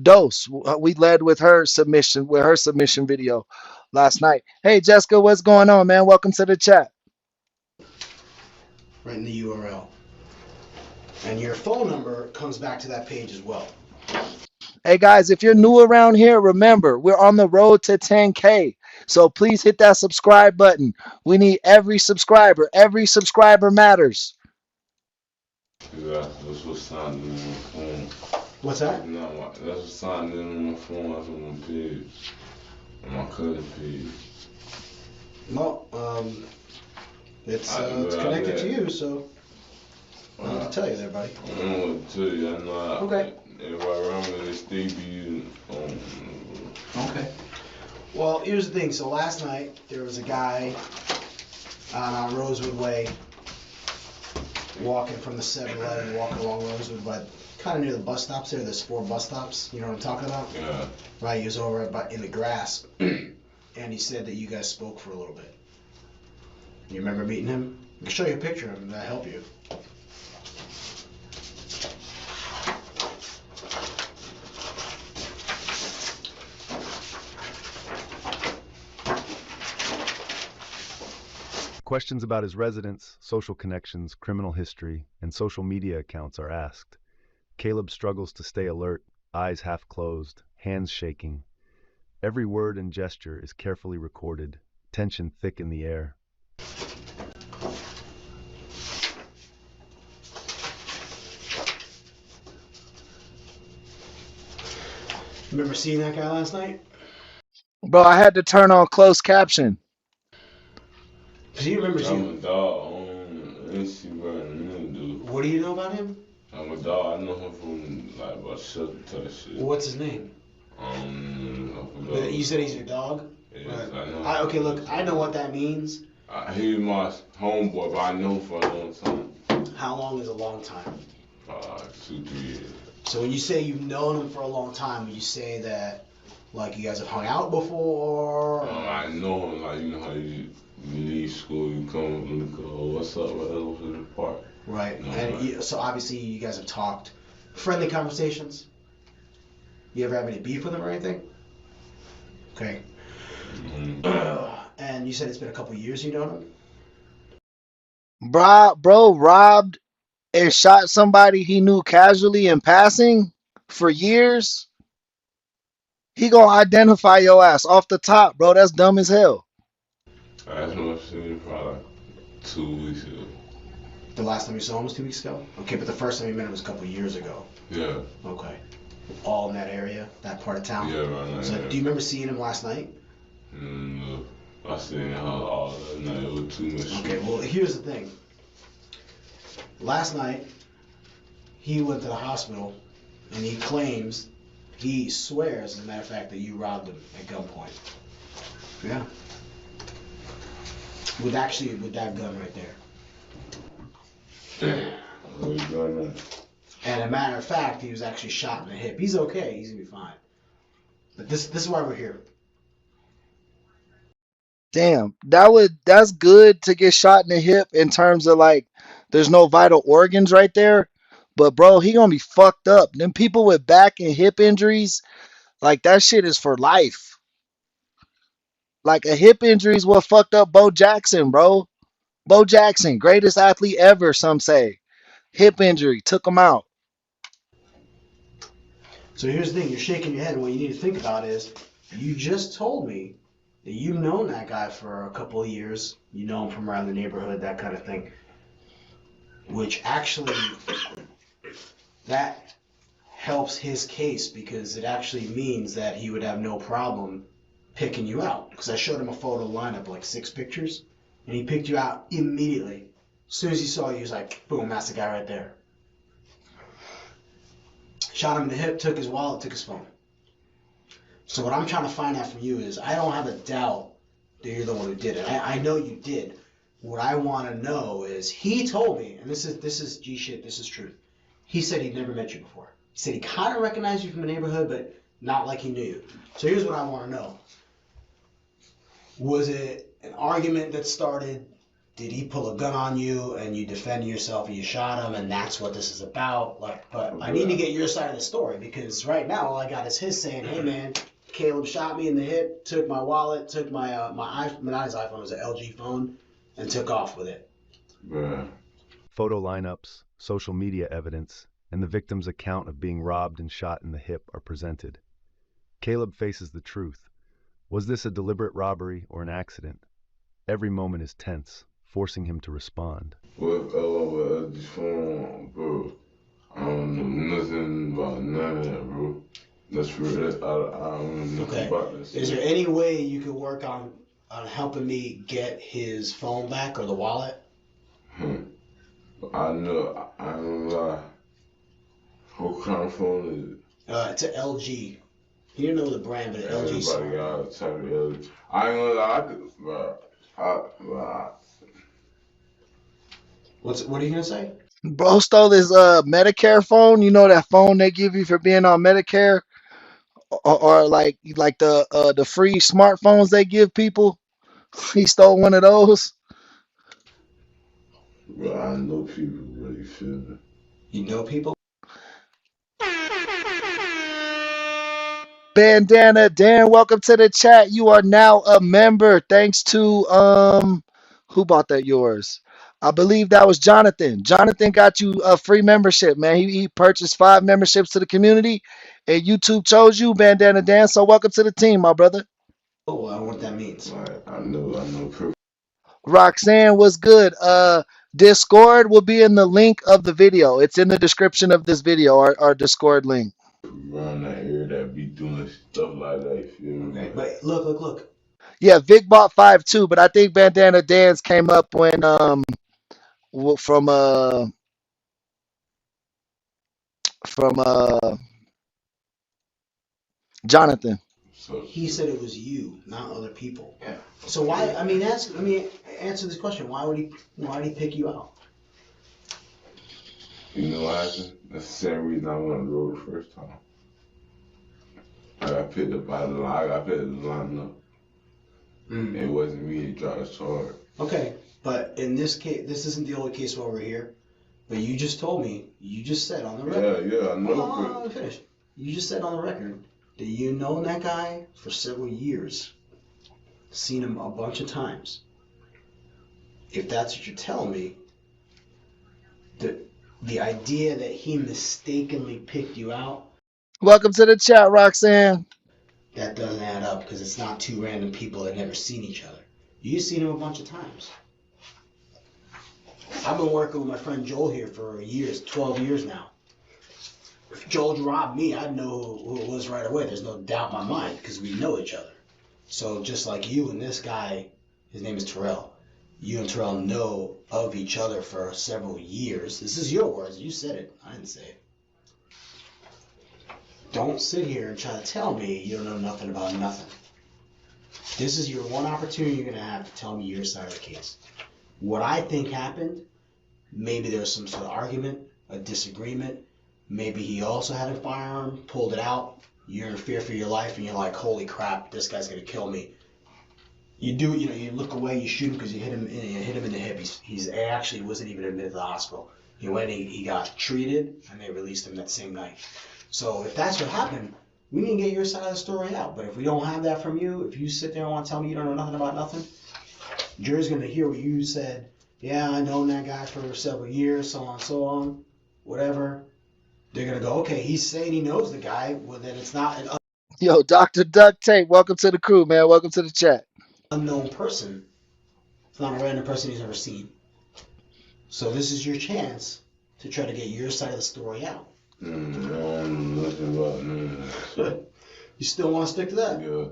Dose. We led with her submission video last night. Hey, Jessica, what's going on, man? Welcome to the chat. Right in the URL. And your phone number comes back to that page as well. Hey guys, if you're new around here, remember, we're on the road to 10K. So please hit that subscribe button. We need every subscriber. Every subscriber matters. Yeah, that's what's signed in on my phone. What's that? No, that's what's signed in on my phone. That's on my page. On my cousin page. Well, it's connected to you, so I don't have to tell you there, buddy. I don't know what to tell you. I know okay. Everybody around me, they stay be using. Okay. Well, here's the thing. So last night, there was a guy on Rosewood Way walking from the 7-Eleven, walking along Rosewood, but kind of near the bus stops there. There's 4 bus stops. You know what I'm talking about? Yeah. Right, he was over in the grass, and he said that you guys spoke for a little bit. You remember meeting him? I can show you a picture of him. That'll help you. Questions about his residence, social connections, criminal history, and social media accounts are asked. Caleb struggles to stay alert, eyes half closed, hands shaking. Every word and gesture is carefully recorded, tension thick in the air. Remember seeing that guy last night? Bro, I had to turn on closed caption. He remembers you. I'm a dog. I ain't see what I do. What do you know about him? I'm a dog. I know him from about shelter type shit. What's his name? I You said he's your dog? Yes, I know. Okay, look, I know what that means. He was my homeboy, but I know him for a long time. How long is a long time? 2, 3 years. So when you say you've known him for a long time, you say that like you guys have hung out before? I know him, like, you know how you leave school, you come and go, what's up, let's go to the park. Right. You know, And so obviously you guys have talked, friendly conversations. You ever have any beef with him or anything? Okay. And you said it's been a couple years you know him? Bro robbed and shot somebody he knew casually in passing for years. He gonna identify your ass off the top, bro. That's dumb as hell. I asked him probably like 2 weeks ago. The last time you saw him was 2 weeks ago? Okay, but the first time you met him was a couple years ago. Yeah. Okay. All in that area, that part of town? Yeah, right now. So do you remember seeing him last night? No. I seen him all that night. It was too much. Okay, well, here's the thing. Last night, he went to the hospital, and he swears, as a matter of fact, that you robbed him at gunpoint. Yeah. With that gun right there. And a matter of fact, he was actually shot in the hip. He's okay. He's gonna be fine. But this is why we're here. Damn, that's good to get shot in the hip in terms of like there's no vital organs right there. But bro, he gonna be fucked up. Them people with back and hip injuries, like that shit is for life. Like a hip injury is what fucked up Bo Jackson, bro. Bo Jackson, greatest athlete ever, some say. Hip injury took him out. So here's the thing, you're shaking your head, and what you need to think about is, you just told me that you've known that guy for a couple of years, you know him from around the neighborhood, that kind of thing, which actually, that helps his case, because it actually means that he would have no problem picking you out, because I showed him a photo lineup, like 6 pictures, and he picked you out immediately. As soon as he saw you, he was like, boom, that's the guy right there. Shot him in the hip, took his wallet, took his phone. So what I'm trying to find out from you is, I don't have a doubt that you're the one who did it. I know you did. What I want to know is, he told me, and this is G shit, this is truth. He said he'd never met you before. He said he kind of recognized you from the neighborhood, but not like he knew you. So here's what I want to know. Was it an argument that started? Did he pull a gun on you and you defended yourself and you shot him, and that's what this is about? But I need to get your side of the story, because right now all I got is his saying, "Hey man, Caleb shot me in the hip, took my wallet, took my iPhone, not his iPhone, it was an LG phone, and took off with it." Yeah. Photo lineups, social media evidence, and the victim's account of being robbed and shot in the hip are presented. Caleb faces the truth. Was this a deliberate robbery or an accident? Every moment is tense, forcing him to respond. With LG's phone, bro, I don't know nothing about none of that, bro. That's real. I don't know nothing about this. Is there any way you could work on helping me get his phone back or the wallet? I don't lie. What kind of phone is it? It's an LG. You didn't know the brand, but an LG. Everybody got a type of LG. I ain't gonna lie, What are you gonna say? Bro stole his Medicare phone. You know that phone they give you for being on Medicare, or like the free smartphones they give people. He stole one of those. Bro, I know people, bro. You feel me? You know people? Bandana Dan, welcome to the chat. You are now a member. Thanks to who bought that yours? I believe that was Jonathan. Jonathan got you a free membership, man. He purchased 5 memberships to the community, and YouTube chose you, Bandana Dan. So welcome to the team, my brother. Oh, I don't know what that means. I know. Roxanne, what's good? Discord will be in the link of the video. It's in the description of this video, our Discord link. Around that area that be doing stuff like that, you feel me? Okay, but look. Yeah, Vic bought 5 too, but I think Bandana Dan's came up when from Jonathan. So he said it was you, not other people. Yeah. So why? I mean, let me answer this question. Why did he pick you out? You know what happened? That's the same reason I went on the road the first time. I got picked up by the line. I got picked up the line up. It wasn't me that dropped the charge. Okay, but in this case, this isn't the only case while we're here. But you just told me, you just said on the record. Yeah, I know. Hold on, let me finish. You just said on the record that you known that guy for several years, seen him a bunch of times. If that's what you're telling me, the idea that he mistakenly picked you out. Welcome to the chat, Roxanne. That doesn't add up because it's not two random people that never seen each other. You've seen him a bunch of times. I've been working with my friend Joel here for years, 12 years now. If Joel robbed me, I'd know who it was right away. There's no doubt in my mind because we know each other. So just like you and this guy, his name is Terrell. You and Terrell know of each other for several years. This is your words. You said it. I didn't say it. Don't sit here and try to tell me you don't know nothing about nothing. This is your one opportunity you're going to have to tell me your side of the case. What I think happened, maybe there was some sort of argument, a disagreement. Maybe he also had a firearm, pulled it out. You're in fear for your life, and you're like, holy crap, this guy's going to kill me. You do, you look away, you shoot him because you hit him in the hip. He actually wasn't even admitted to the hospital. He went, he got treated, and they released him that same night. So if that's what happened, we can get your side of the story out. But if we don't have that from you, if you sit there and want to tell me you don't know nothing about nothing, jury's going to hear what you said. Yeah, I known that guy for several years, so on, whatever. They're going to go, okay, he's saying he knows the guy. Well, then it's not an Yo, Dr. Duct Tape, welcome to the crew, man. Welcome to the chat. unknown person. It's not a random person he's ever seen. So this is your chance to try to get your side of the story out. I don't know nothing about none of that. You still want to stick to that? Yeah.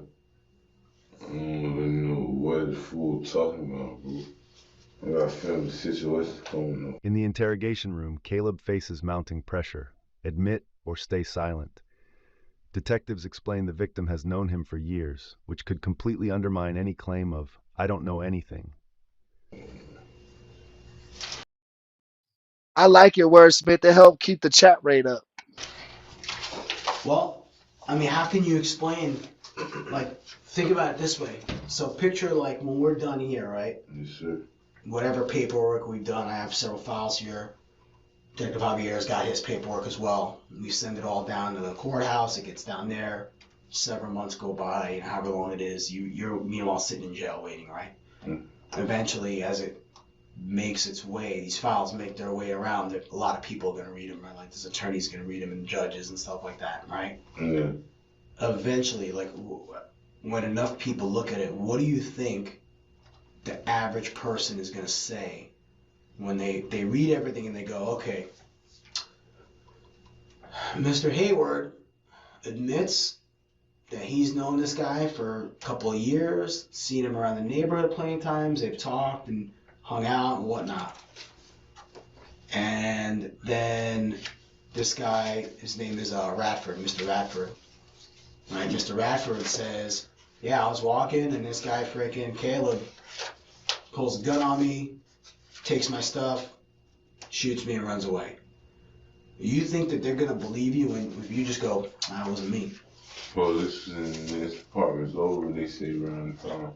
I don't really know what the fool talking about, bro. I got family situations coming up. In the interrogation room, Caleb faces mounting pressure. Admit or stay silent. Detectives explain the victim has known him for years, which could completely undermine any claim of, I don't know anything. I like your wordsmith to help keep the chat rate up. Well, I mean, how can you explain, like, think about it this way. So picture, like, when we're done here, right? Yes, sir. Whatever paperwork we've done, I have several files here. Detective Javier's got his paperwork as well. We send it all down to the courthouse. It gets down there. Several months go by, however long it is. You're meanwhile sitting in jail waiting, right? Eventually, as it makes its way, these files make their way around. A lot of people are going to read them, right? Like this attorney's going to read them and judges and stuff like that, right? Yeah. Eventually, like when enough people look at it, what do you think the average person is going to say when they read everything and they go, okay, Mr. Hayward admits that he's known this guy for a couple of years, seen him around the neighborhood plenty of times, they've talked and hung out and whatnot. And then this guy, his name is Radford, Mr. Radford. Right, Mr. Radford says, yeah, I was walking and this guy freaking Caleb pulls a gun on me, takes my stuff, shoots me and runs away. You think that they're going to believe you if you just go, that wasn't me? Police in this department's over, they say around the time.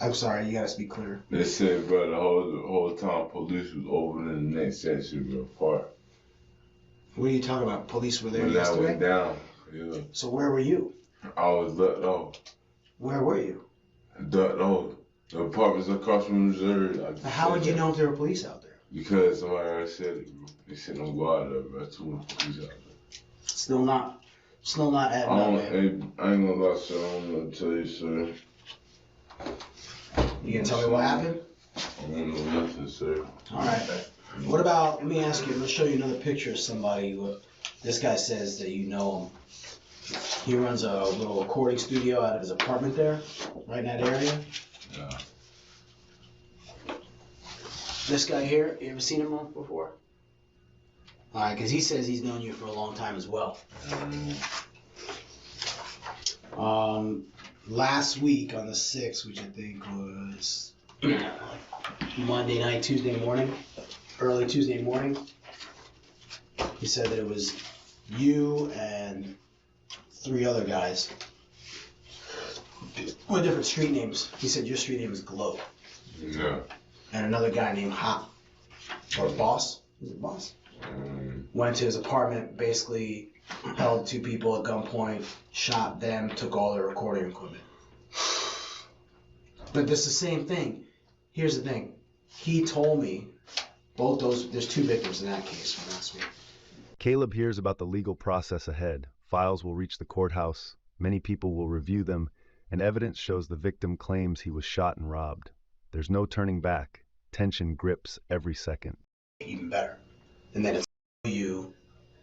I'm sorry, you got to speak clear. They said, bro, the whole time police was over in the next section of the park. What are you talking about? Police were there when yesterday? When that went down, yeah. So where were you? I was ducked off. Where were you? Ducked off. The apartment's across from Missouri. How would you know if there were police out there? Because somebody already said it, bro. They said don't go out there, bro. Too much police out there. Still not adding up, man. I ain't gonna lie, sir. I don't know what to tell you, sir. You gonna tell me what happened? I don't know nothing, sir. Alright. What about, let me ask you, I'm gonna show you another picture of somebody. This guy says that you know him. He runs a little recording studio out of his apartment there, right in that area. Yeah. This guy here, you ever seen him before? Alright, because he says he's known you for a long time as well. Last week on the 6th, which I think was Monday night, Tuesday morning, early Tuesday morning, he said that it was you and 3 other guys with different street names. He said your street name is Glow. Yeah. And another guy named Hop, or Boss. Is it Boss? Went to his apartment, basically held 2 people at gunpoint, shot them, took all their recording equipment. But it's the same thing. Here's the thing. He told me both those, there's 2 victims in that case from last week. Caleb hears about the legal process ahead. Files will reach the courthouse, many people will review them, and evidence shows the victim claims he was shot and robbed. There's no turning back. Tension grips every second. Even better. And then it's you.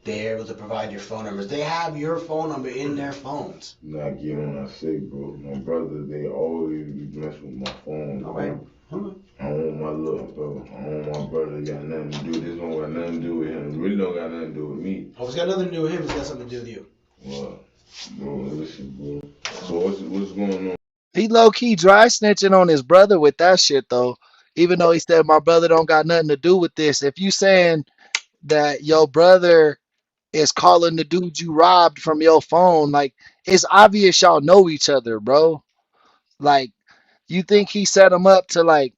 They're able to provide your phone numbers. They have your phone number in their phones. Not get on I say, bro. My brother, they always be messing with my phone. All right. I don't want my look, bro. I don't want my brother got nothing to do. This don't got nothing to do with him. It really don't got nothing to do with me. Oh, it's got nothing to do with him. It's got something to do with you. What? Bro, listen, bro. So what's going on? He low-key dry snitching on his brother with that shit, though. Even though he said, my brother don't got nothing to do with this. If you saying that your brother is calling the dude you robbed from your phone, like, it's obvious y'all know each other, bro. Like, you think he set him up to, like,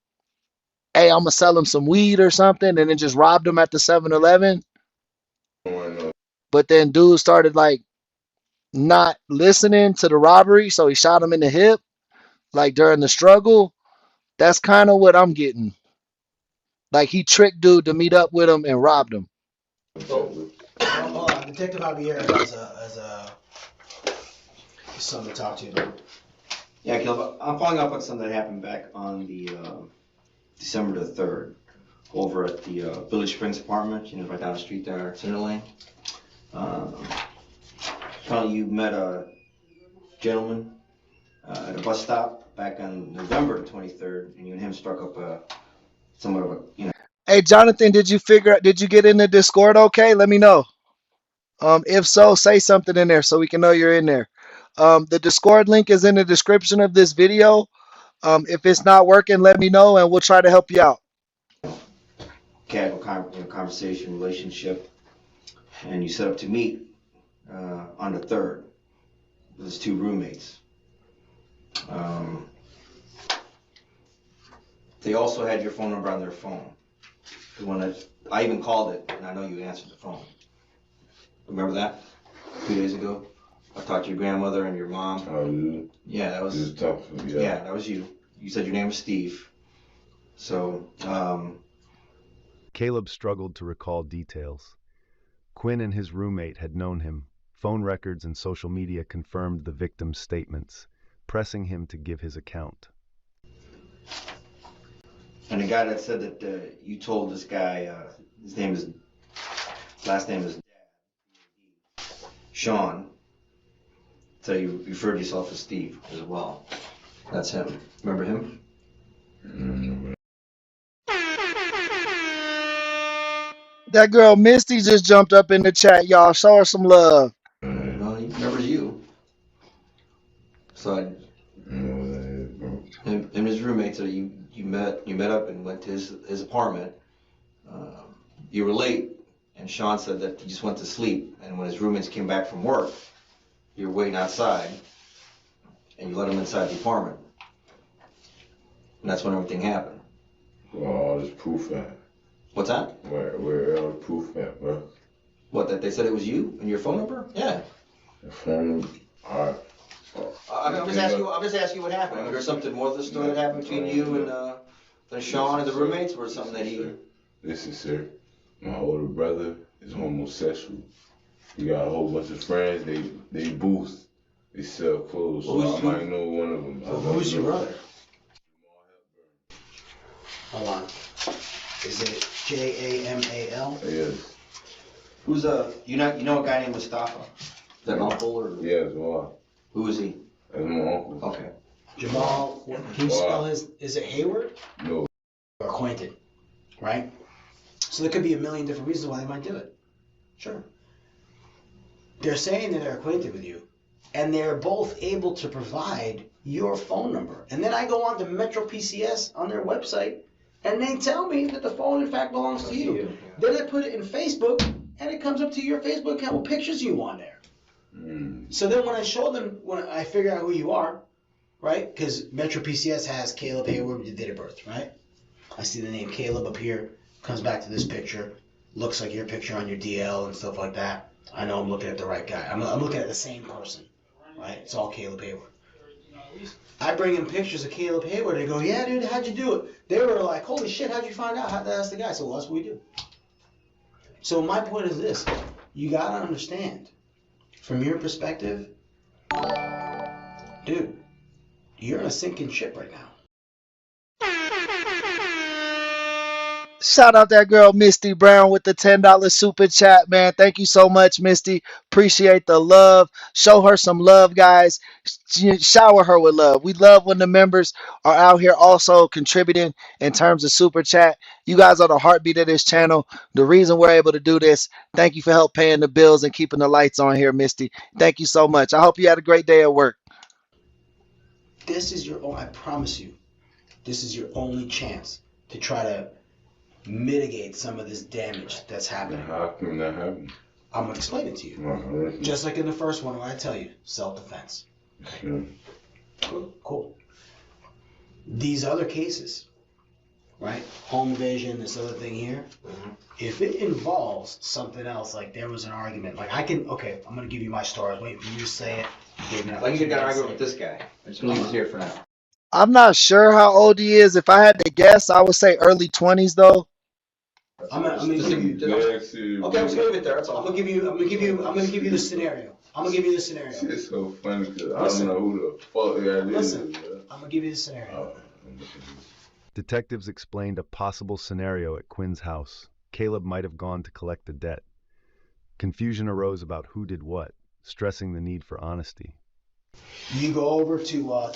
hey, I'm gonna sell him some weed or something, and then just robbed him at the 7-Eleven? But then dude started, like, not listening to the robbery, so he shot him in the hip, like, during the struggle. That's kind of what I'm getting. Like, he tricked dude to meet up with him and robbed him. Detective Javier has something to talk to you about. Yeah, Caleb, I'm following up on something that happened back on the December the 3rd over at the Village Springs apartment, right down the street there, Center Lane. Apparently you met a gentleman at a bus stop back on November 23rd, and you and him struck up somewhat of a, Hey, Jonathan, did you get in the Discord okay? Let me know. If so, say something in there so we can know you're in there. The Discord link is in the description of this video. If it's not working, let me know and we'll try to help you out. casual conversation, relationship, and you set up to meet on the 3rd with his 2 roommates. They also had your phone number on their phone. The one that I even called it, and I know you answered the phone. Remember that? 2 days ago? I talked to your grandmother and your mom. Oh, yeah, that was. Yeah, that was you. You said your name was Steve. So, Caleb struggled to recall details. Quinn and his roommate had known him. Phone records and social media confirmed the victim's statements, pressing him to give his account. and the guy that said that you told this guy, last name is Sean, so you referred to yourself as Steve as well. That's him. Remember him? That girl Misty just jumped up in the chat, y'all. Show her some love. No, he remembers you. So him and his roommate, so you met up and went to his apartment. You were late, and Sean said that he just went to sleep, and when his roommates came back from work, you were waiting outside, and you let him inside the apartment. And that's when everything happened. Well, all this proof at? What's that? Where all the proof at, bro? What, that they said it was you and your phone number? Yeah. The phone number? Alright. I'm just asking you what happened. I mean, there's something more to the story that happened between you and Sean and the roommates, or something that he... Listen, sir. My older brother is homosexual. He got a whole bunch of friends. They boost. They sell clothes. So I might know one of them. Who's your brother? Hold on. Is it Jamal? Yes. Who's you know a guy named Mustafa? Is that uncle or? Yes, why? Who is he? That's my uncle. Okay. Jamal, can you spell his, is it Hayward? No. Or acquainted, right? So there could be a million different reasons why they might do it. Sure. They're saying that they're acquainted with you, and they're both able to provide your phone number. And then I go on to Metro PCS on their website, and they tell me that the phone in fact belongs to you. Then I put it in Facebook, and it comes up to your Facebook account with pictures of you on there. So then when I show them, when I figure out who you are, right? Because Metro PCS has Caleb Hayward, your date of birth, right? I see the name Caleb up here, comes back to this picture, looks like your picture on your DL and stuff like that. I know I'm looking at the right guy. I'm looking at the same person, right? It's all Caleb Hayward. I bring in pictures of Caleb Hayward. They go, yeah, dude, how'd you do it? They were like, holy shit, how'd you find out that's the guy? So, well, that's what we do. So my point is this. You got to understand, from your perspective, dude, you're in a sinking ship right now. Shout out that girl Misty Brown with the $10 super chat, man. Thank you so much, Misty. Appreciate the love. Show her some love, guys. Shower her with love. We love when the members are out here also contributing in terms of super chat. You guys are the heartbeat of this channel. The reason we're able to do this. Thank you for help paying the bills and keeping the lights on here, Misty. Thank you so much. I hope you had a great day at work. This is I promise you, this is your only chance to try to mitigate some of this damage that's happening. How can that happen? I'm going to explain it to you. Just like in the first one where I tell you, self-defense. Sure. Cool. These other cases, right? Home invasion, this other thing here. If it involves something else, like there was an argument, like I'm going to give you my story. I was waiting for you to say it. Like you got an argument with this guy. I'm just going to leave it here for now. I'm not sure how old he is. If I had to guess, I would say early 20s though. I'm gonna give you. Okay, I'm just gonna leave it there. That's all. I'm gonna give you the scenario. It's so funny because I don't know who the fuck that is. Listen, I'm gonna give you the scenario. Detectives explained a possible scenario at Quinn's house. Caleb might have gone to collect the debt. Confusion arose about who did what, stressing the need for honesty. You go over to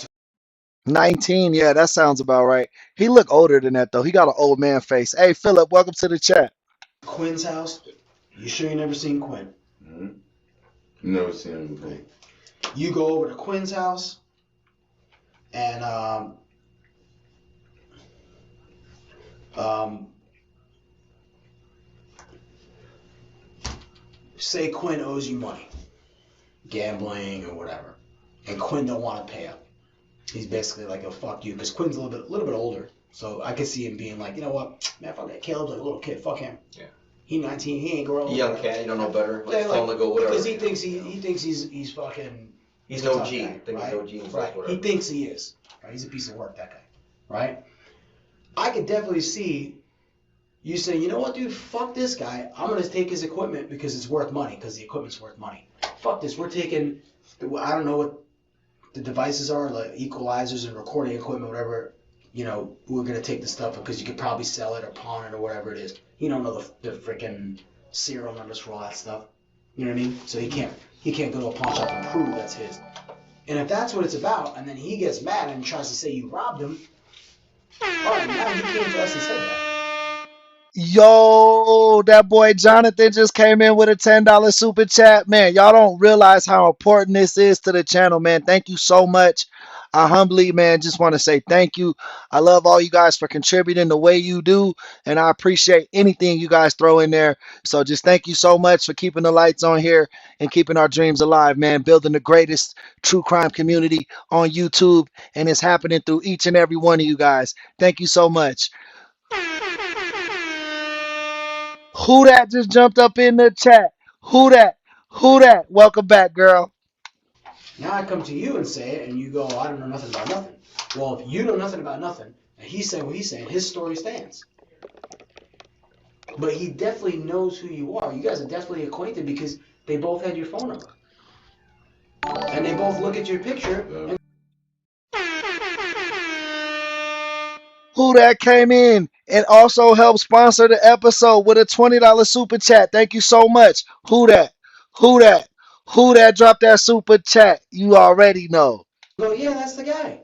19, yeah, that sounds about right. He look older than that though. He got an old man face. Hey, Philip, welcome to the chat. Quinn's house. You sure you never seen Quinn? Never seen him before. You go over to Quinn's house, and say Quinn owes you money, gambling or whatever, and Quinn don't want to pay up. He's basically like, oh, fuck you, because Quinn's a little bit older. So I could see him being like, you know what, man, fuck that. Caleb's like a little kid. Fuck him. Yeah. He 19. He ain't growing. He young cat. He don't know better. Let's tell him to go whatever. Because he thinks he's fucking. He's no G. Guy, right? No G. Right. He thinks he is. Right. He's a piece of work. That guy. Right. I could definitely see you saying, you know what, dude, fuck this guy. I'm gonna take his equipment because it's worth money. Because the equipment's worth money. Fuck this. We're taking. I don't know what the devices are, like equalizers and recording equipment, whatever, you know, we're going to take the stuff because you could probably sell it or pawn it or whatever it is. He don't know the freaking serial numbers for all that stuff. You know what I mean? So he can't go to a pawn shop and prove that's his. And if that's what it's about, and then he gets mad and tries to say you robbed him, all right, now he came to us and said that. Yo, that boy Jonathan just came in with a $10 super chat. Man, y'all don't realize how important this is to the channel, man. Thank you so much. I humbly, man, just want to say thank you. I love all you guys for contributing the way you do, and I appreciate anything you guys throw in there. So just thank you so much for keeping the lights on here and keeping our dreams alive, man. Building the greatest true crime community on YouTube, and it's happening through each and every one of you guys. Thank you so much. Who that just jumped up in the chat? Who that? Who that? Welcome back, girl. Now I come to you and say it, and you go, I don't know nothing about nothing. Well, if you know nothing about nothing, and he's saying what he's saying, his story stands. But he definitely knows who you are. You guys are definitely acquainted because they both had your phone number. And they both look at your picture. And who that came in and also helped sponsor the episode with a $20 super chat. Thank you so much. Who that? Who that? Who that dropped that super chat? You already know. Oh, yeah, that's the guy.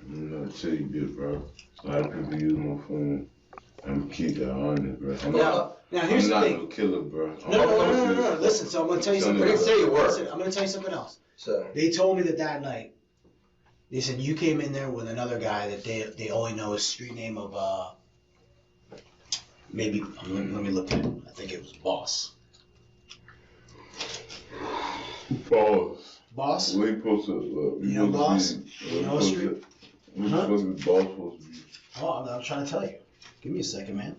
I'm gonna tell you this, bro. A lot of people use my phone. I'm gonna keep that honest, bro. Now here's the thing. I'm not no killer, bro. No. Listen, so I'm gonna tell you something else. Say your word. Listen, I'm gonna tell you something else. So they told me that night, they said you came in there with another guy that they only know his street name of maybe let me look at it. I think it was Boss. Boss? We supposed to. You know Boss? You know street? What's Boss supposed to be? Oh, I'm trying to tell you. Give me a second, man.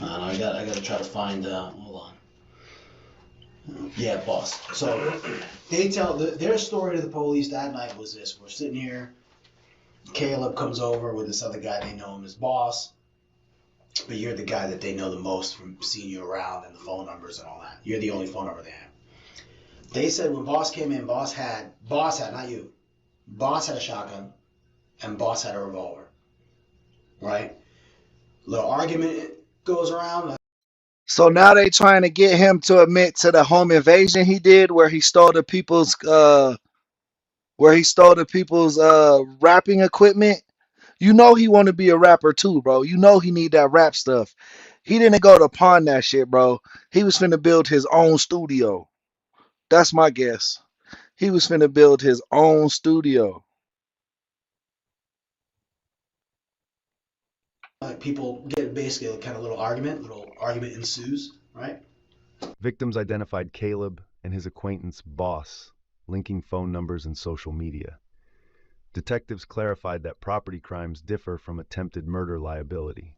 I gotta try to find. Hold on. Yeah, Boss. So they tell their story to the police that night was this: we're sitting here. Caleb comes over with this other guy. They know him as Boss, but you're the guy that they know the most from seeing you around and the phone numbers and all that. You're the only phone number they have. They said when Boss came in, Boss had not you. Boss had a shotgun, and Boss had a revolver. Right? Little argument goes around. So now they trying to get him to admit to the home invasion he did, where he stole the people's rapping equipment. You know he want to be a rapper too, bro. You know he need that rap stuff. He didn't go to pawn that shit, bro. He was finna build his own studio. That's my guess. He was finna build his own studio. People get basically a kind of little argument ensues, right? Victims identified Caleb and his acquaintance Boss, linking phone numbers and social media. Detectives clarified that property crimes differ from attempted murder liability.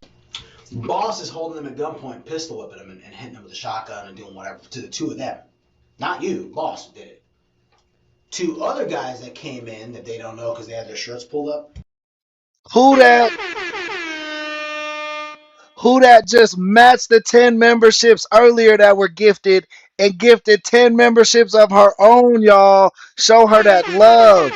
Boss is holding them at gunpoint, pistol whipping them, and hitting them with a shotgun and doing whatever to the two of them. Not you, Boss did it. Two other guys that came in that they don't know because they had their shirts pulled up. Who that just matched the 10 memberships earlier that were gifted and gifted 10 memberships of her own, y'all. Show her that love.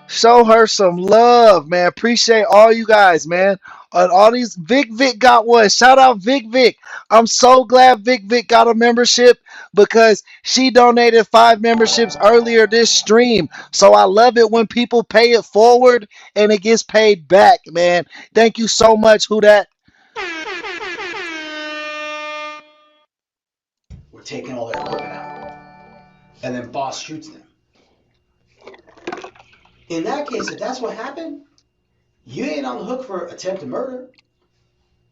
Show her some love, man. Appreciate all you guys, man. And all these Vic got one. Shout out Vic. I'm so glad Vic got a membership because she donated 5 memberships earlier this stream. So I love it when people pay it forward and it gets paid back, man. Thank you so much, who that? We're taking all their equipment out. And then Boss shoots them. In that case, if that's what happened, you ain't on the hook for attempted murder.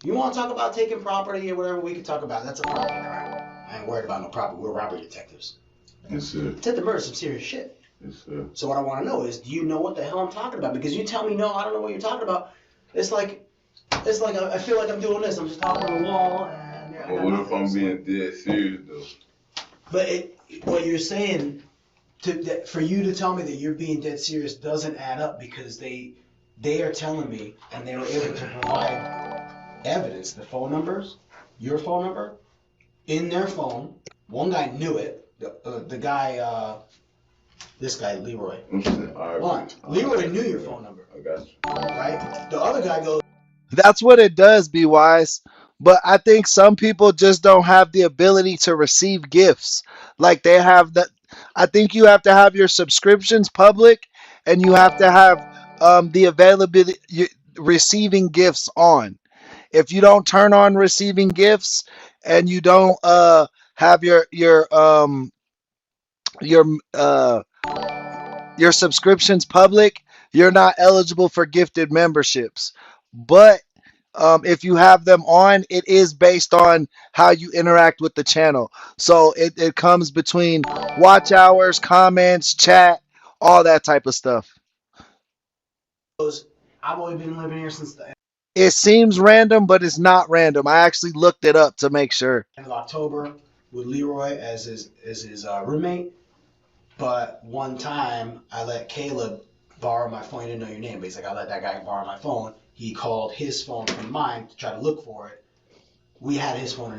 You want to talk about taking property or whatever, we can talk about it. That's a property crime. I ain't worried about no property. We're robbery detectives. Yes, sir. Attempted murder is some serious shit. Yes, sir. So what I want to know is, do you know what the hell I'm talking about? Because you tell me, no, I don't know what you're talking about. It's like I feel like I'm doing this. I'm just talking on the wall. And Well, what if I'm being dead serious, though? But what you're saying, for you to tell me that you're being dead serious doesn't add up because they are telling me, and they were able to provide evidence, the phone numbers, your phone number, in their phone. One guy knew it. The guy, this guy, Leroy. Leroy knew your phone number. I got you. Right? The other guy goes. That's what it does, be wise. But I think some people just don't have the ability to receive gifts. Like they have that. I think you have to have your subscriptions public, and you have to have the availability receiving gifts on. If you don't turn on receiving gifts and you don't have your subscriptions public, you're not eligible for gifted memberships. But if you have them on, it is based on how you interact with the channel. So it comes between watch hours, comments, chat, all that type of stuff. I've only been living here since the It seems random, but it's not random. I actually looked it up to make sure. end of October with Leroy as his roommate. But one time I let Caleb borrow my phone. He didn't know your name, but he's like, I let that guy borrow my phone. He called his phone from mine to try to look for it. We had his phone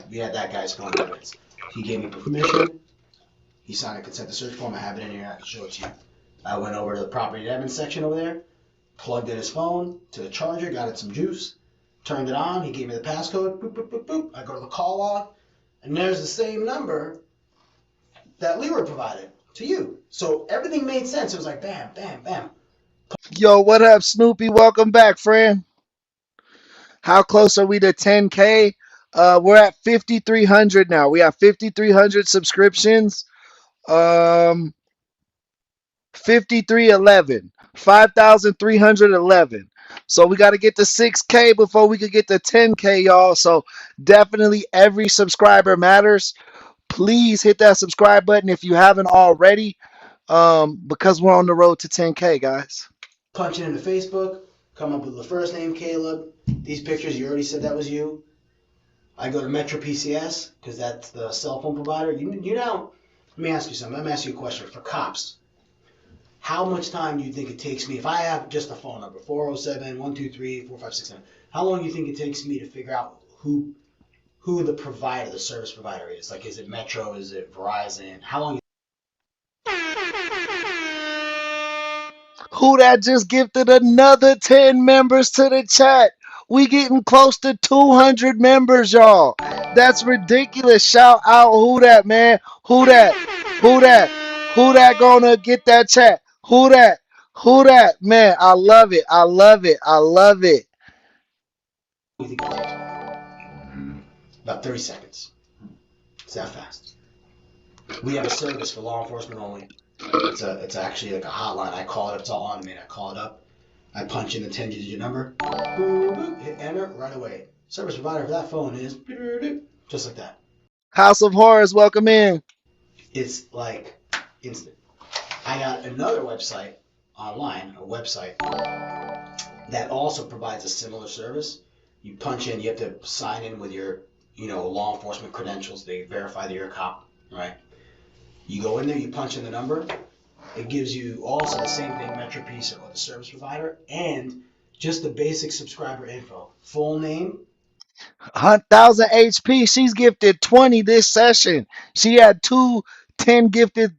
we had that guy's phone in evidence. He gave me permission. He signed a consent to search form. I have it in here. I can show it to you. I went over to the property admin section over there, plugged in his phone to the charger, got it some juice, turned it on. He gave me the passcode. Boop, boop, boop, boop. I go to the call log, and there's the same number that Leroy provided to you. So everything made sense. It was like bam, bam, bam. Yo, what up, Snoopy? Welcome back, friend. How close are we to 10K? We're at 5,300 now. We have 5,300 subscriptions. 5311, 5,311. So we got to get to 6K before we could get to 10K, y'all. So definitely every subscriber matters. Please hit that subscribe button if you haven't already, because we're on the road to 10K, guys. Punch it into Facebook, come up with the first name, Caleb. These pictures, you already said that was you. I go to Metro PCS because that's the cell phone provider. You know, let me ask you something. Let me ask you a question. For cops, how much time do you think it takes me, if I have just a phone number, 407-123-4569, how long do you think it takes me to figure out who the provider, the service provider is? Like, is it Metro? Is it Verizon? How long? Who that just gifted another 10 members to the chat? We getting close to 200 members, y'all. That's ridiculous. Shout out who that, man. Who that? Who that? Who that gonna get that chat? Who that? Who that? Man, I love it. I love it. I love it. What do you think it takes me? About 30 seconds. It's that fast. We have a service for law enforcement only. It's actually like a hotline. I call it up. It's all automated. I call it up. I punch in the 10-digit number. Boop, boop, hit enter right away. Service provider for that phone is just like that. House of Horrors, welcome in. It's like instant. I got another website online, a website that also provides a similar service. You punch in, you have to sign in with your, law enforcement credentials. They verify that you're a cop, right? You go in there, you punch in the number. It gives you also the same thing, Metro Piece or the service provider, and just the basic subscriber info. Full name. 1,000 HP. She's gifted 20 this session. She had 10 gifted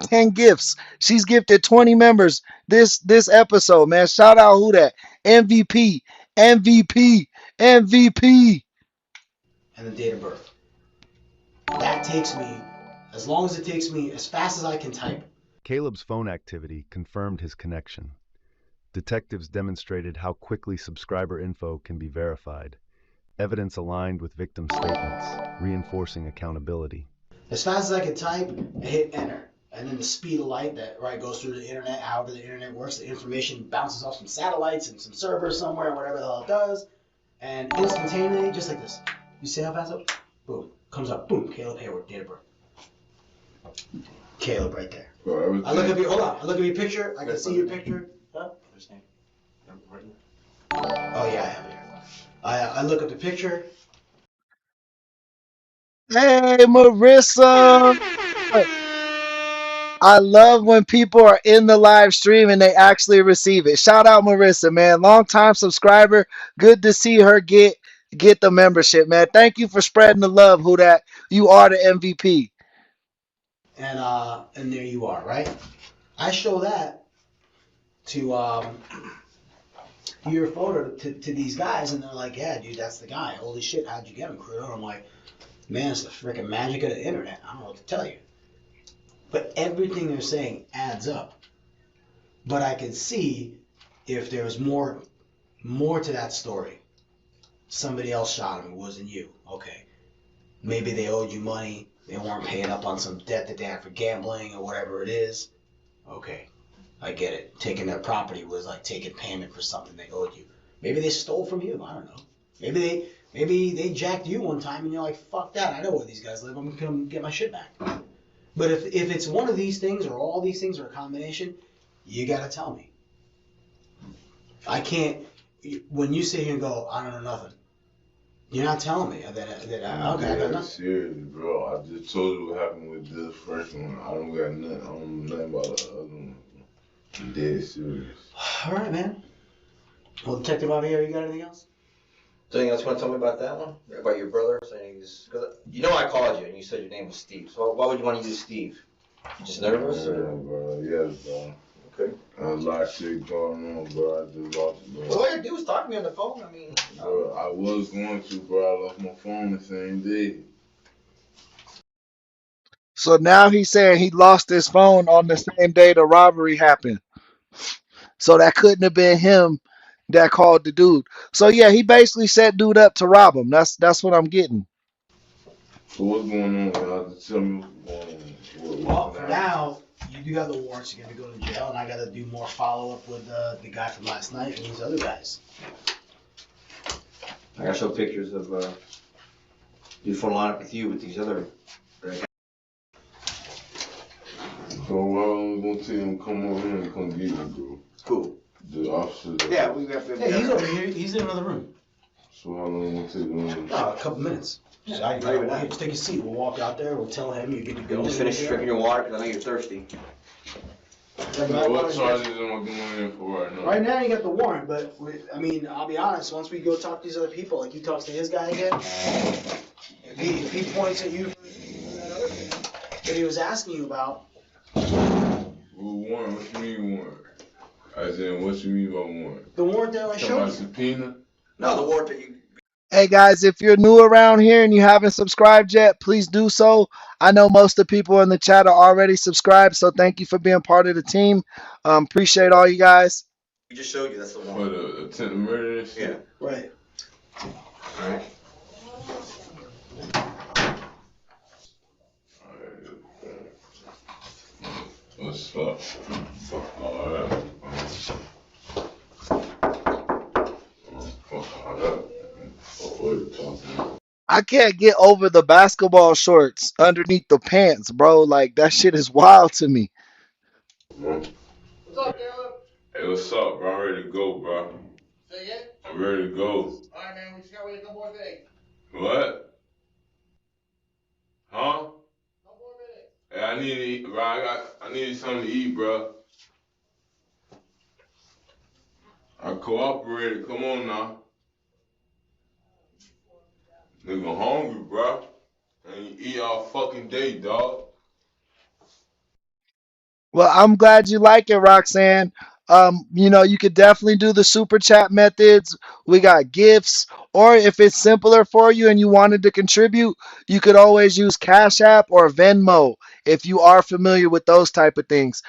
10 gifts. She's gifted 20 members this episode, man. Shout out who that? MVP. MVP. MVP. And the date of birth. That takes me, as long as it takes me, as fast as I can type. Caleb's phone activity confirmed his connection. Detectives demonstrated how quickly subscriber info can be verified. Evidence aligned with victim statements, reinforcing accountability. As fast as I can type, I hit enter. And then the speed of light that goes through the internet, however the internet works, the information bounces off some satellites and some servers somewhere, whatever the hell it does. And instantaneously, just like this. You see how fast it? Boom. Comes up. Boom. Caleb Hayward, date of birth. Caleb right there. I look at hold on. I look at your picture. I can see your picture. Huh? Oh yeah, I have it here. I look at the picture. Hey, Marissa. I love when people are in the live stream and they actually receive it. Shout out Marissa, man. Long time subscriber. Good to see her get the membership, man. Thank you for spreading the love, who that. You are the MVP. And there you are, right? I show that to your photo to these guys, and they're like, yeah, dude, that's the guy. Holy shit, how'd you get him, Crudo? I'm like, man, it's the freaking magic of the internet. I don't know what to tell you. But everything they're saying adds up. But I can see if there's more to that story. Somebody else shot him. It wasn't you. Okay. Maybe they owed you money. They weren't paying up on some debt that they had for gambling or whatever it is. Okay. I get it. Taking their property was like taking payment for something they owed you. Maybe they stole from you. I don't know. Maybe they jacked you one time and you're like, fuck that. I know where these guys live. I'm going to come get my shit back. But if it's one of these things or all these things or a combination, you got to tell me. I can't, when you sit here and go, I don't know nothing, you're not telling me that okay, I got nothing. Serious, bro. I just told you what happened with this first one. I don't got nothing. I don't know nothing about the other one. I'm dead serious. All right, man. Well, Detective Javier, you got anything else? Anything else you want to tell me about that one? About your brother? Because I called you and you said your name was Steve. So why would you want to use Steve? You just nervous? Yeah, bro. Yes, bro. Okay. A lot of shit going on, bro. I just lost it, bro. Well, all you do is talk to me on the phone. I mean, bro, I was going to, bro. I lost my phone the same day. So now he's saying he lost his phone on the same day the robbery happened. So that couldn't have been him that called the dude. So yeah, he basically set dude up to rob him. That's what I'm getting. So what's going on? Y'all just tell me what's going on. Well, for now, you do have the warrants. You're gonna be going to jail, and I gotta do more follow up with the guy from last night and these other guys. I gotta show pictures of before line up with you with these other. So why don't we gonna tell him come over here and come get you, bro? Cool. The officer. Yeah, we got. Hey, he's over here. He's in another room. So how long gonna take him? No, a couple minutes. So I just take a seat. We'll walk out there. We'll tell him you're good to go. You just finish drinking your water because I know you're thirsty. What charges am I going in for right now? Right now you got the warrant, but I'll be honest. Once we go talk to these other people, like you talk to his guy again, if he points at you for that other thing that he was asking you about. Warrant? What you mean warrant? I said, what you mean by warrant? The warrant that I showed you. Subpoena? No, the warrant that you. Hey guys, if you're new around here and you haven't subscribed yet, please do so. I know most of the people in the chat are already subscribed, so thank you for being part of the team. Appreciate all you guys. We just showed you. That's the warrant. For the attempted murder and shit? Yeah. Right. All right. What's up? Fuck all that. Fuck all that. What are you talking about? I can't get over the basketball shorts underneath the pants, bro. Like, that shit is wild to me. What's up, Caleb? Hey, what's up, bro? I'm ready to go, bro. Say again? I'm ready to go. Alright, man. We just gotta wait a couple more days. What? Huh? Couple more minutes. Hey, I need to eat, bro. I need something to eat, bro. I cooperated. Come on now. Nigga hungry, bro. I ain't eat all fucking day, dog. Well, I'm glad you like it, Roxanne. You could definitely do the super chat methods. We got gifts, or if it's simpler for you and you wanted to contribute, you could always use Cash App or Venmo if you are familiar with those type of things.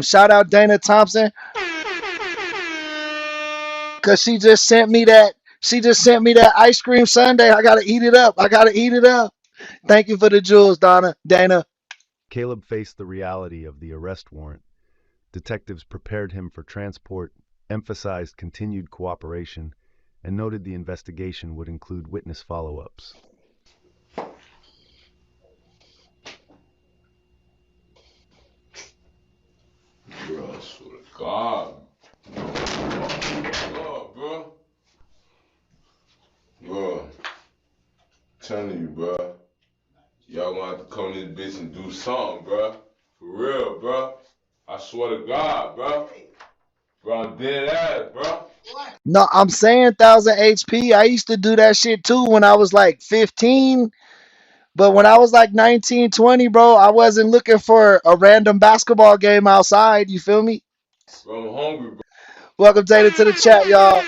Shout out Dana Thompson, cause she just sent me that. She just sent me that ice cream sundae. I gotta eat it up. I gotta eat it up. Thank you for the jewels, Dana. Caleb faced the reality of the arrest warrant. Detectives prepared him for transport, emphasized continued cooperation, and noted the investigation would include witness follow-ups. Bro, I swear to God. Bro. Bro. Telling you, bro. Y'all gonna have to come to this bitch and do something, bro. For real, bro. I swear to God, bro. Bro, I'm dead ass, bro. No, I'm saying 1000 HP. I used to do that shit too when I was like 15. But when I was like 19, 20, bro, I wasn't looking for a random basketball game outside. You feel me? Bro, I'm hungry, bro. Welcome, Data, to the chat, y'all.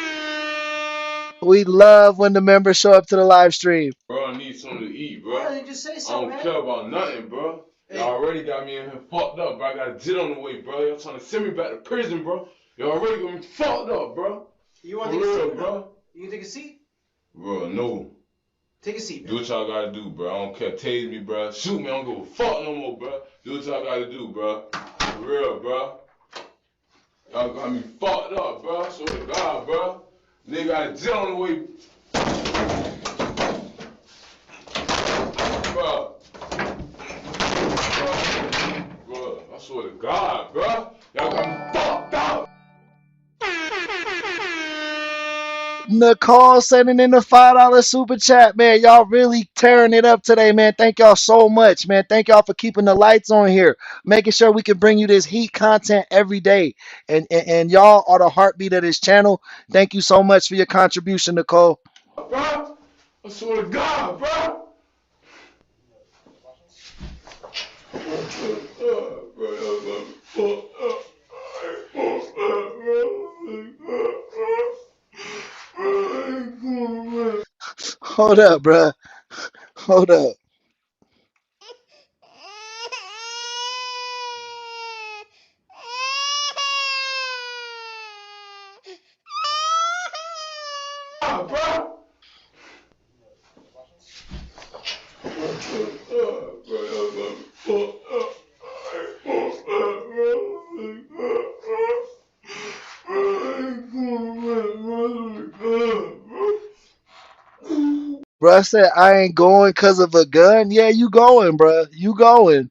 We love when the members show up to the live stream. Bro, I need something to eat, bro. Yeah, just say something, I don't care about nothing, bro. Y'all already got me in here fucked up, bro. I got a jit on the way, bro. Y'all trying to send me back to prison, bro. Y'all already got me fucked up, bro. You want to take a real, seat, bro? You can take a seat? Bro, no. Take a seat, Do what y'all gotta do, bro. I don't care. Tase me, bro. Shoot me. I don't give a fuck no more, bro. Do what y'all gotta do, bro. For real, bro. Y'all got me fucked up, bro. I swear to God, bro. Nigga got a jet on the way. Bro. Bro, I swear to God, bro. Y'all got me fucked up. Nicole sending in the $5 super chat, man. Y'all really tearing it up today, man. Thank y'all so much, man. Thank y'all for keeping the lights on here, making sure we can bring you this heat content every day. And y'all are the heartbeat of this channel. Thank you so much for your contribution, Nicole. Bro, I swear to God, bro. Hold up, bruh. Hold up. Bruh said, I ain't going because of a gun. Yeah, you going, bruh. You going.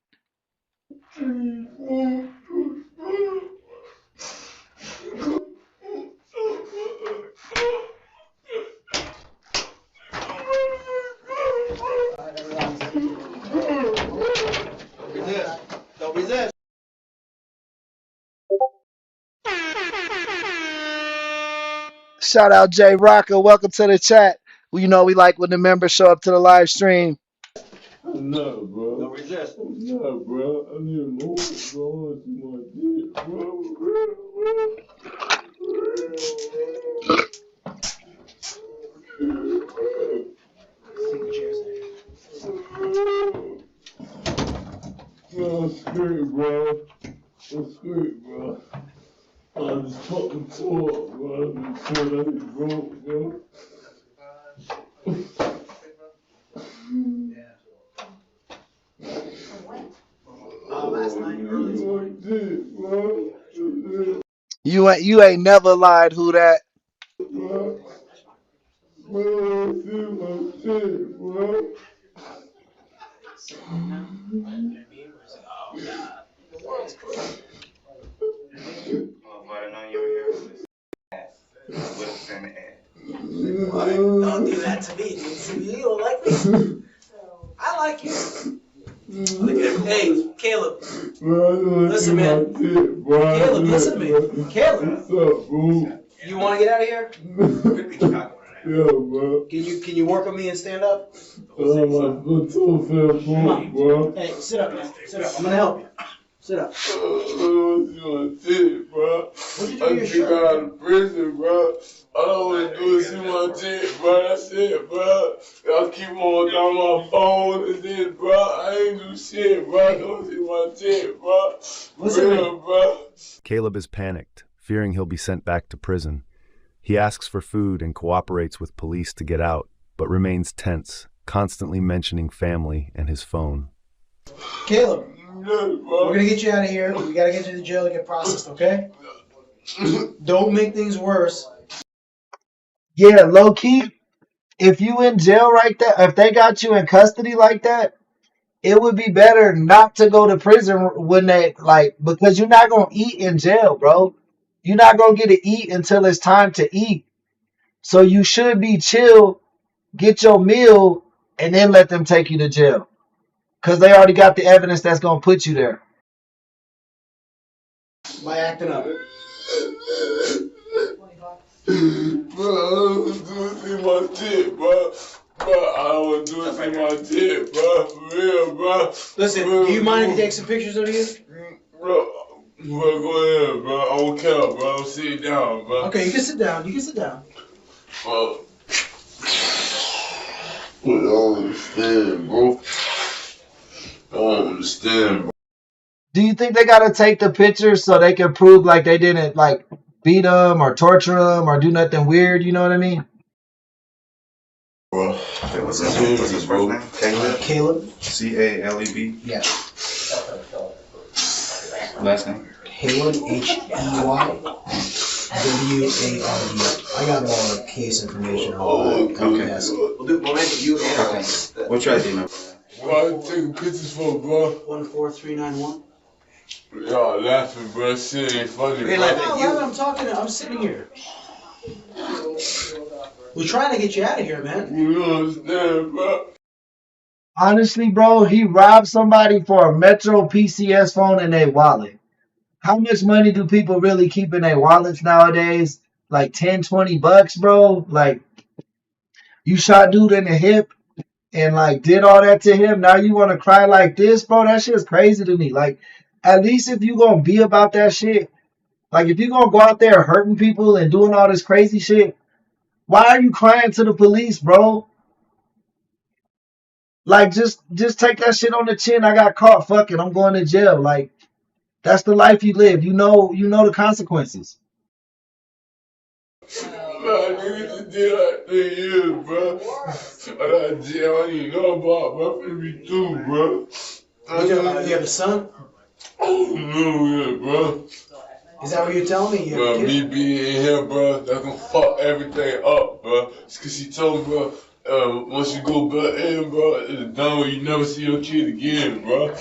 Don't resist. Shout out Jay Rocker. Welcome to the chat. Well, you know we like when the members show up to the live stream. No, bro. Don't resist. No, bro. I need more, bro. I want to see my dick, bro. I'm scared, bro. I'm scared, bro. I just fucking talk, bro. I'm sure that is broke, bro. Last night, early this morning. You ain't never lied, who that? Bro, I see my shit, bro. Don't do that to me, dude. You don't like me? I like you. Hey, Caleb. Listen, man. Caleb, listen to me. Caleb. What's up, bro? You want to get out of here? Yeah, bro. Can you work with me and stand up? I'm a too fair bro. Hey, sit up, man. Sit up. I'm gonna help you. Sit up. What you want to see, bro? What'd you do I to your just got shirt? out of prison, bro. All I want to do is see my dick, bro. That's it, bro. Y'all keep on down my phone and then, bro. I ain't do shit, bro. I don't see my dick, bro. Listen, Real, bro. Caleb is panicked, fearing he'll be sent back to prison. He asks for food and cooperates with police to get out, but remains tense, constantly mentioning family and his phone. Caleb, we're gonna get you out of here. We gotta get you to the jail to get processed, okay? Don't make things worse. Yeah, low key. If you in jail right there, if they got you in custody like that, it would be better not to go to prison when they because you're not gonna eat in jail, bro. You're not gonna get to eat until it's time to eat. So you should be chill, get your meal, and then let them take you to jail. Cause they already got the evidence that's gonna put you there. By acting up. Bro, I don't want to see my dick, bro. Bro, I don't want to see my dick, bro. For real, bro. Listen, do you mind if we take some pictures of you? Bro, go ahead, bro. I don't care, bro. Sit down, bro. Okay, you can sit down. You can sit down. Bro. I don't understand, bro. I don't understand, bro. Do you think they gotta take the pictures so they can prove like they didn't beat them or torture them or do nothing weird? You know what I mean? Bro, what's his first name? Caleb? Caleb. C-A-L-E-B? Yeah. Last name? Hayward, H-E-Y-W-A-R-D. I got all the case information. Okay. We'll make it you and Okay. What's your ID number? What I taking pictures for, bro? 14391. Y'all laughing, bro. Shit ain't funny, bro. I'm not laughing, I'm talking. I'm sitting here. We're trying to get you out of here, man. You don't understand, bro. Honestly, bro, he robbed somebody for a Metro PCS phone in their wallet. How much money do people really keep in their wallets nowadays? Like 10, 20 bucks, bro? Like, you shot dude in the hip and did all that to him. Now you want to cry like this, bro? That shit's crazy to me. Like, at least if you gonna be about that shit, if you gonna go out there hurting people and doing all this crazy shit, why are you crying to the police, bro? Just take that shit on the chin. I got caught. Fuck it. I'm going to jail. That's the life you live. You know the consequences. Man, nigga just did like 3 years, bro. I got jail, I didn't know about, bro. I'm finna be through, bro. You have a son? Oh, no, yeah, bro. Is that what you're telling me? Bro, me being in here, bro, that's gonna fuck everything up, bro. It's cause she told me, bro, once you go back in, bro, it's done when you never see your kid again, bro.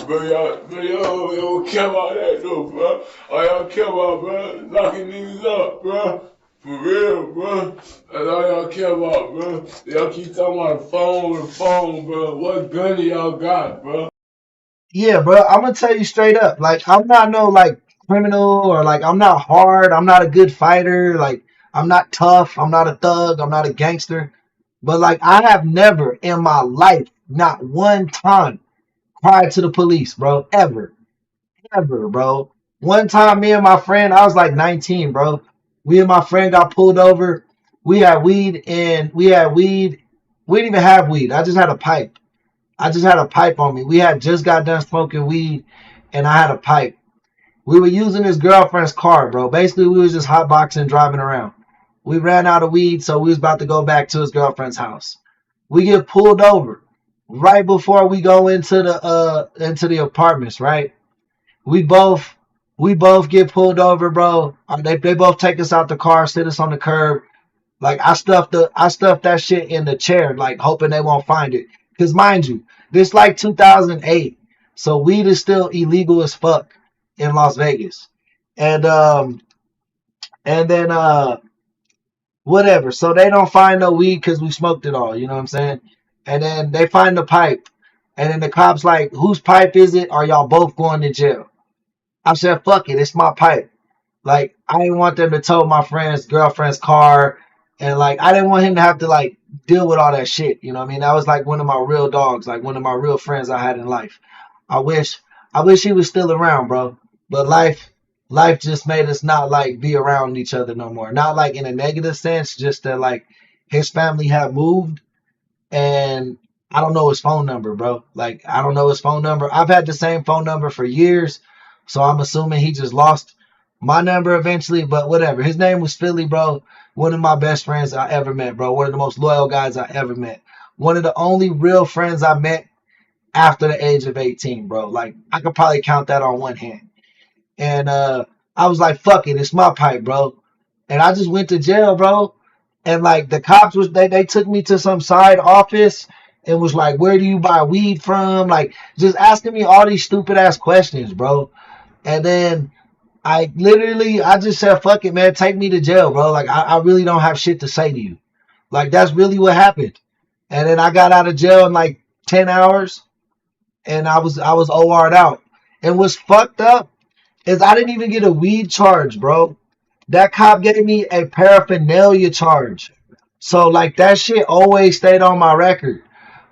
Bro, y'all don't care about that though, bro. All y'all care about, bro, locking niggas up, bro. For real, bro. That's all y'all care about, bro. Y'all keep talking about the phone, bro. What gun do y'all got, bro? Yeah, bro, I'm gonna tell you straight up. Like, I'm not no like criminal or like I'm not hard. I'm not a good fighter. Like, I'm not tough. I'm not a thug. I'm not a gangster. But like, I have never in my life, not one time, cried to the police, bro. Ever, bro. One time, me and my friend, I was like 19, bro. We and my friend got pulled over. We had weed and we had weed. We didn't even have weed. I just had a pipe. I just had a pipe on me. We had just got done smoking weed, and I had a pipe. We were using his girlfriend's car, bro. Basically, we was just hotboxing, driving around. We ran out of weed, so we was about to go back to his girlfriend's house. We get pulled over right before we go into the apartments, right? We both get pulled over, bro. They both take us out the car, sit us on the curb. Like I stuffed that shit in the chair, like hoping they won't find it. Cause mind you, this like 2008, so weed is still illegal as fuck in Las Vegas, and then whatever. So they don't find no weed because we smoked it all. You know what I'm saying? And then they find the pipe, and then the cops like, whose pipe is it? Are y'all both going to jail? I said, fuck it, it's my pipe. Like, I didn't want them to tow my friend's girlfriend's car. And, like, I didn't want him to have to, like, deal with all that shit. You know what I mean? That was, like, one of my real dogs. Like, one of my real friends I had in life. I wish he was still around, bro. But life just made us not, like, be around each other no more. Not, like, in a negative sense. Just that, like, his family had moved. And I don't know his phone number, bro. Like, I don't know his phone number. I've had the same phone number for years. So I'm assuming he just lost my number eventually, but whatever. His name was Philly, bro. One of my best friends I ever met, bro. One of the most loyal guys I ever met. One of the only real friends I met after the age of 18, bro. Like, I could probably count that on one hand. And I was like, fuck it, it's my pipe, bro. And I just went to jail, bro. And like the cops they took me to some side office and was like, where do you buy weed from? Like, just asking me all these stupid ass questions, bro. And then I just said, fuck it, man. Take me to jail, bro. Like, I really don't have shit to say to you. Like, that's really what happened. And then I got out of jail in like 10 hours and I was OR'd out. And what's fucked up is I didn't even get a weed charge, bro. That cop gave me a paraphernalia charge. So, like, that shit always stayed on my record.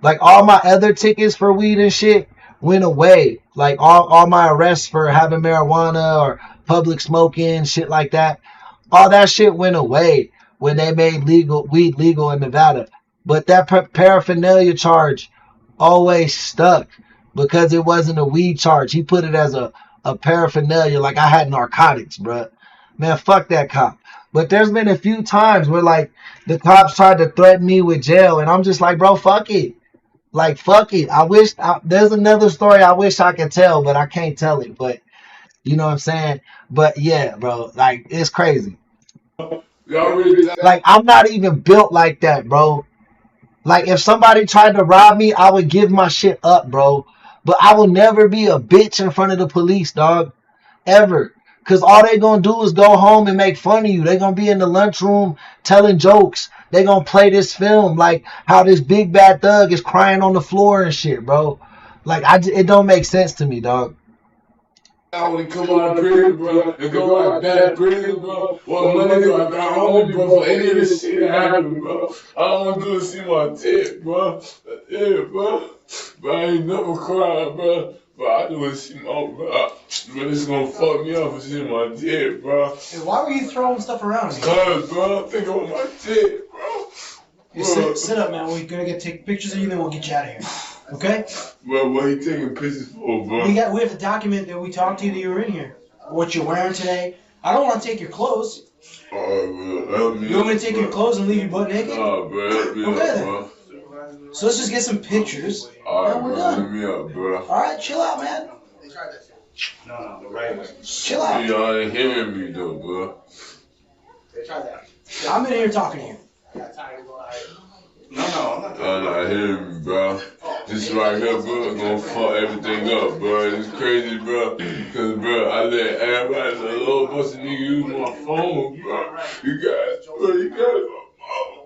Like, all my other tickets for weed and shit went away. Like, all my arrests for having marijuana or public smoking, shit like that. All that shit went away when they made weed legal in Nevada. But that paraphernalia charge always stuck because it wasn't a weed charge. He put it as a paraphernalia, like I had narcotics, bruh. Man, fuck that cop. But there's been a few times where, like, the cops tried to threaten me with jail, and I'm just like, bro, fuck it. Like, fuck it. There's another story I wish I could tell, but I can't tell it. But, you know what I'm saying? But, yeah, bro, like, it's crazy. Like, I'm not even built like that, bro. Like, if somebody tried to rob me, I would give my shit up, bro. But I will never be a bitch in front of the police, dog. Ever. Because all they going to do is go home and make fun of you. They going to be in the lunchroom telling jokes. They going to play this film like how this big bad thug is crying on the floor and shit, bro. Like, it don't make sense to me, dog. I want to come out of prison, bro, and go out bad prison, bro. What money do I got on me, bro, for any of this shit that happened, bro? All I want to do is see my tip, bro. Yeah, bro. But I ain't never cried, bro. But I do want to see my, bro. But it's going to fuck me up for seeing my tip, bro. Hey, why were you throwing stuff around me? Cause, bro, think about my tip, bro. You sit up, man. We're going to take pictures of you, then we'll get you out of here. Okay? Bro, what you taking pictures for, bro? We have to document that we talked to you that you were in here. What you're wearing today, I don't want to take your clothes. Alright, bro. Help me. You want me to take your clothes and leave you butt naked? Nah, bro. Help me Okay, up, then. bro. So let's just get some pictures. Alright, and we're bro. done. Help me up, bro. Alright, chill out, man. No, the right way. Chill out. Y'all ain't hearing me, though, bro. I'm in here talking to you. No, I'm not. Y'all not hearing me, bro. This right here, bro, gonna fuck everything up, bro. It's crazy, bro. Cause, bro, I let everybody, a little bunch of niggas use my phone, bro. You got it.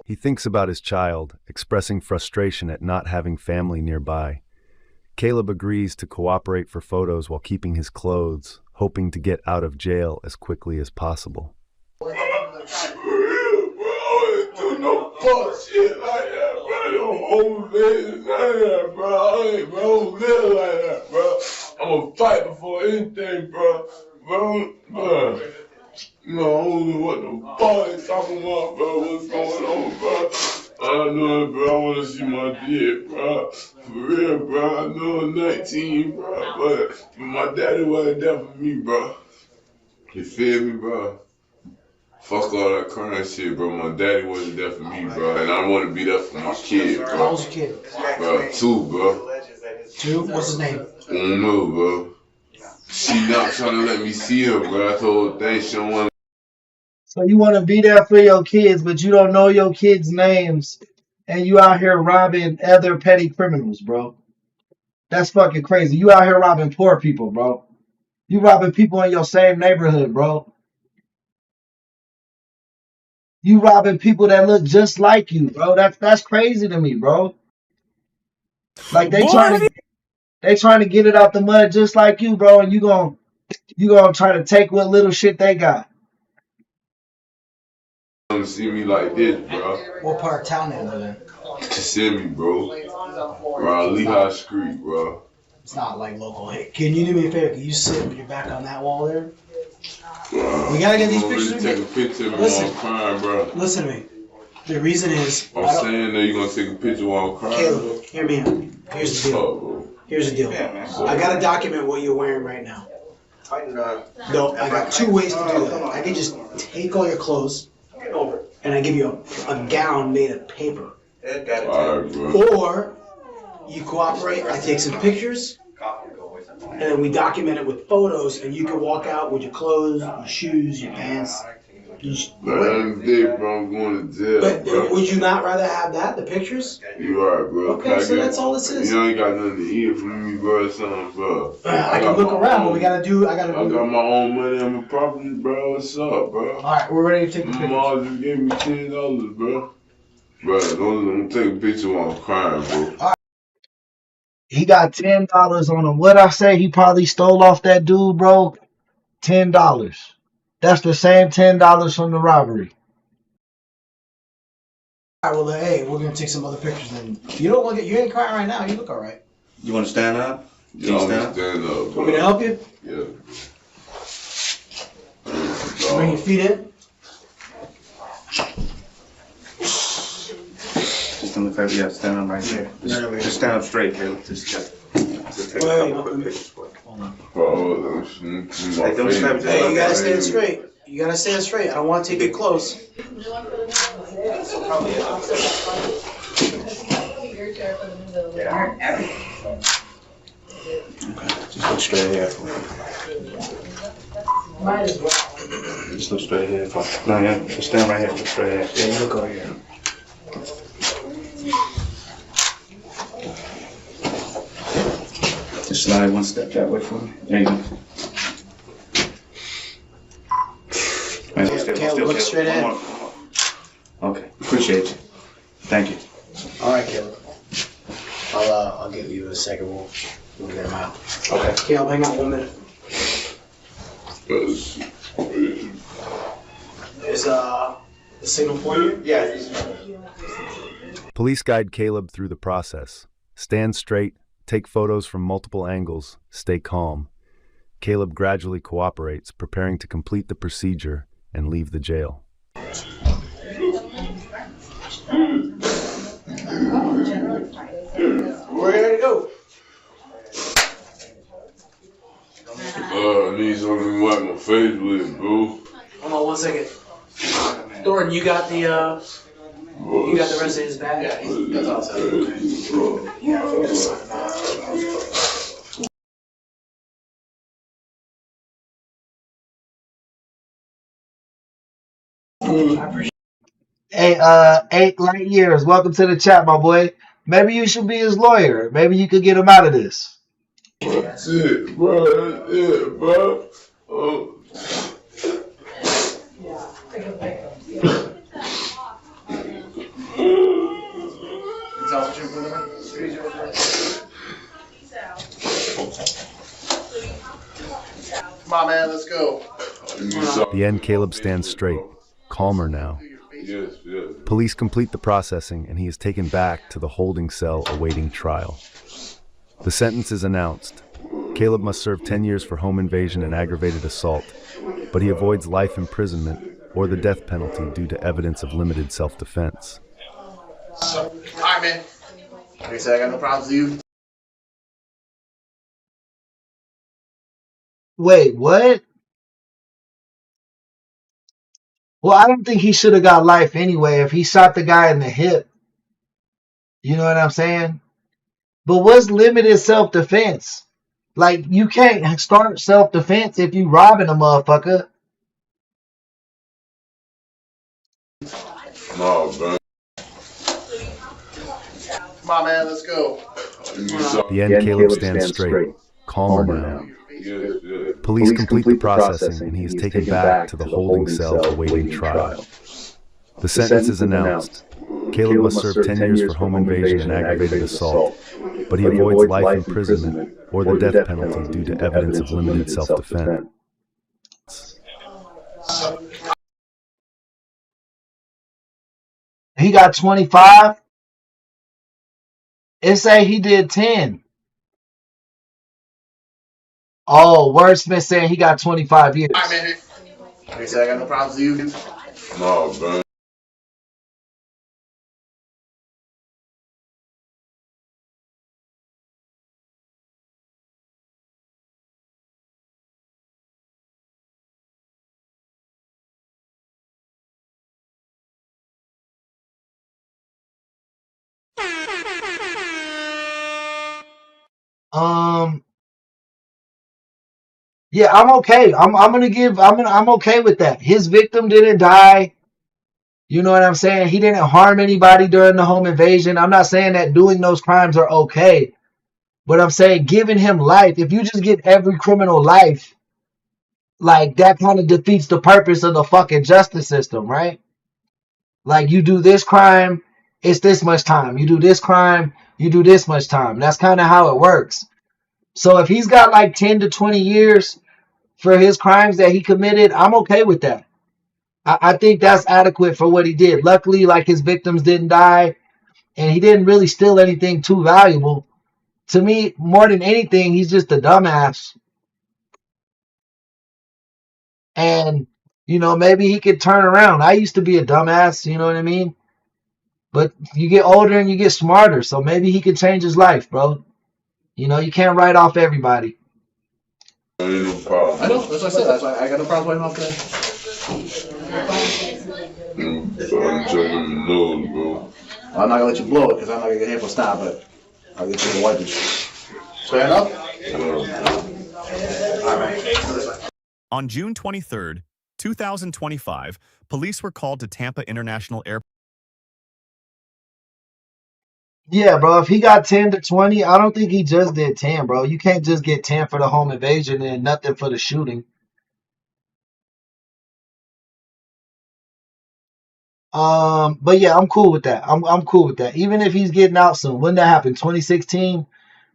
He thinks about his child, expressing frustration at not having family nearby. Caleb agrees to cooperate for photos while keeping his clothes, hoping to get out of jail as quickly as possible. No fuck shit like that, bro. Don't hold it like that, bro. I ain't bro live like that, bro. I'ma fight before anything, bro. Bro. No, I don't know what the fuck they talking about, bro. What's going on, bro? I know it, bro. I wanna see my kid, bro. For real, bro. I know I'm 19, bro. But my daddy wasn't there for me, bro. You feel me, bro? Fuck all that crying shit, bro. My daddy wasn't there for me, bro. And I want to be there for my kid, bro. How old's your kid? Bro, 2, bro. 2? What's his name? I don't know, bro. She not trying to let me see her, bro. I told her thing she don't want. So you want to be there for your kids, but you don't know your kids' names, and you out here robbing other petty criminals, bro. That's fucking crazy. You out here robbing poor people, bro. You robbing people in your same neighborhood, bro. You robbing people that look just like you, bro. That's crazy to me, bro. Like they trying to get it out the mud just like you, bro, and you gonna try to take what little shit they got. Want to see me like this, bro. What part of town they live in? Kissimmee, bro. Around Lehigh Street, bro. It's not like local. Hey, can you do me a favor? Can you sit with your back on that wall there? We gotta get these pictures. Take a picture of me while I'm crying, bro. Listen to me. The reason is. I'm saying that you're gonna take a picture while I'm crying. Caleb, hear me out. Here's the deal. Here's the deal. I gotta document what you're wearing right now. No, I got 2 ways to do that. I can just take all your clothes, and I give you a gown made of paper. Alright, bro. Or you cooperate. I take some pictures. And then we document it with photos, and you can walk out with your clothes, your shoes, your pants. I'm dead, bro. I'm going to jail, But bro. would you not rather have that, the pictures? You right, bro. Okay, so that's all this is. You ain't got nothing to eat from me, bro, or something, bro. I can look around, but we gotta do. I got my own money on my property, bro. What's up, bro? All right, we're ready to take the pictures. My mom just gave me $10, bro. Bro, don't take a picture while I'm crying, bro. All right. He got $10 on him. What I say? He probably stole off that dude, bro. $10. That's the same $10 from the robbery. All right, well, hey, we're gonna take some other pictures. Then you don't look at. You ain't crying right now. You look all right. You want to stand up? Yeah, I'm gonna stand up, bro. Want me to help you? Yeah. Bring your feet in. Just in the paper, yeah, stand up right here. Just stand up straight, Caleb. Just take a couple of pictures for you. Hey, you gotta stand straight. You gotta stand straight. I don't want to take it close. Just look straight ahead for me. Just look straight ahead for me. No, yeah, just stand right here. Look straight ahead. Yeah, you look over here. Just slide one step that way for me. There you go. Caleb, look straight ahead. Okay, appreciate you. Thank you. All right, Caleb. I'll give you a second. We'll get him out. Okay. Caleb, hang on 1 minute. Is the signal for you? Yeah. Police guide Caleb through the process. Stand straight, take photos from multiple angles, stay calm. Caleb gradually cooperates, preparing to complete the procedure and leave the jail. We're ready to go. I need something to wipe my face with, bro. second. Thornton, you got the rest of his bag? Yeah, that's all set. Hey, 8 light years. Welcome to the chat, my boy. Maybe you should be his lawyer. Maybe you could get him out of this. That's it, bro. That's it, bro. Oh. Come on, man, let's go. At the end, Caleb stands straight, calmer now. Yes, yes. Police complete the processing, and he is taken back to the holding cell awaiting trial. The sentence is announced. Caleb must serve 10 years for home invasion and aggravated assault, but he avoids life imprisonment or the death penalty due to evidence of limited self-defense. All right, man. Like I said, I got no problems with you. Wait, what? Well, I don't think he should have got life anyway if he shot the guy in the hip. You know what I'm saying? But what's limited self-defense? Like, you can't start self-defense if you robbing a motherfucker. No, bro. Come on, man, let's go. At the end, Caleb stands straight, calmer now. Yes, yes. Police complete the processing, and he is taken back to the holding cell awaiting trial. The sentence is announced. Caleb must serve 10 years for home invasion and aggravated assault, but he avoids life imprisonment or the death penalty due to evidence of limited self-defense. He got 25. It say he did 10. Oh, Wordsmith saying he got 25 years. All right, man. Like I said, I got no problems with you. No, bro. Yeah, I'm okay. I'm okay with that. His victim didn't die. You know what I'm saying? He didn't harm anybody during the home invasion. I'm not saying that doing those crimes are okay. But I'm saying giving him life, if you just give every criminal life, like that kind of defeats the purpose of the fucking justice system, right? Like you do this crime, it's this much time. You do this crime, you do this much time. That's kind of how it works. So if he's got like 10 to 20 years for his crimes that he committed, I'm okay with that. I think that's adequate for what he did. Luckily, like his victims didn't die and he didn't really steal anything too valuable. To me, more than anything, he's just a dumbass. And, you know, maybe he could turn around. I used to be a dumbass, you know what I mean? But you get older and you get smarter, so maybe he could change his life, bro. You know, you can't write off everybody. No problem. I know, that's what I said. That's why I got no problem with him off there. I'm not gonna let you blow it because I'm not gonna get hit for stop, but I'll get you to wipe it. Stand up. All right. On June 23rd, 2025, police were called to Tampa International Airport. Yeah, bro, if he got 10 to 20, I don't think he just did 10, bro. You can't just get 10 for the home invasion and nothing for the shooting. But yeah, I'm cool with that. I'm cool with that. Even if he's getting out soon. When that happened? 2016?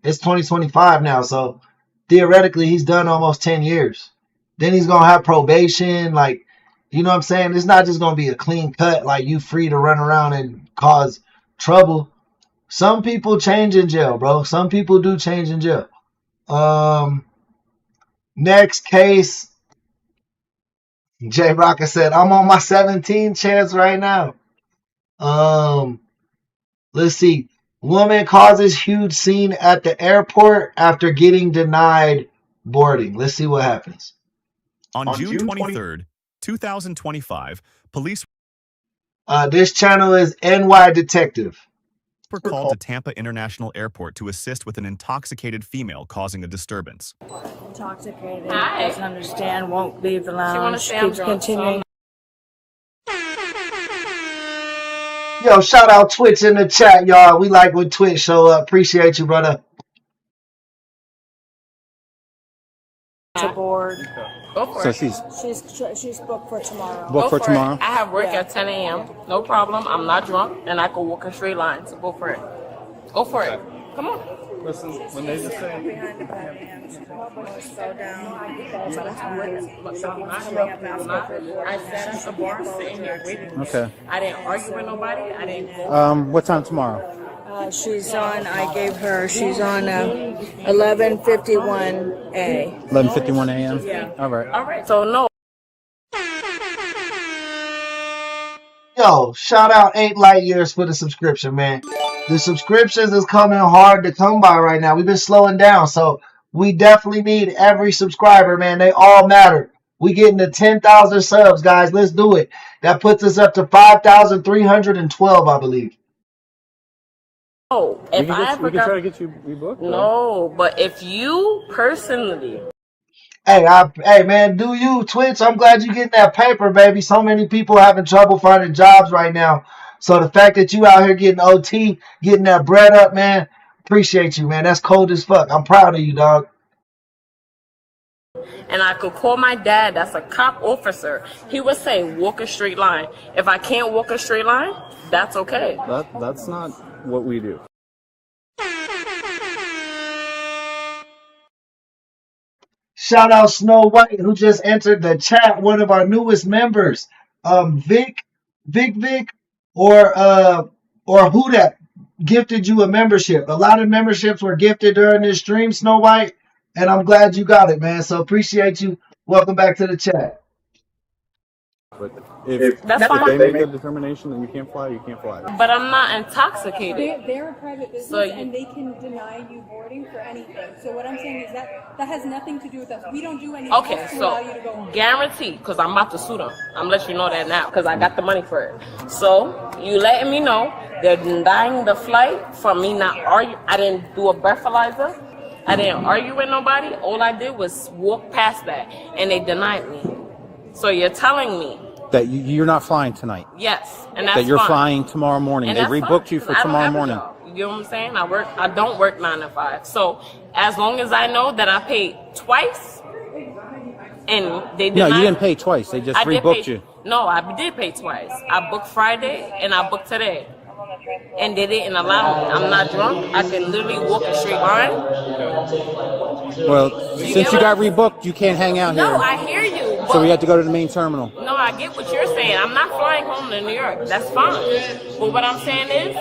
It's 2025 now, so theoretically he's done almost 10 years. Then he's gonna have probation, like, you know what I'm saying? It's not just gonna be a clean cut, like you free to run around and cause trouble. Some people change in jail, bro. Some people do change in jail. Next case. J Rocker said, I'm on my 17th chance right now. Let's see. Woman causes huge scene at the airport after getting denied boarding. Let's see what happens. On June 23rd, 2025, police This channel is NY Detective. were called to Tampa International Airport to assist with an intoxicated female causing a disturbance. Intoxicated, Hi. doesn't understand, won't leave the She wanna lounge, say I'm keeps drunk, so continuing. Yo, shout out Twitch in the chat, y'all. We like when Twitch show up. Appreciate you, brother. To board. Go for So it. She's booked for tomorrow. Booked for Go tomorrow? It. I have work Yeah. at 10 a.m. No problem. I'm not drunk, and I can walk a straight line. So go for it. Go for it. Come on. Listen, when they just say Behind the back and slow down. I sat at the bar sitting here waiting. Okay. I didn't argue with nobody. I didn't go. What time tomorrow? She's on 11:51 A. 11:51 a.m. Yeah. All right. All right. So no. Yo, shout out 8 light years for the subscription, man. The subscriptions is coming hard to come by right now. We've been slowing down, so we definitely need every subscriber, man. They all matter. We getting to 10,000 subs, guys. Let's do it. That puts us up to 5,312, I believe. No, if I ever we can got, try to get you rebooked. no, but if you personally, Hey, man, do you, Twitch? I'm glad you getting that paper, baby. So many people having trouble finding jobs right now. So the fact that you out here getting OT, getting that bread up, man, appreciate you, man. That's cold as fuck. I'm proud of you, dog. and I could call my dad, that's a cop officer, he would say, walk a straight line. If I can't walk a straight line, that's okay. That's not what we do. Shout out Snow White, who just entered the chat, one of our newest members. Vic, or who that gifted you a membership. A lot of memberships were gifted during this stream, Snow White, and I'm glad you got it, man. So appreciate you. Welcome back to the chat. But if they make a determination that you can't fly, you can't fly. But I'm not intoxicated. They're a private business, So and they can deny you boarding for anything. So what I'm saying is that has nothing to do with us. We don't do anything Okay, else to allow you to go so on. guaranteed, because I'm about to sue them. I'm letting you know that now, because I got the money for it. So you letting me know they're denying the flight for me not argue. I didn't do a breathalyzer. I didn't argue with nobody. All I did was walk past that, and they denied me. So you're telling me That you're not flying tonight. yes, and that's That you're fine. flying tomorrow morning. And They that's rebooked fine, you for 'cause I don't tomorrow have a morning. job. You know what I'm saying? I don't work 9 to 5. So as long as I know that I paid twice, and they did No, not, you didn't pay twice. They just I did rebooked pay, you. No, I did pay twice. I booked Friday and I booked today, and they didn't allow me. I'm not drunk. I can literally walk a straight line. Well, since you got rebooked, you can't hang out No, here. I hear you. But So we have to go to the main terminal. no, I get what you're saying. I'm not flying home to New York. That's fine. But what I'm saying is,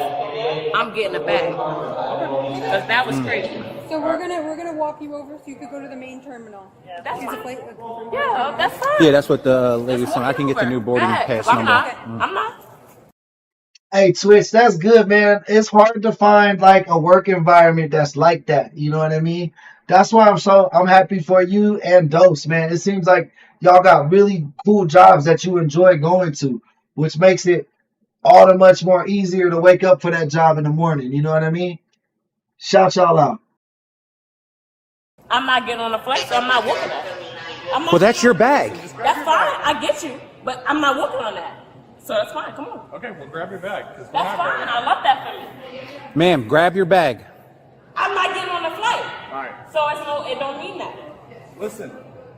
I'm getting it back. Because that was crazy. So we're gonna walk you over so you could go to the main terminal. That's Use a fine. flight- Yeah, that's fine. Yeah, that's what the lady's saying. I can get the new boarding pass I'm number. not. I'm not. Hey, Twitch, that's good, man. It's hard to find like a work environment that's like that. You know what I mean? That's why I'm happy for you and Dose, man. It seems like y'all got really cool jobs that you enjoy going to, which makes it all the much more easier to wake up for that job in the morning. You know what I mean? Shout y'all out. I'm not getting on the flight, so I'm not walking that. I'm not, Well, that's your bag. That's fine. I get you. But I'm not walking on that. So that's fine. Come on. Okay, well, grab your bag. That's fine. I love that for me. Ma'am, grab your bag. I'm not getting on the flight. All right. So it don't mean that. Listen.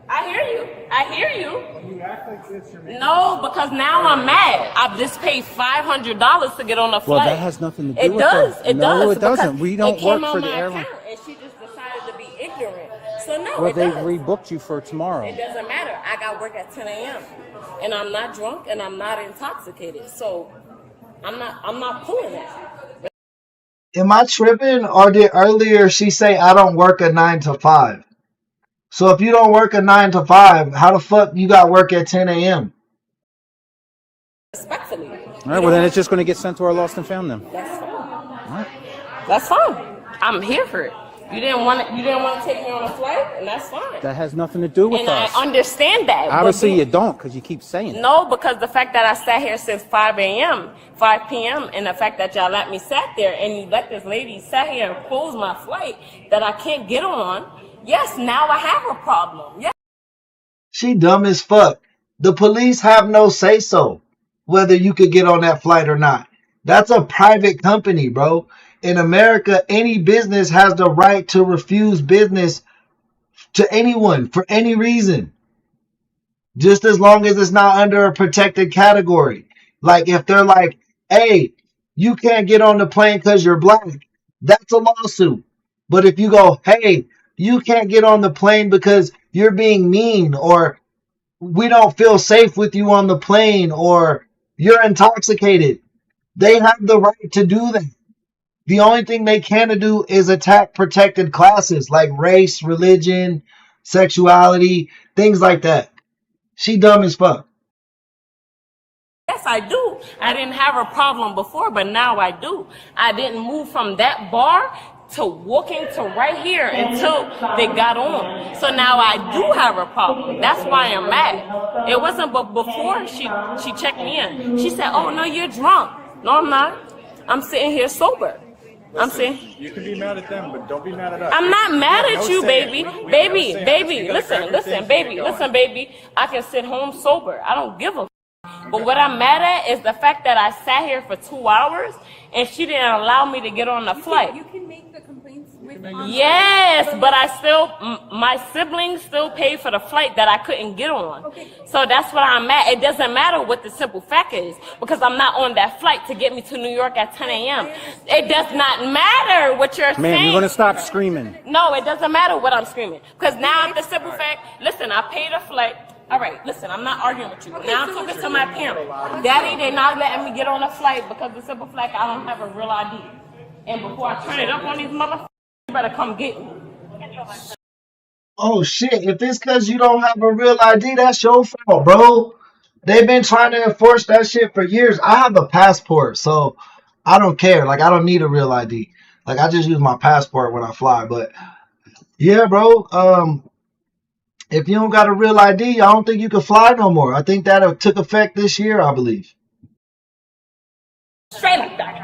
I hear you. I hear you. You act like this, you're No, because now I'm mad. I've just paid $500 to get on the flight. Well, that has nothing to do It with does. the... It No, does. it doesn't. because We don't it came work on for the my airline. account, and she just decided to be ignorant. So no, Well, it they does. rebooked you for tomorrow. It doesn't matter. I got work at 10 a.m. and I'm not drunk and I'm not intoxicated. So I'm not pulling that. Am I tripping, or did earlier she say I don't work a 9 to 5? So if you don't work a 9 to 5, how the fuck you got work at 10 a.m.? Respectfully. All right, well, then it's just going to get sent to our lost and found then. That's fine. All right. That's fine. I'm here for it. You didn't want to take me on a flight, and that's fine. That has nothing to do with And us. I understand that. Obviously, you don't, because you keep saying it. No, because the fact that I sat here since 5 p.m., and the fact that y'all let me sat there, and you let this lady sat here and close my flight that I can't get on, yes, now I have a problem. Yes. She dumb as fuck. The police have no say-so whether you could get on that flight or not. That's a private company, bro. In America, any business has the right to refuse business to anyone for any reason. Just as long as it's not under a protected category. Like if they're like, hey, you can't get on the plane because you're black, that's a lawsuit. But if you go, hey, you can't get on the plane because you're being mean, or we don't feel safe with you on the plane, or you're intoxicated, they have the right to do that. The only thing they can do is attack protected classes like race, religion, sexuality, things like that. She dumb as fuck. Yes, I do. I didn't have a problem before, but now I do. I didn't move from that bar to walking to right here until they got on. So now I do have a problem. That's why I'm mad. It wasn't but before she checked me in. She said, oh, no, you're drunk. No, I'm not. I'm sitting here sober. I'm saying you can be mad at them, but don't be mad at us. I'm not mad at you, baby. Baby, listen, baby. I can sit home sober. I don't give a f. But what I'm mad at is the fact that I sat here for 2 hours and she didn't allow me to get on the flight. You can make the complaints with Yes, but I still, my siblings still paid for the flight that I couldn't get on. So that's what I'm at. It doesn't matter what the simple fact is, because I'm not on that flight to get me to New York at 10 a.m. It does not matter what you're saying. Man, you're going to stop screaming. No, it doesn't matter what I'm screaming. Because now the simple fact, listen, I paid a flight. All right, listen, I'm not arguing with you. Now I'm talking to my parents. Daddy, they're not letting me get on a flight because the simple fact I don't have a real ID. And before I turn it up on these motherfuckers, you better come get me. Oh shit, if it's because you don't have a real ID, that's your fault, bro. They've been trying to enforce that shit for years. I have a passport, so I don't care. Like, I don't need a real ID. Like, I just use my passport when I fly. But yeah, bro, if you don't got a real ID, I don't think you can fly no more. I think that took effect this year, I believe. Straight like that.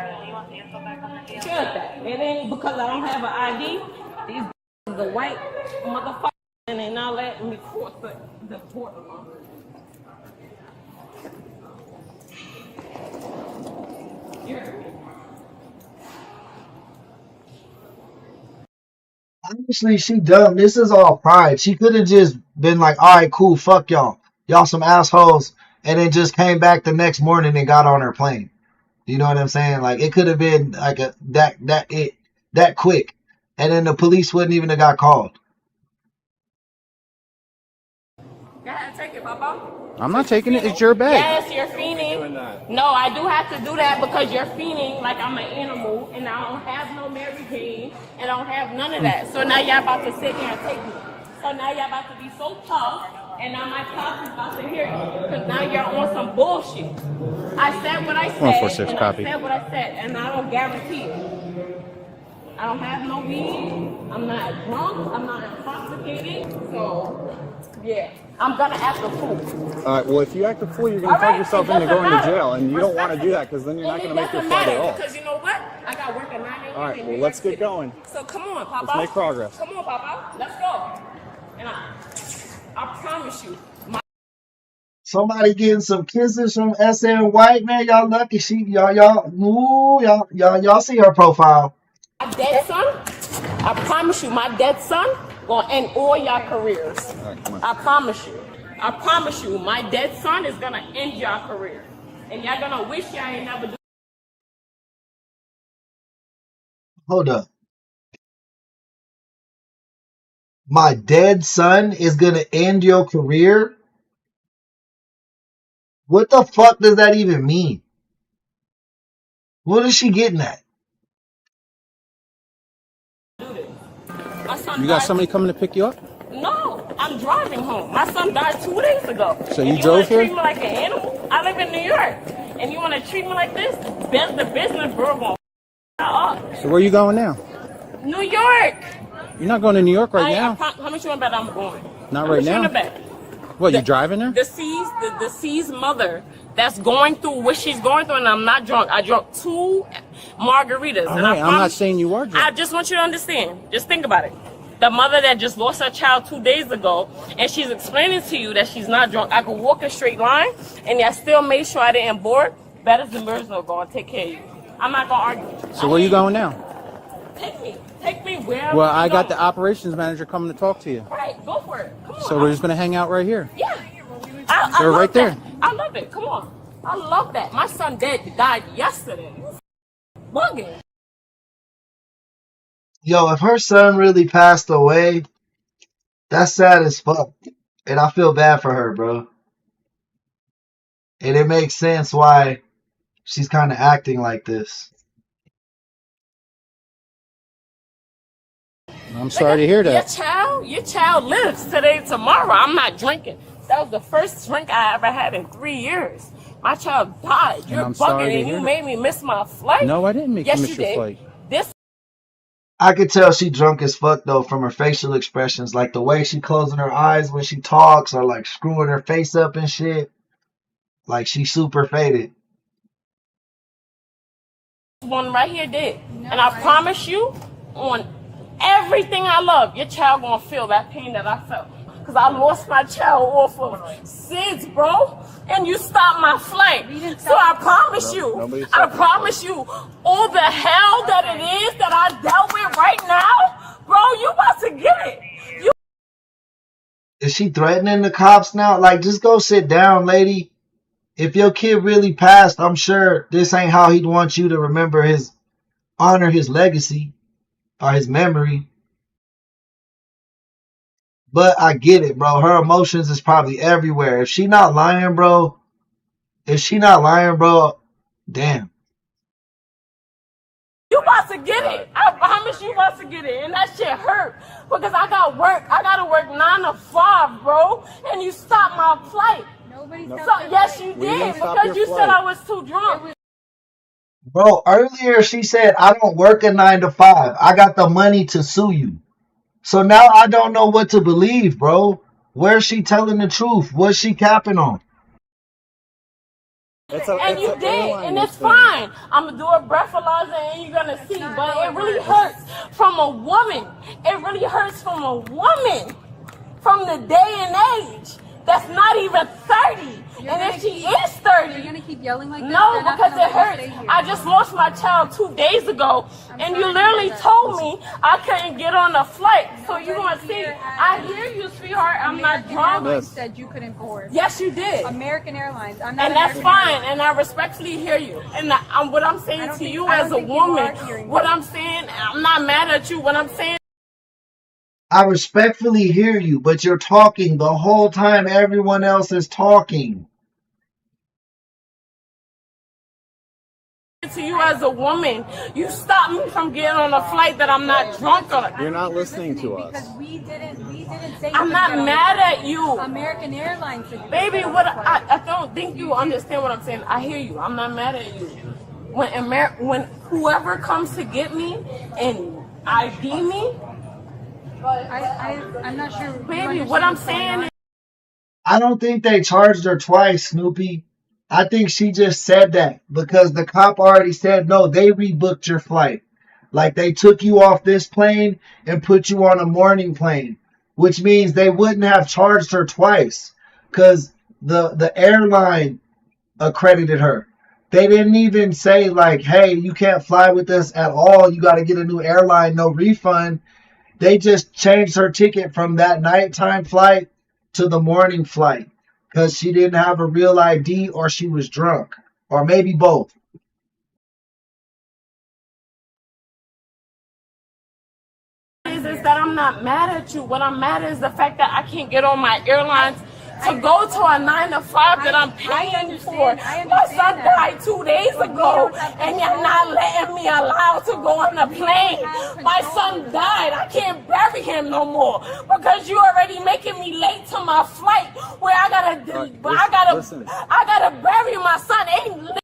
Straight like that. It ain't because I don't have an ID. These is the white motherfuckers, and they not letting me cross the border. Honestly, she dumb. This is all pride. She could have just been like, all right, cool, fuck y'all. Y'all some assholes. And then just came back the next morning and got on her plane. You know what I'm saying? Like, it could have been like that quick. And then the police wouldn't even have got called. Go ahead, take it, Papa. I'm not taking it. It's your bag. Yes, you're fiending. No, I do have to do that because you're fiending like I'm an animal, and I don't have no Mary Jane, and I don't have none of that. So now y'all about to sit here and take me. So now y'all about to be so tough, and now my cops is about to hear you, because now you're on some bullshit. I said what I said, 146 and copy. I said what I said, and I don't guarantee it. I don't have no weed. I'm not drunk. I'm not intoxicated. So, yeah. I'm going to act a fool. All right, well, if you act a fool, you're going to talk yourself into going to jail, and you don't want to do that because then you're not going to make your flight at all. Because you know what? I got work at 9 a.m. All right, well, let's get going. So come on, Papa. Let's make progress. Come on, Papa. Let's go. And I promise you. Somebody getting some kisses from SN White, man. Y'all lucky. Y'all see her profile. My dead son, I promise you, my dead son gonna end all y'all careers. All right, come on. I promise you. I promise you, my dead son is gonna end y'all career. And y'all gonna wish y'all ain't never do. Hold up. My dead son is gonna end your career? What the fuck does that even mean? What is she getting at? You got somebody coming to pick you up? No, I'm driving home. My son died 2 days ago. So and you drove here? Treat me like an animal? I live in New York, and you want to treat me like this? The business bro won't up. So where you going now? New York. You're not going to New York right now. How much you want to bet I'm going? Not right now. How much you want to bet? What, you driving there? The deceased mother that's going through what she's going through, and I'm not drunk. I drunk 2 margaritas. All and right, I'm not saying you are drunk. I just want you to understand. Just think about it. The mother that just lost her child 2 days ago, and she's explaining to you that she's not drunk. I could walk a straight line, and I still made sure I didn't board. Better than birds no go and take care of you. I'm not going to argue. So where you going now? Take me where. Well, I got the operations manager coming to talk to you. Right, go for it. Come on. So we're just going to hang out right here. Yeah. So love right there. that. I love it. Come on. I love that. My son died yesterday. Bugging. Yo, if her son really passed away, that's sad as fuck. And I feel bad for her, bro. And it makes sense why she's kind of acting like this. I'm sorry to hear that. Your child lives today, tomorrow. I'm not drinking. That was the first drink I ever had in 3 years. My child died. You're bugging, and you made me miss my flight. No, I didn't make you miss your flight. I could tell she drunk as fuck though from her facial expressions, like the way she closing her eyes when she talks, or like screwing her face up and shit. Like she's super faded. One right here did, and I promise you, on everything I love, your child gonna feel that pain that I felt. Cause I lost my child off of SIDS, bro. And you stopped my flight. So I promise you, all the hell that it is that I dealt with right now, bro, you about to get it. Is she threatening the cops now? Like, just go sit down, lady. If your kid really passed, I'm sure this ain't how he'd want you to remember honor his legacy or his memory. But I get it, bro. Her emotions is probably everywhere. If she not lying, bro, damn. You about to get it. I promise you about to get it. And that shit hurt. Because I got work. I gotta work 9 to 5, bro. And you stopped my flight. Yes, you did. Because you said I was too drunk. Bro, earlier she said, I don't work a 9 to 5. I got the money to sue you. So now I don't know what to believe, bro. Where's she telling the truth? What's she capping on? And you did, and it's fine. I'm going to do a breathalyzer and you're going to see. But it really hurts from a woman. It really hurts from a woman from the day and age that's not even 30. And if she is 30, you're going to keep yelling like that? No, because it hurts. I just lost my child 2 days ago, and you literally told me I couldn't get on a flight. So you're going to see. I hear you, sweetheart. I'm not drunk. Airlines said you couldn't board. Yes, you did. American Airlines. I'm not. And that's fine, and I respectfully hear you. And what I'm saying to you as a woman, what I'm saying, I'm not mad at you. What I'm saying, I respectfully hear you, but you're talking the whole time everyone else is talking. to you as a woman, you stopped me from getting on a flight that I'm not drunk on. You're not listening to us. Because we didn't say. I'm not mad at you. American Airlines. Baby, what I don't think you understand what I'm saying. I hear you. I'm not mad at you. When whoever comes to get me and ID me, I'm not sure. Baby, what I'm saying is, I don't think they charged her twice, Snoopy. I think she just said that because the cop already said, no, they rebooked your flight. Like they took you off this plane and put you on a morning plane, which means they wouldn't have charged her twice because the airline accredited her. They didn't even say like, hey, you can't fly with us at all. You got to get a new airline, no refund. They just changed her ticket from that nighttime flight to the morning flight because she didn't have a real ID or she was drunk or maybe both. is that I'm not mad at you. What I'm mad at is the fact that I can't get on my airlines to go to a 9 to 5 that I'm paying for. My son died 2 days ago, and you're not letting me allowed to go on the plane. My son died. I can't bury him no more because you already making me late to my flight where I gotta bury my son.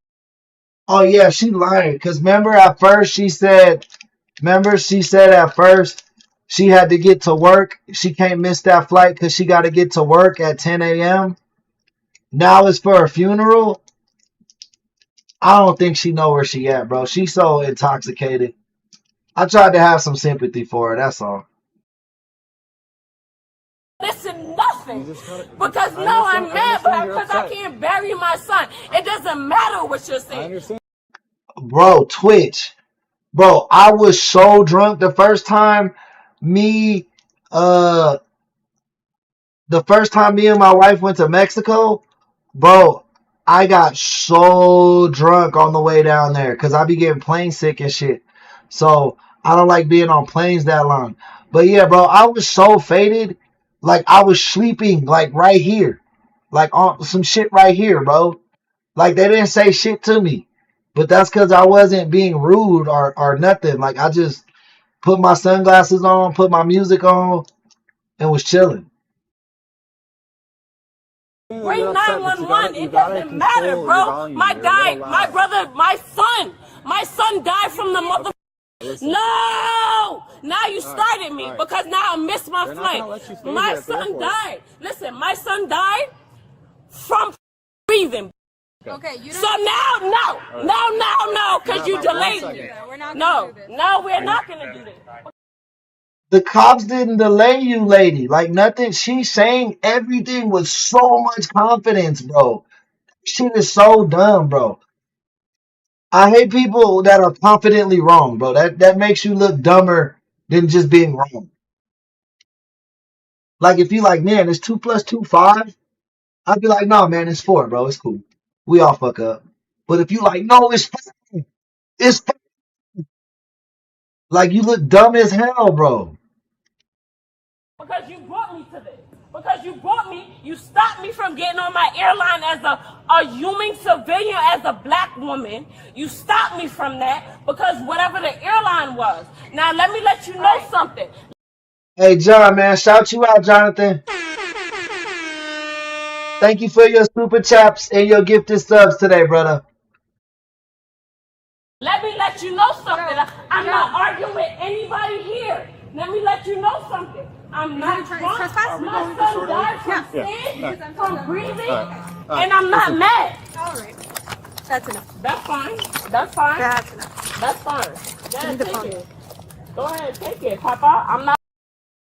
Oh yeah, she lying. Cause remember at first she said at first She had to get to work. She can't miss that flight because she got to get to work at 10 a.m. Now it's for a funeral. I don't think she know where she at, bro. She's so intoxicated. I tried to have some sympathy for her. That's all. Listen, nothing. Because now I'm mad because I can't bury my son. It doesn't matter what you're saying. Bro, Twitch. Bro, I was so drunk the first time me and my wife went to Mexico. Bro, I got so drunk on the way down there because I be getting plane sick and shit. So I don't like being on planes that long. But yeah, bro, I was so faded. Like I was sleeping like right here. Like on some shit right here, bro. Like they didn't say shit to me. But that's because I wasn't being rude or nothing. Like I just put my sunglasses on, put my music on, and was chilling. Bring 911. It doesn't matter, bro. My brother, my son died from the mother. No! Now you started me because now I missed my flight. My son died. Listen, my son died from breathing. Okay, you So no, because you delayed me. No, we're not gonna do this. The cops didn't delay you, lady. Like nothing. She's saying everything with so much confidence, bro. Shit is so dumb, bro. I hate people that are confidently wrong, bro. That makes you look dumber than just being wrong. Like if you like, man, it's 2 + 2 5. I'd be like, no, man, it's 4, bro. It's cool. We all fuck up. But if you like, no, it's 5. It's 5. Like you look dumb as hell, bro. Because you brought me to this. Because you stopped me from getting on my airline as a human civilian, as a black woman. You stopped me from that because whatever the airline was. Now let me let you know something. Hey, John, man, shout you out, Jonathan. Thank you for your super chaps and your gifted subs today, brother. Let me let you know something. I'm not arguing with anybody here. Let me let you know something. I'm not drunk. My son died from sin, from breathing, and I'm not mad. All right. That's enough. That's fine. That's fine. That's enough. That's fine. Yeah, take it. Go ahead, take it, Papa. I'm not.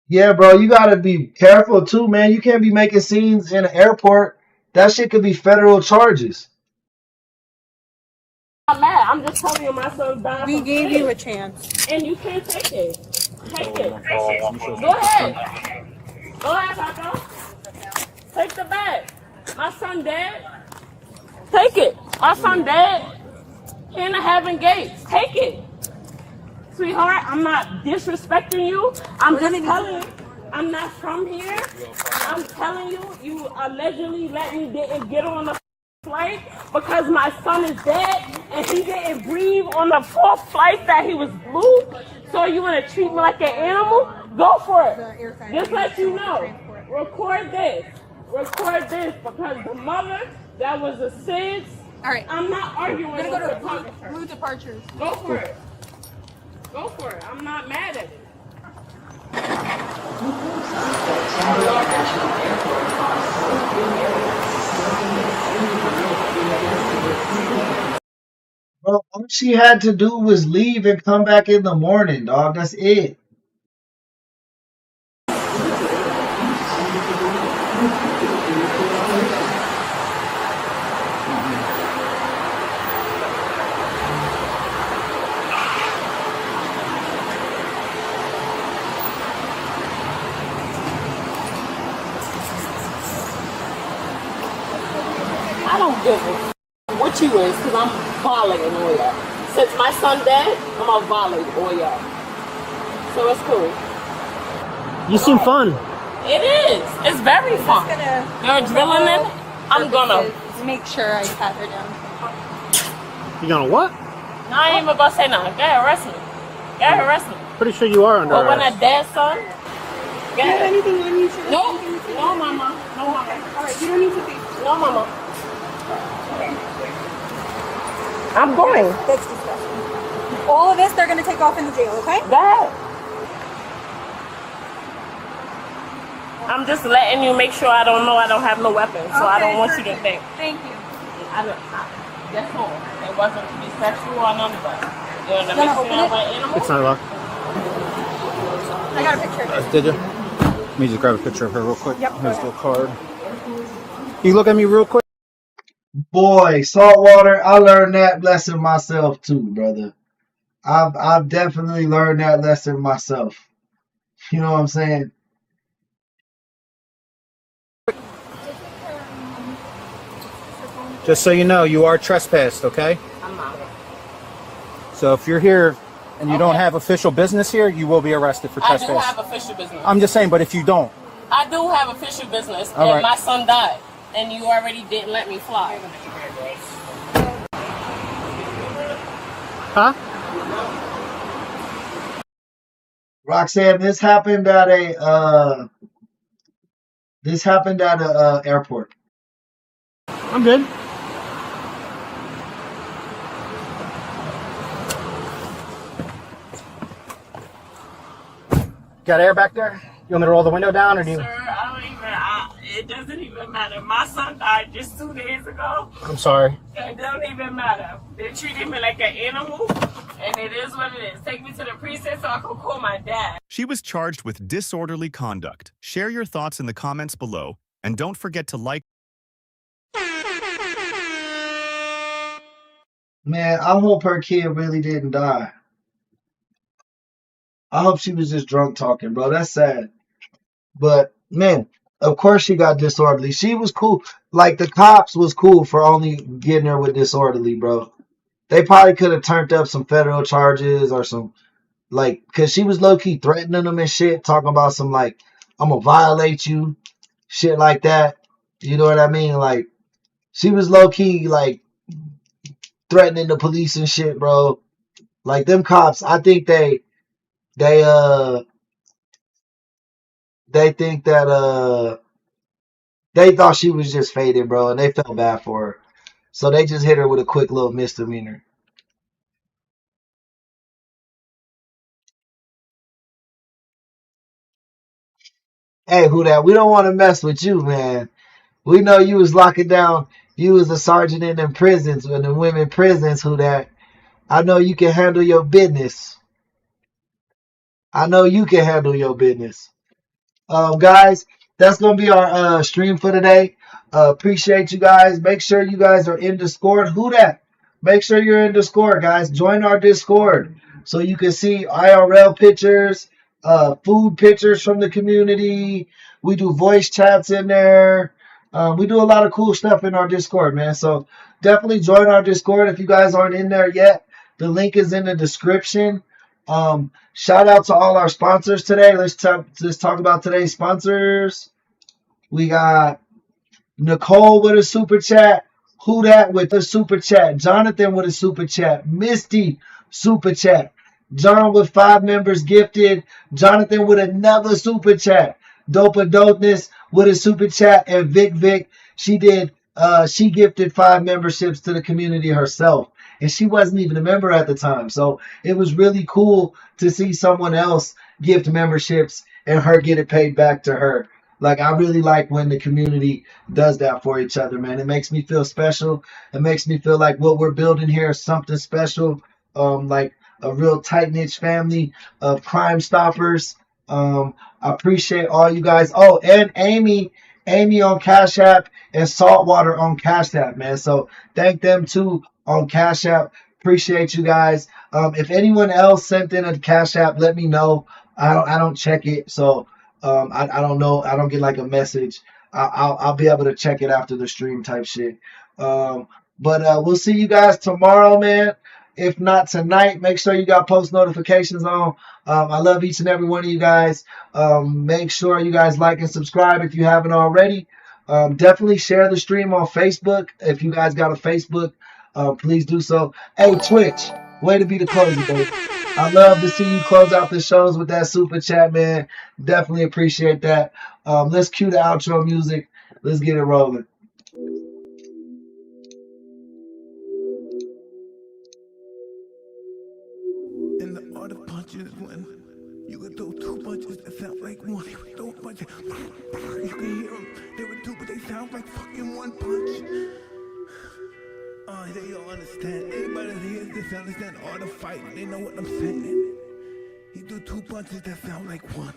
Yeah, bro, you gotta be careful too, man. You can't be making scenes in an airport. That shit could be federal charges. I'm not mad. I'm just telling you my son died. We gave you a chance. And you can't take it. Take it. Go ahead. Go ahead, Papa. Take the bag. My son dead. Take it. My son dead. Here in the heaven gates. Take it. Sweetheart, I'm not disrespecting you. I'm just telling you, I'm not from here. I'm telling you, you allegedly didn't get on the flight because my son is dead and he didn't breathe on the 4th flight that he was blue. So you want to treat me like an animal? Go for it. Just let you know. Record this. Record this because the mother that was a sis. All right. I'm not arguing with We're the gonna go to blue departures. Go for it. Go for it. I'm not mad at it. Bro, all she had to do was leave and come back in the morning, dog. That's it. I don't give a what you is because I'm violating all y'all. Since my son dead, I'm gonna violate all y'all. So it's cool. You seem fun. It is. It's very fun. You're adrenaline. I'm gonna make sure I pat her down. You gonna what? No, I ain't even gonna say nothing. Go ahead, arrest me. Go ahead, arrest me. Pretty sure you are under But when arrest. a dead son, go Do you have ahead. anything on you? No, no, mama. No, mama. All right, you don't need to be. No, mama. I'm going. That's disgusting. All of this, they're gonna take off in the jail, okay? Go ahead. I'm just letting you make sure I don't know I don't have no weapons, so I don't want you to think. Thank you. That's all. It wasn't to be sexual or none of that. You're in the Gonna mission open of it? an animal? It's not locked. I got a picture of it. Did you? Let me just grab a picture of her real quick. Yep, go Here's ahead. the card. You look at me real quick. Boy, saltwater, I learned that lesson myself too, brother. I've definitely learned that lesson myself. You know what I'm saying? Just so you know, you are trespassed, okay? I'm not. So if you're here and you don't have official business here, you will be arrested for I trespass. do have official business. I'm just saying, but if you don't, I do have official business, All and right. my son died, and you already didn't let me fly. huh? Roxanne, this happened at a airport. I'm good. Got air back there? You want me to roll the window down, or do you? Sir, it doesn't even matter. My son died just 2 days ago. I'm sorry. It doesn't even matter. They treated me like an animal, and it is what it is. Take me to the precinct so I can call my dad. She was charged with disorderly conduct. Share your thoughts in the comments below, and don't forget to like. Man, I hope her kid really didn't die. I hope she was just drunk talking, bro. That's sad. But man, of course she got disorderly. She was cool. Like the cops was cool for only getting her with disorderly, bro. They probably could have turned up some federal charges or some cause she was low key threatening them and shit, talking about some I'm gonna violate you, shit like that. You know what I mean? Like she was low key threatening the police and shit, bro. Like them cops, I think they think that they thought she was just faded, bro, and they felt bad for her. So they just hit her with a quick little misdemeanor. Hey, who that? We don't want to mess with you, man. We know you was locking down. You was a sergeant in them prisons, in the women prisons, who that. I know you can handle your business. I know you can handle your business. Guys, that's gonna be our stream for today. Appreciate you guys. Make sure you guys are in Discord. Who that? Make sure you're in Discord, guys. Join our Discord so you can see IRL pictures, food pictures from the community. We do voice chats in there. We do a lot of cool stuff in our Discord, man. So definitely join our Discord if you guys aren't in there yet. The link is in the description. Shout out to all our sponsors today. Let's talk about today's sponsors. We got Nicole with a super chat. Who that with a super chat? Jonathan with a super chat. Misty super chat. John with 5 members gifted. Jonathan with another super chat. Dopa Dopeness with a super chat. And Vic, she gifted 5 memberships to the community herself. And she wasn't even a member at the time. So it was really cool to see someone else gift memberships and her get it paid back to her. Like, I really like when the community does that for each other, man. It makes me feel special. It makes me feel like what we're building here is something special. Like a real tight-knit family of Crime Stoppers. I appreciate all you guys. Oh, and Amy on Cash App and Saltwater on Cash App, man. So thank them too on Cash App. Appreciate you guys. If anyone else sent in a Cash App, let me know. I don't check it, so I don't know. I don't get like a message. I'll be able to check it after the stream type shit. But we'll see you guys tomorrow, man. If not tonight, make sure you got post notifications on. I love each and every one of you guys. Make sure you guys like and subscribe if you haven't already. Definitely share the stream on Facebook. If you guys got a Facebook, please do so. Hey, Twitch, way to be the closer, baby. I love to see you close out the shows with that super chat, man. Definitely appreciate that. Let's cue the outro music. Let's get it rolling. And the art of punches when You can throw two punches that sound like one. You can throw a punch. You can hear them. There were two, but they sound like fucking one punch. They don't understand. Anybody that hears this understand all the fighting. They know what I'm saying. He do two punches that sound like one.